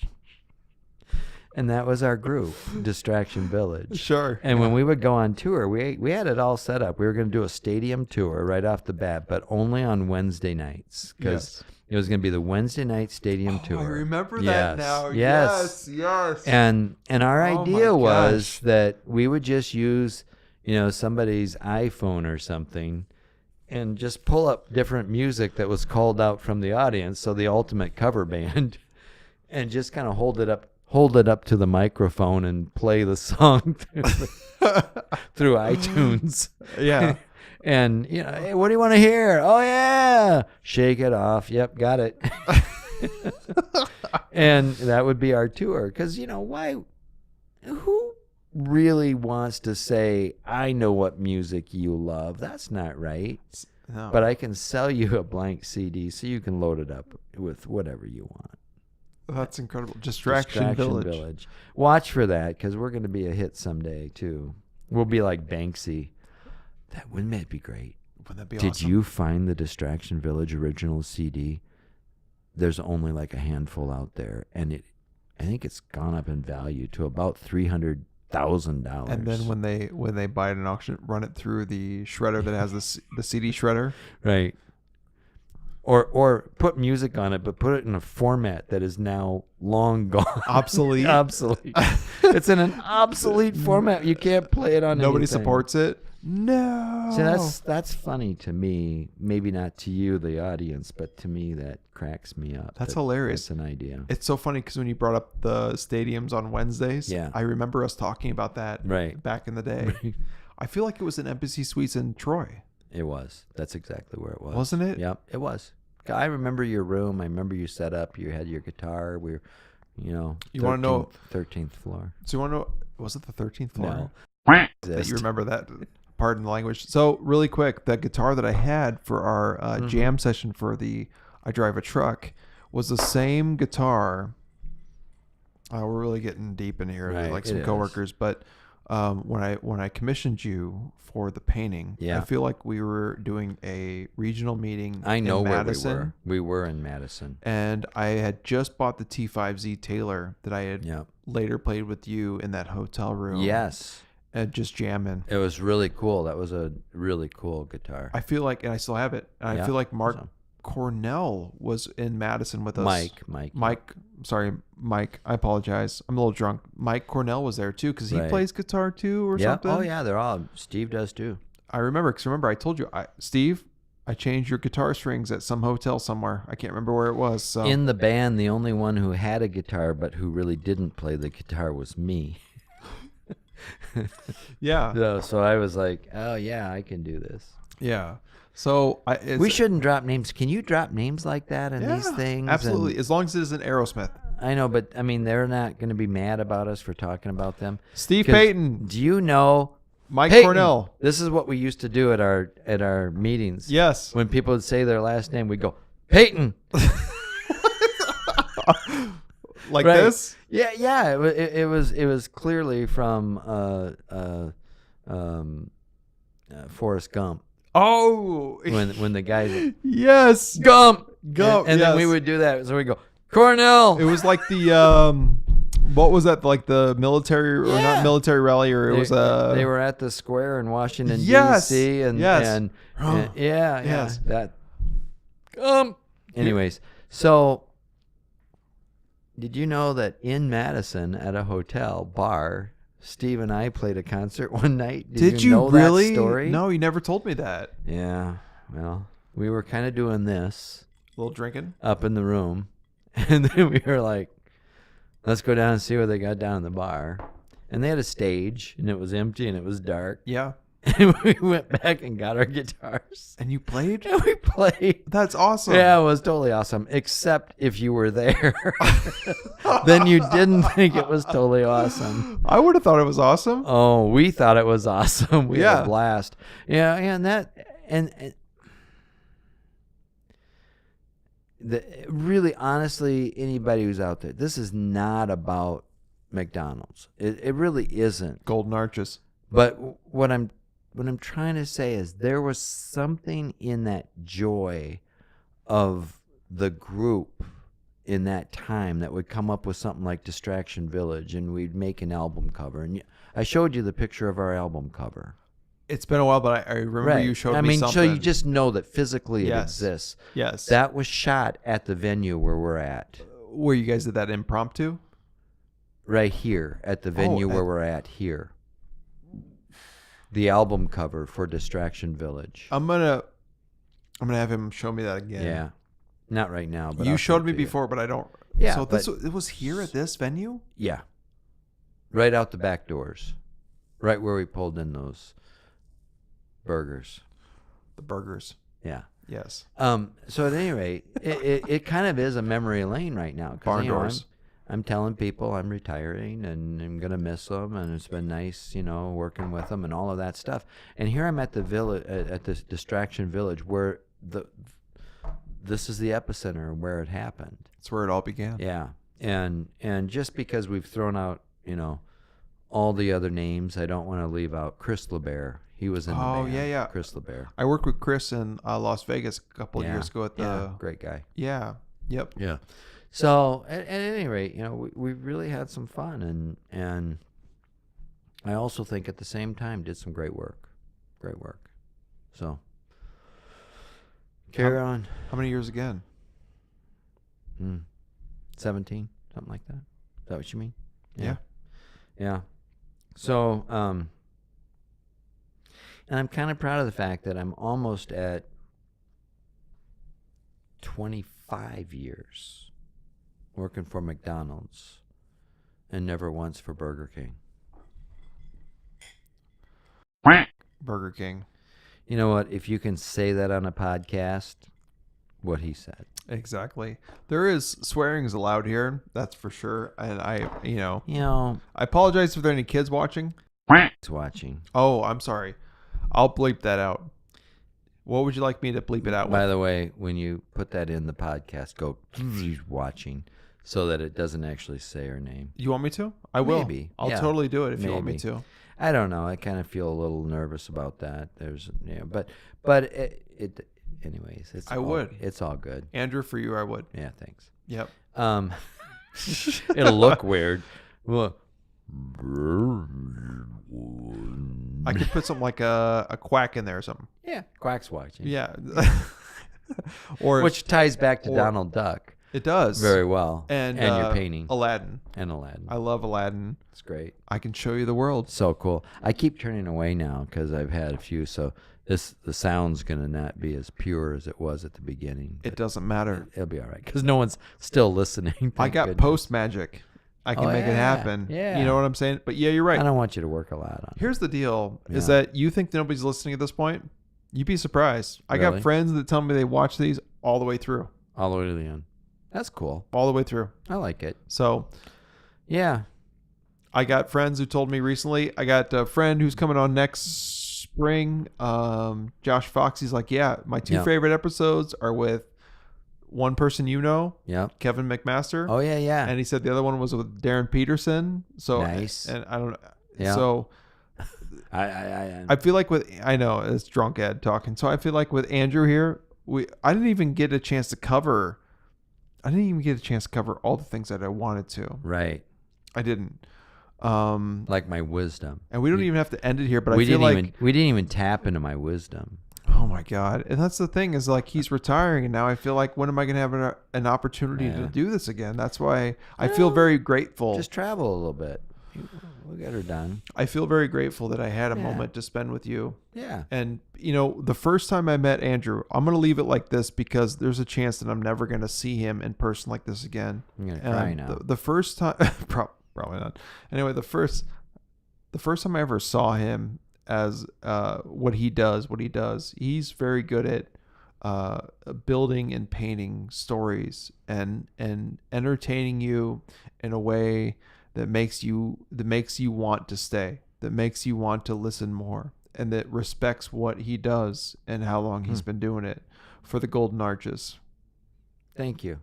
And that was our group, Distraction Village. Sure. And when we would go on tour, we had it all set up. We were going to do a stadium tour right off the bat, but only on Wednesday nights. Because it was going to be the Wednesday night stadium tour. I remember that now. Yes. And our idea was that we would just use, somebody's iPhone or something and just pull up different music that was called out from the audience, so the ultimate cover band, and just kind of hold it up to the microphone and play the song through iTunes. Yeah. And, hey, what do you want to hear? Oh, yeah. Shake It Off. Yep, got it. And that would be our tour. Because, why? Who really wants to say, I know what music you love? That's not right. No. But I can sell you a blank CD so you can load it up with whatever you want. That's incredible. Distraction Village. Watch for that, because we're going to be a hit someday, too. We'll be like Banksy. Wouldn't that be great? Wouldn't that be awesome? Did you find the Distraction Village original CD? There's only like a handful out there, and I think it's gone up in value to about $300,000. And then when they buy it at an auction, run it through the shredder that has the CD shredder, right? Or put music on it, but put it in a format that is now long gone. Obsolete. It's in an obsolete format. You can't play it on Nobody anything. Supports it. No. See, that's funny to me. Maybe not to you, the audience, but to me that cracks me up. That's hilarious. That's an idea. It's so funny because when you brought up the stadiums on Wednesdays, I remember us talking about that back in the day. Right. I feel like it was an Embassy Suites in Troy. It was. That's exactly where it was. Wasn't it? Yep, it was. I remember your room. I remember you set up. You had your guitar. We were, you want to know 13th floor. So you want to know? Was it the 13th floor? No. That you remember that pardon the language. So really quick, the guitar that I had for our jam session for the I Drive a Truck was the same guitar. We're really getting deep in here, Right, like some coworkers. But when I commissioned you for the painting, I feel like we were doing a regional meeting. I know in where Madison. we were in Madison, and I had just bought the T5Z Taylor that I had later played with you in that hotel room. Yes. And just jamming. It was really cool. That was a really cool guitar. I feel like, and I still have it. And I feel like Mark Cornell was in Madison with us. Mike. Sorry, Mike. I apologize. I'm a little drunk. Mike Cornell was there too because he plays guitar too or something. Oh yeah, they're all. Steve does too. I remember because I told you, Steve, I changed your guitar strings at some hotel somewhere. I can't remember where it was. So in the band, the only one who had a guitar but who really didn't play the guitar was me. Yeah. So I was like, oh yeah, I can do this. Yeah. So we shouldn't drop names. Can you drop names like that in these things? Absolutely, as long as it isn't Aerosmith. I know, but I mean, they're not going to be mad about us for talking about them. Steve Payton. Do you know Mike Payton? Cornell? This is what we used to do at our meetings. Yes. When people would say their last name, we'd go Payton. Like this? Yeah. It was clearly from Forrest Gump. Oh, when the guys yes, Gump, and then we would do that. So we go Cornell. It was like the what was that? Like the military or not military rally, or it was they were at the square in Washington D.C. and that Gump. Anyways, so did you know that in Madison at a hotel bar, Steve and I played a concert one night? Did you know really? That story? No, you never told me that. Yeah. Well, we were kind of doing this. A little drinking? Up in the room. And then we were like, let's go down and see what they got down in the bar. And they had a stage, and it was empty, and it was dark. Yeah. And we went back and got our guitars. And you played? And we played. That's awesome. Yeah, it was totally awesome. Except if you were there. Then you didn't think it was totally awesome. I would have thought it was awesome. Oh, we thought it was awesome. We had a blast. Yeah, and really, honestly, anybody who's out there, this is not about McDonald's. It really isn't. Golden Arches. But what I'm trying to say is there was something in that joy of the group in that time that would come up with something like Distraction Village, and we'd make an album cover. And I showed you the picture of our album cover. It's been a while, but I remember you showed me something. So you just know that physically it exists. Yes. That was shot at the venue where we're at. Where you guys did that impromptu? Right here, at the venue where we're at here. The album cover for Distraction Village. I'm gonna have him show me that again. Yeah, not right now. But you showed me before, but I don't. Yeah. So it was here at this venue. Yeah, right out the back doors, right where we pulled in those burgers. The burgers. Yeah. Yes. So at any rate, it kind of is a memory lane right now. Barn doors. I'm telling people I'm retiring and I'm going to miss them, and it's been nice, working with them and all of that stuff. And here I'm at the village, at this Distraction Village, where this is the epicenter where it happened. It's where it all began. Yeah. And just because we've thrown out, all the other names, I don't want to leave out Chris LeBear. He was in the band. Oh, yeah. Chris LeBear. I worked with Chris in Las Vegas a couple of years ago at the... great guy. Yeah. Yep. Yeah. So at any rate, we really had some fun, and I also think at the same time did some great work. So carry on. How many years again? 17, something like that. Is that what you mean? Yeah. So and I'm kind of proud of the fact that I'm almost at 25 years working for McDonald's and never once for Burger King. Burger King. You know what? If you can say that on a podcast, what he said. Exactly. There is swearing's allowed here, that's for sure. And I apologize if there are any kids watching. It's watching. Oh, I'm sorry. I'll bleep that out. What would you like me to bleep it out By with? the way, when you put that in the podcast, go watching so that it doesn't actually say her name. You want me to? I will. Maybe. I'll Yeah. totally do it if you want me Maybe. to. I don't know. I kind of feel a little nervous about that. But it anyways, I would. It's all good. Andrew, for you, I would. Yeah, thanks. Yep. It'll look weird. Well, I could put something like a quack in there or something. yeah, Quack's watching. Yeah. Or Which ties back to or- Donald Duck it does very well. And your painting. Aladdin. And Aladdin. I love Aladdin. It's great. I can show you the world. So cool. I keep turning away now because I've had a few. So the sound's going to not be as pure as it was at the beginning. It doesn't matter. It'll be all right because no one's still listening. I thank got goodness. post magic. I can Oh, make it yeah. happen. Yeah. You know what I'm saying? But yeah, you're right. I don't want you to work a lot on it. Here's the deal is Yeah. that you think nobody's listening at this point? You'd be surprised. I Really? got friends that tell me they watch these all the way through. All the way to the end. That's cool. All the way through. I like it. So Yeah. I got friends who told me recently. I got a friend who's coming on next spring. Josh Fox. He's like, yeah, my two Yeah. favorite episodes are with one person you know, Yeah. Kevin McMaster. Oh, yeah, yeah. And he said the other one was with Darren Peterson. So Nice. And I don't know. Yeah. So I feel like I know it's drunk Ed talking. So I feel like with Andrew here, I didn't even get a chance to cover all the things that I wanted to. right. I didn't. Like my wisdom. And we don't even have to end it here, but we I feel didn't like even we didn't even tap into my wisdom. oh my God. And that's the thing is like he's retiring and now I feel like when am I going to have an opportunity Yeah. to do this again? That's why I feel very grateful. Just travel a little bit. We'll get her done. I feel very grateful that I had a Yeah. moment to spend with you. Yeah. And, you know, the first time I met Andrew, I'm going to leave it like this because there's a chance that I'm never going to see him in person like this again. I'm going to cry now. The first time, probably not. Anyway, the first time I ever saw him as what he does, he's very good at building and painting stories and entertaining you in a way that makes you want to stay, that makes you want to listen more, and that respects what he does and how long he's been doing it for the Golden Arches. Thank you.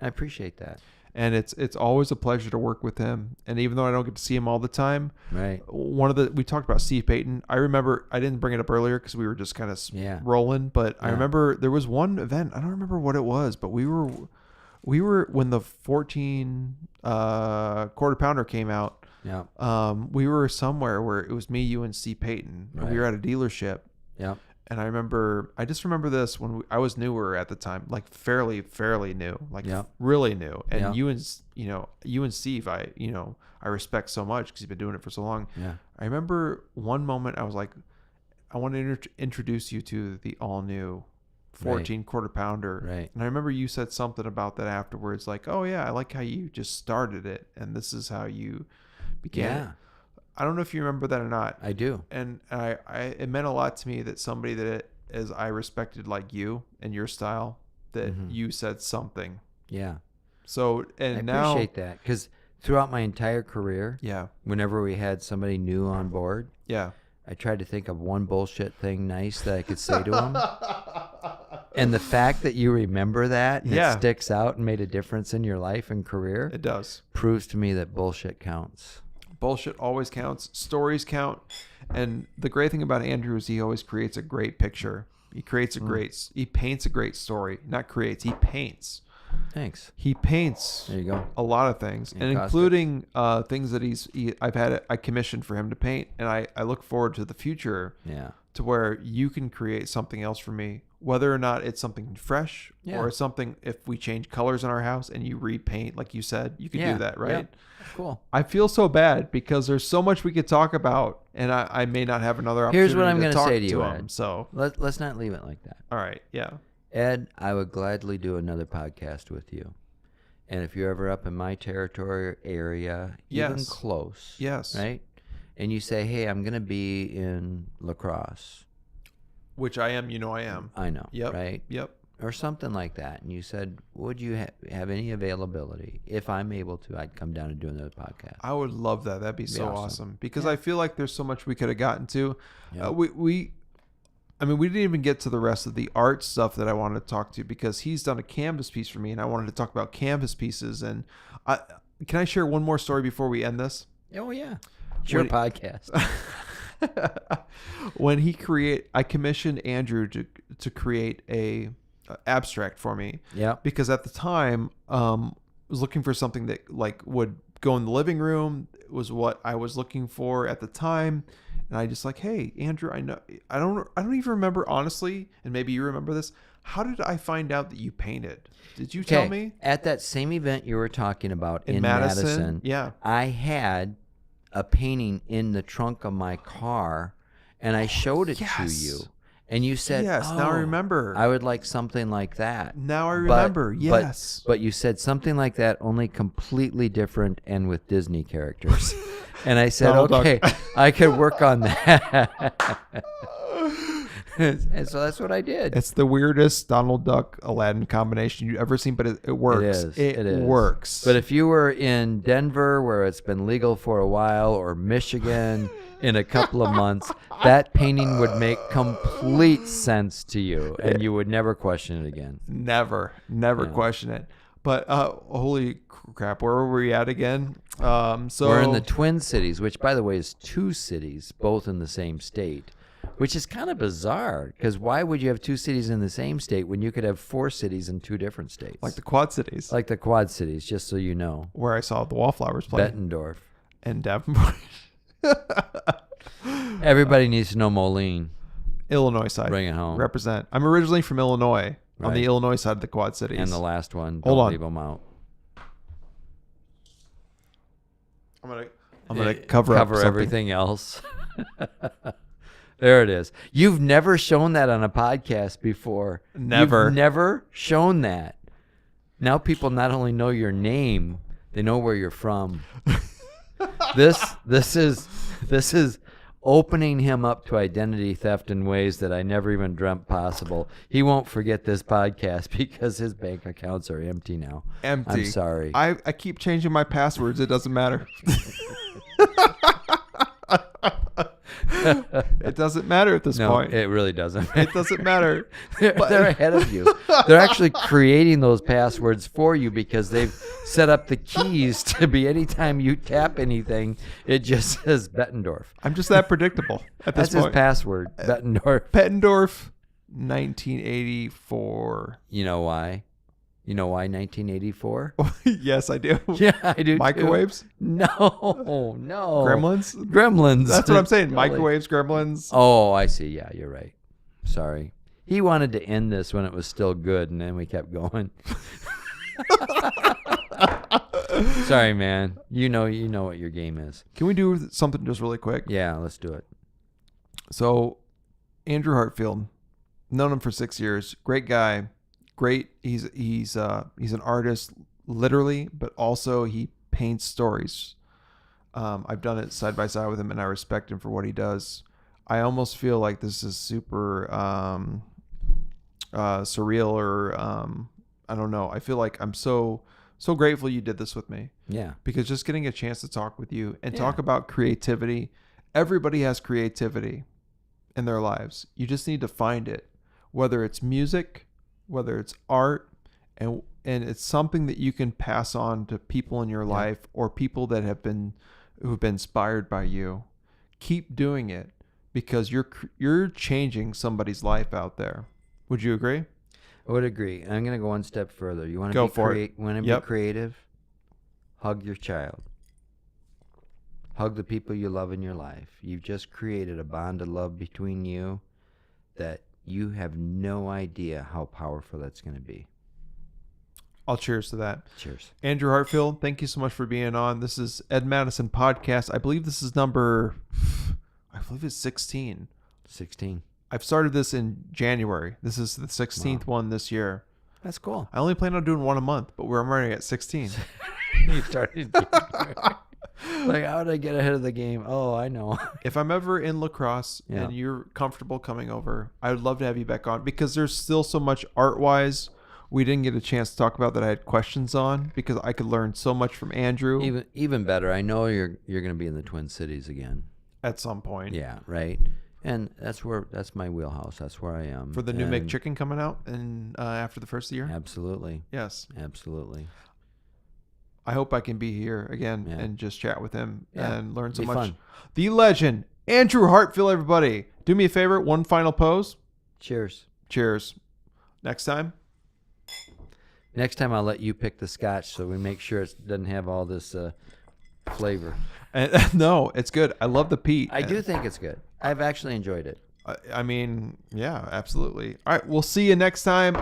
I appreciate that. And it's always a pleasure to work with him. And even though I don't get to see him all the time, Right. we talked about Steve Payton. I remember, I didn't bring it up earlier because we were just kind of Yeah. rolling, but I Yeah. remember there was one event. I don't remember what it was, but we were when the 14 quarter pounder came out. Yeah. We were somewhere where it was me, you, and Steve Payton. And we Right. were at a dealership. Yeah. And I just remember this when I was newer at the time, like fairly new, like Yeah. really new. And Yeah. you and Steve, I respect so much because he's been doing it for so long. Yeah. I remember one moment I was like, I want to introduce you to the all new 14 quarter pounder. Right. And I remember you said something about that afterwards, like, oh yeah, I like how you just started it. And this is how you began. Yeah. I don't know if you remember that or not. I do. And it meant a lot to me that somebody that as I respected like you and your style, that you said something. Yeah. So and I now appreciate that because throughout my entire career, yeah, whenever we had somebody new on board, yeah, I tried to think of one bullshit thing nice that I could say to them. And the fact that you remember that and Yeah. it sticks out and made a difference in your life and career it does. proves to me that bullshit counts. Bullshit always counts. Stories count. And the great thing about Andrew is he always creates a great picture. He creates he paints a great story. Not creates, he paints. Thanks. He paints There you go. a lot of things, and Encaustic. including things that I commissioned for him to paint. And I look forward to the future Yeah. to where you can create something else for me, whether or not it's something fresh Yeah. or it's something, if we change colors in our house and you repaint, like you said, you could do that, right? Yeah. Cool. I feel so bad because there's so much we could talk about, and I may not have another opportunity Here's what I'm to gonna talk say to you, him. Ed. So, Let's not leave it like that. all right. Yeah. Ed, I would gladly do another podcast with you. And if you're ever up in my territory or area, even Yes. close, Yes. right? And you say, hey, I'm going to be in La Crosse. Which I am, I am. I know, Yep. right? Yep. or something like that, and you said, would you have any availability? If I'm able to, I'd come down and do another podcast. I would love that. That'd be so awesome. Because I feel like there's so much we could have gotten to. Yeah. We didn't even get to the rest of the art stuff that I wanted to talk to, because he's done a canvas piece for me, and I wanted to talk about canvas pieces. And can I share one more story before we end this? Oh yeah, it's your podcast. When I commissioned Andrew to create a abstract for me. Yeah. Because at the time, was looking for something that like would go in the living room. Was what I was looking for at the time. And I just like, hey, Andrew, I don't even remember, honestly, and maybe you remember this. How did I find out that you painted? Did you tell me? At that same event you were talking about in Madison? Yeah. I had a painting in the trunk of my car, and I showed it to you. And you said, yes, now I remember. I would like something like that. Now I remember, yes. But you said something like that, only completely different and with Disney characters. And I said, okay, I could work on that. And so that's what I did. It's the weirdest Donald Duck Aladdin combination you've ever seen, but it works. It works. But if you were in Denver, where it's been legal for a while, or Michigan in a couple of months, that painting would make complete sense to you, and you would never question it again. Never question it. But holy crap, where were we at again? So we're in the Twin Cities, which, by the way, is 2 cities, both in the same state, which is kind of bizarre, because why would you have 2 cities in the same state when you could have 4 cities in 2 different states? Like the Quad Cities. Like the Quad Cities, just so you know. Where I saw the Wallflowers play. Bettendorf. And Davenport. Everybody needs to know Moline. Illinois side. Bring it home. Represent. I'm originally from Illinois. Right. On the Illinois side of the Quad Cities. And the last one, Hold on. leave them out. I'm gonna cover up everything else. There it is. You've never shown that on a podcast before. Never. You've never shown that. Now people not only know your name, they know where you're from. This is opening him up to identity theft in ways that I never even dreamt possible. He won't forget this podcast because his bank accounts are empty now. Empty. I'm sorry. I keep changing my passwords. It doesn't matter. It doesn't matter at this point. It really doesn't. It doesn't matter. They're ahead of you. They're actually creating those passwords for you because they've set up the keys to be anytime you tap anything, it just says Bettendorf. I'm just that predictable at this That's point. his password, Bettendorf. Bettendorf, 1984. You know why? You know why 1984? Yes, I do. Yeah, I do. Microwaves? Too. No. Gremlins? That's what I'm saying. Totally. Microwaves, gremlins. Oh, I see. Yeah, you're right. Sorry. He wanted to end this when it was still good, and then we kept going. Sorry, man. You know what your game is. Can we do something just really quick? Yeah, let's do it. So, Andrew Hartfield, known him for 6 years. Great guy. Great. He's an artist, literally, but also he paints stories. I've done it side by side with him, and I respect him for what he does. I almost feel like this is super surreal, or I don't know. I feel like I'm so grateful you did this with me. Yeah. Because just getting a chance to talk with you and talk about creativity. Everybody has creativity in their lives. You just need to find it, whether it's music, whether it's art, and it's something that you can pass on to people in your life, or people that who've been inspired by you. Keep doing it, because you're changing somebody's life out there. Would you agree? I would agree. I'm going to go one step further. You want Go to for be creative? Hug your child. Hug the people you love in your life. You've just created a bond of love between you that you have no idea how powerful that's going to be. I'll cheers to that. Cheers. Andrew Hartfield, thank you so much for being on. This is Ed Madison Podcast. I believe this is number, it's 16. 16. I've started this in January. This is the 16th one this year. That's cool. I only plan on doing one a month, but I'm already at 16. You started in January. Like, how did I get ahead of the game? Oh, I know. If I'm ever in La Crosse Yeah. and you're comfortable coming over, I would love to have you back on because there's still so much art-wise we didn't get a chance to talk about that I had questions on because I could learn so much from Andrew Even better. I know you're going to be in the Twin Cities again. at some point. Yeah, right. And that's my wheelhouse. That's where I am. For the new And McChicken coming out and after the first of the year? Absolutely. Yes. Absolutely. I hope I can be here again Yeah. and just chat with him Yeah, and learn so be much. fun. The legend, Andrew Hartfield, everybody. Do me a favor, one final pose. Cheers. Cheers. Next time. Next time I'll let you pick the scotch so we make sure it doesn't have all this flavor. No, it's good. I love the peat. I do think it's good. I've actually enjoyed it. I mean, yeah, absolutely. All right, we'll see you next time.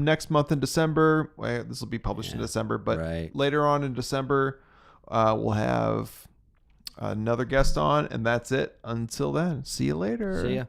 Next month in December. Well, this will be published in December, but later on in December, we'll have another guest on, and that's it. Until then, see you later. See ya.